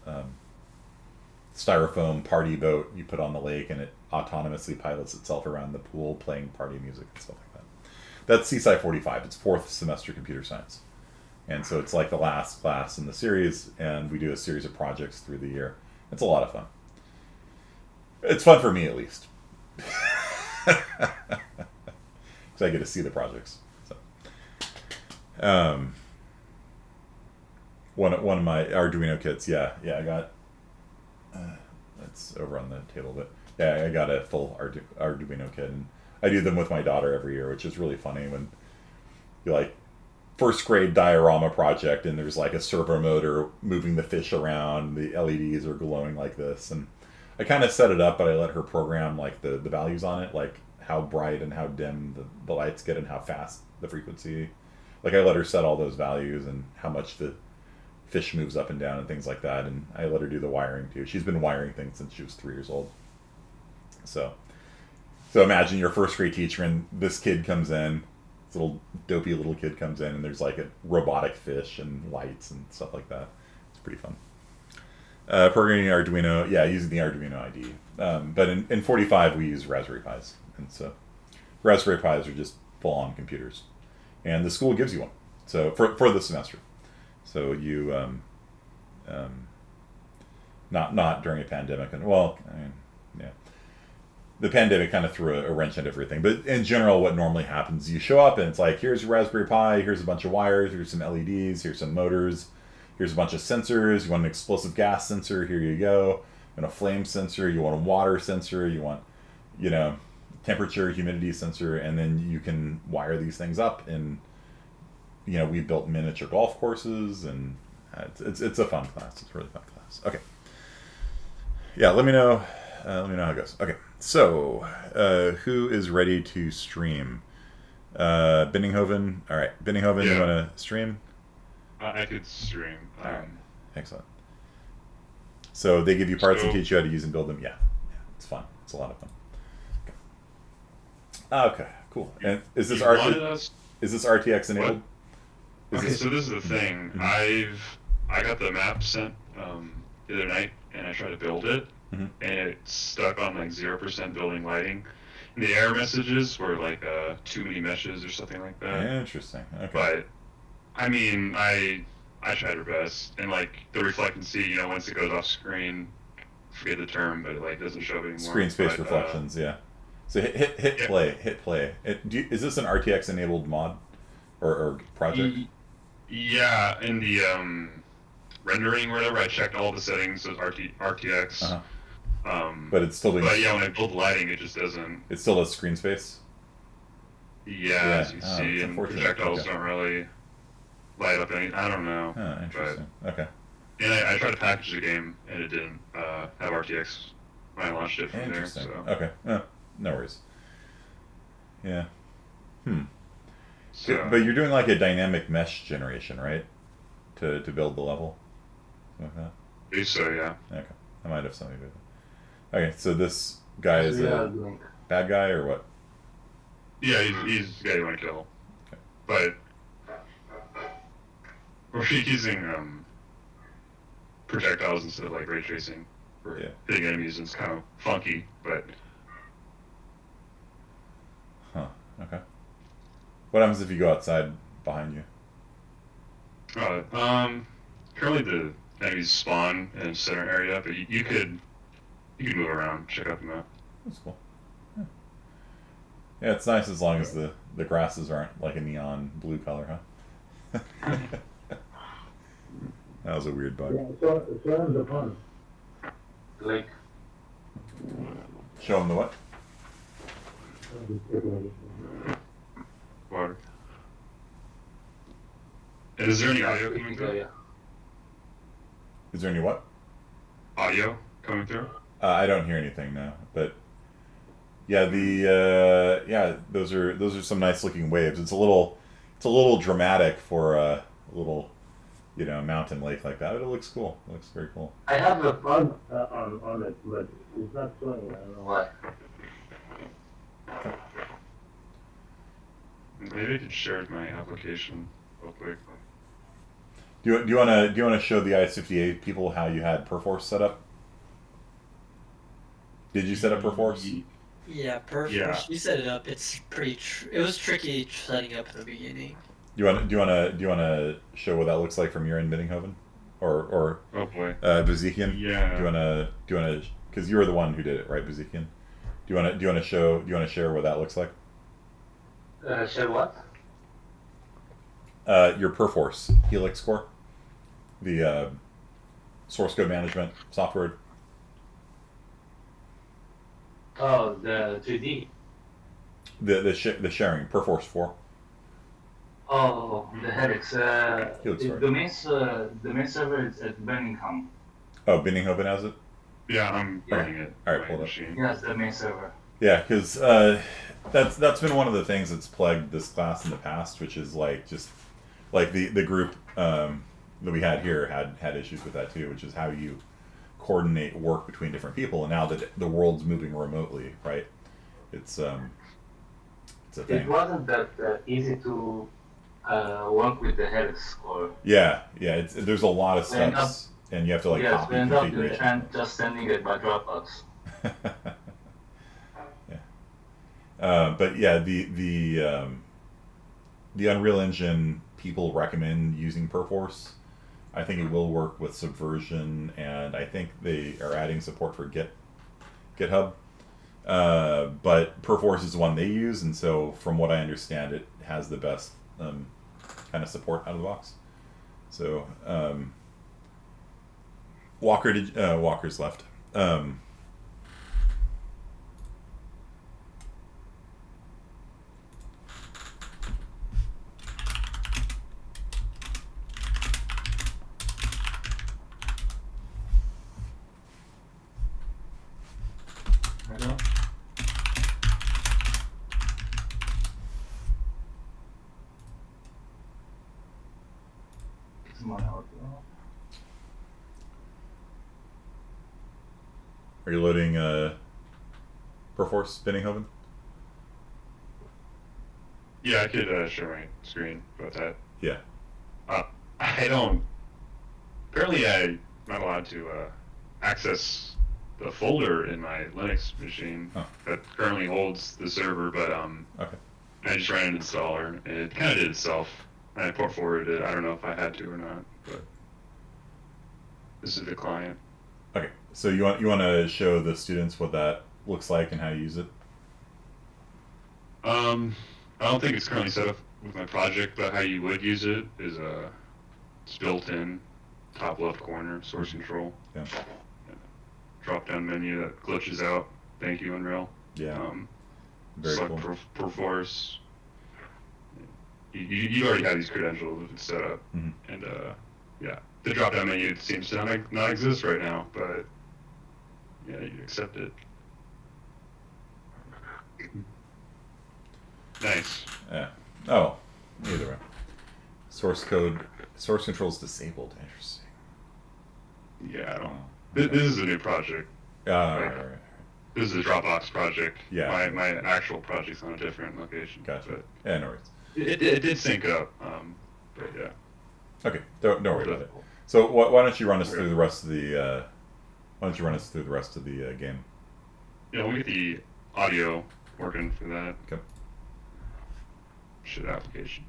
Styrofoam party boat you put on the lake and it autonomously pilots itself around the pool playing party music and stuff like that. That's CSI 45. It's 4th semester computer science. And so it's like the last class in the series, and we do a series of projects through the year. It's a lot of fun. It's fun for me, at least. Because I get to see the projects. So. One of my Arduino kits, yeah, I got... that's over on the table, but yeah, I got a full Arduino kit, and I do them with my daughter every year, which is really funny when you like first grade diorama project and there's like a servo motor moving the fish around, the LEDs are glowing like this, and I kind of set it up, but I let her program like the values on it, like how bright and how dim the lights get and how fast the frequency. Like I let her set all those values and how much the fish moves up and down and things like that, and I let her do the wiring too. She's been wiring things since she was 3 years old. So imagine your first grade teacher and this kid comes in, this little dopey little kid comes in, and there's like a robotic fish and lights and stuff like that. It's pretty fun. Programming Arduino, yeah, using the Arduino IDE. But in 45 we use Raspberry Pis, and so Raspberry Pis are just full-on computers, and the school gives you one. So for the semester, so you not during a pandemic, and well, I mean, yeah. The pandemic kind of threw a wrench into everything. But in general, what normally happens, you show up and it's like, here's your Raspberry Pi, here's a bunch of wires, here's some LEDs, here's some motors, here's a bunch of sensors. You want an explosive gas sensor, here you go. You want a flame sensor, you want a water sensor, you want, you know, temperature, humidity sensor, and then you can wire these things up. And, you know, we built miniature golf courses, and it's a fun class. It's a really fun class. Okay. Yeah, let me know how it goes. Okay. So, who is ready to stream? Binninghoven. All right, Binninghoven, Yeah. you want to stream? I could stream. All right, excellent. So they give you parts and teach you how to use and build them. Yeah, it's fun. It's a lot of fun. Okay, cool. And is this is this RTX enabled? Okay, so this is the thing. Mhm. I got the map sent the other night, and I tried to build it, Mhm. and it's stuck on like 0% building lighting. And the error messages were like too many meshes or something like that. Interesting. Okay. But I mean, I tried our best, and like the reflectancy, you know, once it goes off screen, forget the term, but it like doesn't show it anymore. Screen space reflections, yeah. So hit play. Is this an RTX enabled mod or project? Yeah, in the rendering or whatever, I checked all the settings with RTX. Uh-huh. But it's still doing. But yeah, when I build lighting, it just doesn't. It still does screen space. Yeah, as you see, and projectiles don't really light up any. I don't know. Interesting. Okay. And I tried to package the game, and it didn't have RTX when I launched it from there. Interesting. So Okay. No worries. Yeah. So, But you're doing like a dynamic mesh generation, right? To build the level? Something like that? I believe so, yeah. Okay. I might have something to do with it. Okay, so this guy is a bad guy or what? Yeah, he's the guy you want to kill. Okay. But we're using projectiles instead of like ray tracing for hitting enemies, and it's kind of funky, but Okay. What happens if you go outside behind you? currently the enemies spawn in a center area, but you could move around, check out the map. That's cool. Yeah, it's nice as long as the grasses aren't like a neon blue color, huh? That was a weird bug. Yeah, show him the fun. Like. Show him the what? Water. And is there any audio coming through? Is there any what? Audio coming through? I don't hear anything now, but yeah, those are some nice looking waves. It's a little dramatic for a little, mountain lake like that. But it looks cool. It looks very cool. I have the fun on it, but it's not showing. I don't know why. Maybe I could share my application real quick. Do you want to show the IS-58 people how you had Perforce set up? Did you set up Perforce? Yeah, Perforce. Yeah. You set it up. It's pretty. It was tricky setting up in the beginning. Do you want to show what that looks like from your end, Biddinghoven, or oh boy, Bazikian? Yeah. Do you want to because you were the one who did it, right, Bazikian? Do you want to share what that looks like? Share what? Your Perforce Helix core, the source code management software. Oh, the 3D. The sharing Perforce 4. Oh, the Helix. Helix, the main server is at Birmingham. Oh, Biddinghoven has it. Yeah, I'm running it. All right, hold up. Yes, the main server. Yeah, because that's been one of the things that's plagued this class in the past, which is like just like the group that we had here had issues with that too, which is how you coordinate work between different people. And now that the world's moving remotely, right? It's a thing. It wasn't that easy to work with the Helix core. Yeah, there's a lot of steps, and you have to like copy configuration. And just sending it by Dropbox. But yeah, the Unreal Engine people recommend using Perforce. I think it will work with Subversion, and I think they are adding support for GitHub. But Perforce is the one they use, and so from what I understand, it has the best kind of support out of the box. So Walker's left. Are you loading Perforce Biddinghoven? Yeah, I could share my screen about that. Yeah. I don't. Apparently, I'm not allowed to access the folder in my Linux machine that currently holds the server, but okay. I just ran an installer, and it kind of did itself. I port forwarded it. I don't know if I had to or not, but this is the client. Okay, so you want to show the students what that looks like and how to use it? I don't think it's currently set up with my project, but how you would use it is it's built in, top left corner, source control. Yeah. Drop down menu that glitches out. Thank you, Unreal. Yeah. Very select cool. Perforce. You already have these credentials set up, mm-hmm. and yeah, the drop down menu seems to not exist right now, but yeah, accept it. Nice. Yeah. Oh, either way. Source control is disabled. Interesting. Yeah, I don't. This is a new project. Right. This is a Dropbox project. Yeah. My actual project's on a different location. Gotcha. But Yeah, no worries. It did sync up. But yeah. Okay. Don't worry about it. So why don't you run us through the rest of the game? Yeah, we'll get the audio working for that. Okay. Shit application.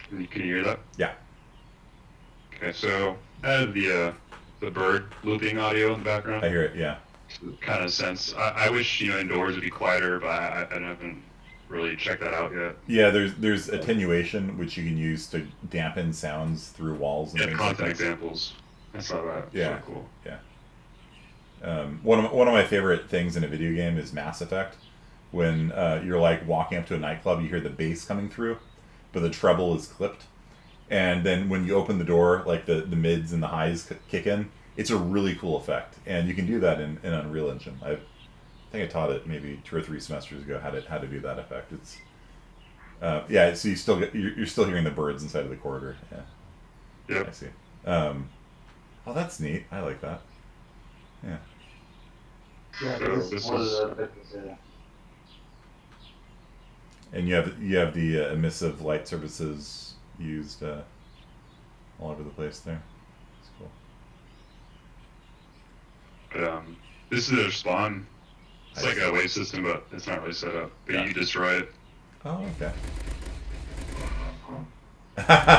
Can you hear that? Yeah. Okay, so I have the bird looping audio in the background. I hear it. Yeah. Kind of sense. I wish indoors would be quieter, but I haven't really checked that out yet. Yeah, there's attenuation which you can use to dampen sounds through walls and things like content that. examples. I saw that. Yeah. So cool. Yeah. One of my favorite things in a video game is Mass Effect. When you're like walking up to a nightclub, you hear the bass coming through, but the treble is clipped, and then when you open the door, like the mids and the highs kick in. It's a really cool effect, and you can do that in Unreal Engine. I think I taught it maybe 2 or 3 semesters ago how to do that effect. It's yeah. So you're still hearing the birds inside of the corridor. Yeah. Yep. I see. Oh, that's neat. I like that. Yeah. Yeah, So this this was was And you have the emissive light surfaces used all over the place there. It's cool. But, this is their spawn. It's like a wave system, but it's not really set up. But you destroy it. Oh, okay.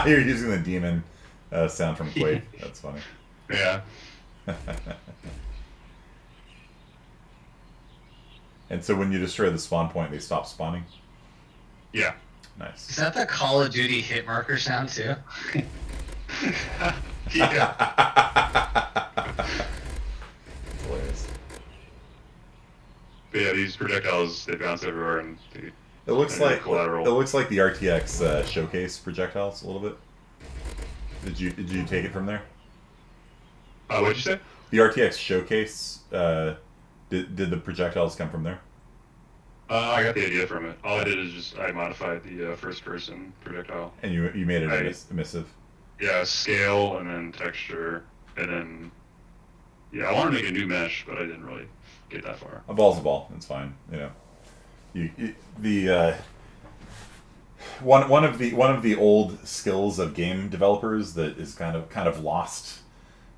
You're using the demon sound from Quake. That's funny. Yeah. And so when you destroy the spawn point, they stop spawning? Yeah. Nice. Is that the Call of Duty hit marker sound too? Hilarious. But yeah, these projectiles, they bounce everywhere, and they, It looks like collateral. it looks like the RTX showcase projectiles a little bit. Did you take it from there? What'd you say? The RTX showcase. Did the projectiles come from there? I got the idea from it. All I did is just I modified the first-person projectile. And you made it emissive. Yeah, scale and then texture, and then yeah, I wanted to make a new mesh, but I didn't really get that far. A ball's a ball. It's fine. One of the old skills of game developers that is kind of lost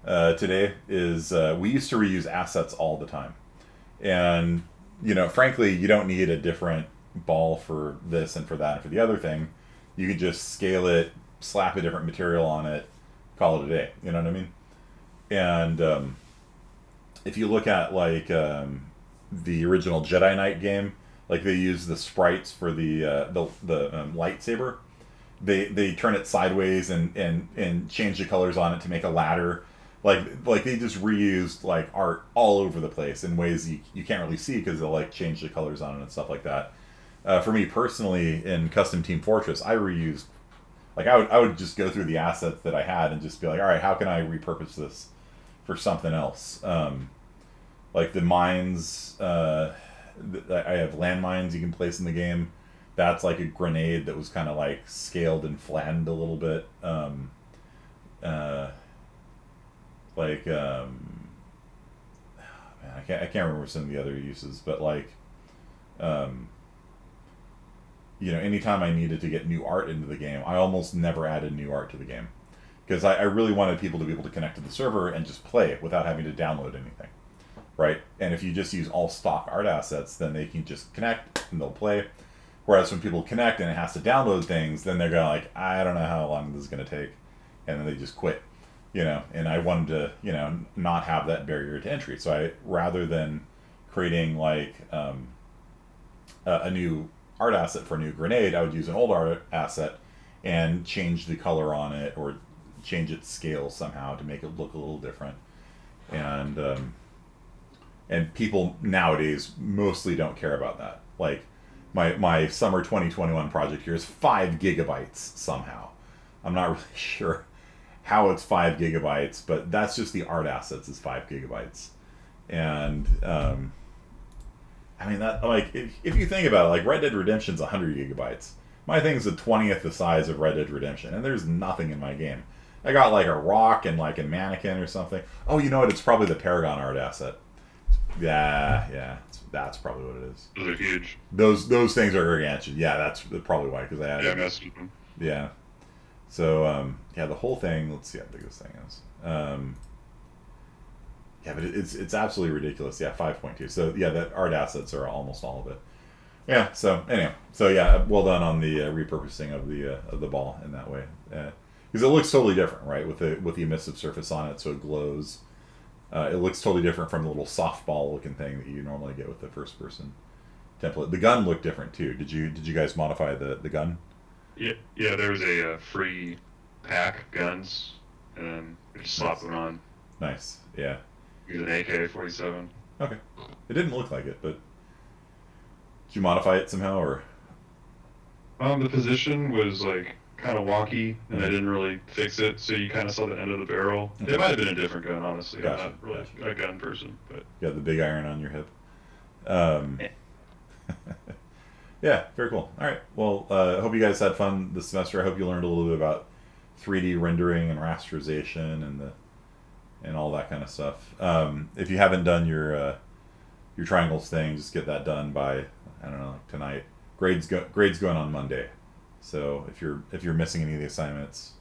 today is we used to reuse assets all the time, and frankly, you don't need a different ball for this and for that and for the other thing. You could just scale it, slap a different material on it, call it a day. You know what I mean? And if you look at like the original Jedi Knight game, like they use the sprites for the lightsaber. They turn it sideways and change the colors on it to make a ladder. Like they just reused like art all over the place in ways you can't really see because they'll like change the colors on it and stuff like that. For me personally, in Custom Team Fortress, I reused, like I would just go through the assets that I had and just be like, all right, how can I repurpose this for something else? Like the mines, I have landmines you can place in the game. That's like a grenade that was kind of like scaled and flattened a little bit. Man, I can't remember some of the other uses, but like, anytime I needed to get new art into the game, I almost never added new art to the game because I really wanted people to be able to connect to the server and just play it without having to download anything, right? And if you just use all stock art assets, then they can just connect and they'll play. Whereas when people connect and it has to download things, then they're going like, I don't know how long this is going to take, and then they just quit. And I wanted to, not have that barrier to entry. So rather than creating like a new art asset for a new grenade, I would use an old art asset and change the color on it or change its scale somehow to make it look a little different. And people nowadays mostly don't care about that. Like my summer 2021 project here is 5 gigabytes somehow. I'm not really sure how it's 5 gigabytes, but that's just the art assets is 5 gigabytes. And I mean, that, like, if you think about it, like, Red Dead Redemption's 100 gigabytes. My thing's the 20th the size of Red Dead Redemption, and there's nothing in my game. I got, like, a rock and, like, a mannequin or something. Oh, you know what? It's probably the Paragon art asset. Yeah, that's probably what it is. Those are huge. Those things are gargantuan. Yeah, that's probably why, because I had... Yeah, I messed with them. Yeah. So, yeah, the whole thing, let's see how big this thing is. Yeah, but it's absolutely ridiculous. Yeah, 5.2. So, yeah, the art assets are almost all of it. Yeah, so, anyway. So, yeah, well done on the repurposing of the ball in that way. Because it looks totally different, right, with the emissive surface on it, so it glows. It looks totally different from the little softball-looking thing that you normally get with the first-person template. The gun looked different, too. Did you guys modify the gun? Yeah, there was a free pack of guns, and then we just slapped it on. Nice, yeah. Use an AK-47. Okay. It didn't look like it, but... Did you modify it somehow, or...? The position was, like, kind of wonky, and I didn't really fix it, so you kind of saw the end of the barrel. Okay. It might have been a different gun, honestly. Gotcha, I'm not really a gun person, but... You got the big iron on your hip. Yeah, very cool. All right. Well, I hope you guys had fun this semester. I hope you learned a little bit about 3D rendering and rasterization and all that kind of stuff. If you haven't done your triangles thing, just get that done by, I don't know, like tonight. Grades going on Monday. So if you're missing any of the assignments,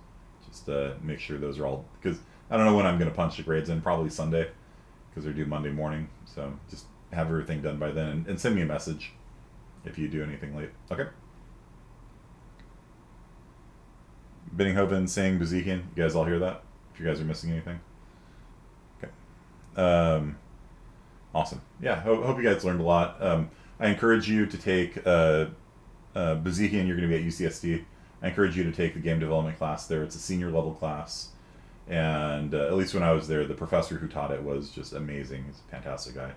just make sure those are all, because I don't know when I'm going to punch the grades in. Probably Sunday, because they're due Monday morning. So just have everything done by then, and send me a message if you do anything late. Okay. Binninghoven saying Bazikian. You guys all hear that? If you guys are missing anything. Okay. Awesome. Yeah, hope you guys learned a lot. I encourage you to take Bazikian. You're going to be at UCSD. I encourage you to take the game development class there. It's a senior level class. And at least when I was there, the professor who taught it was just amazing. He's a fantastic guy.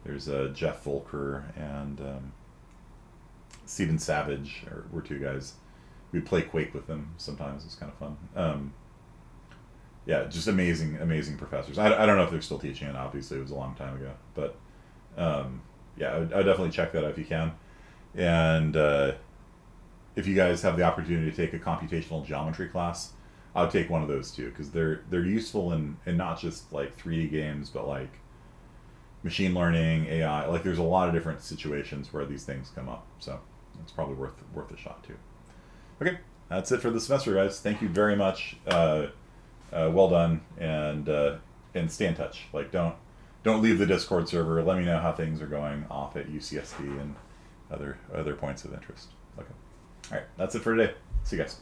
There's Jeff Volker and Steven Savage were two guys. We'd play Quake with them sometimes. It's kind of fun. Yeah, just amazing professors. I don't know if they're still teaching it. Obviously, it was a long time ago. But yeah, I would definitely check that out if you can. And if you guys have the opportunity to take a computational geometry class, I would take one of those too, because they're useful in not just like 3D games, but like machine learning, AI. Like there's a lot of different situations where these things come up. So it's probably worth a shot too. Okay, that's it for the semester, guys. Thank you very much. Well done, and stay in touch. Like don't leave the Discord server. Let me know how things are going off at UCSD and other points of interest. Okay. All right, that's it for today. See you guys.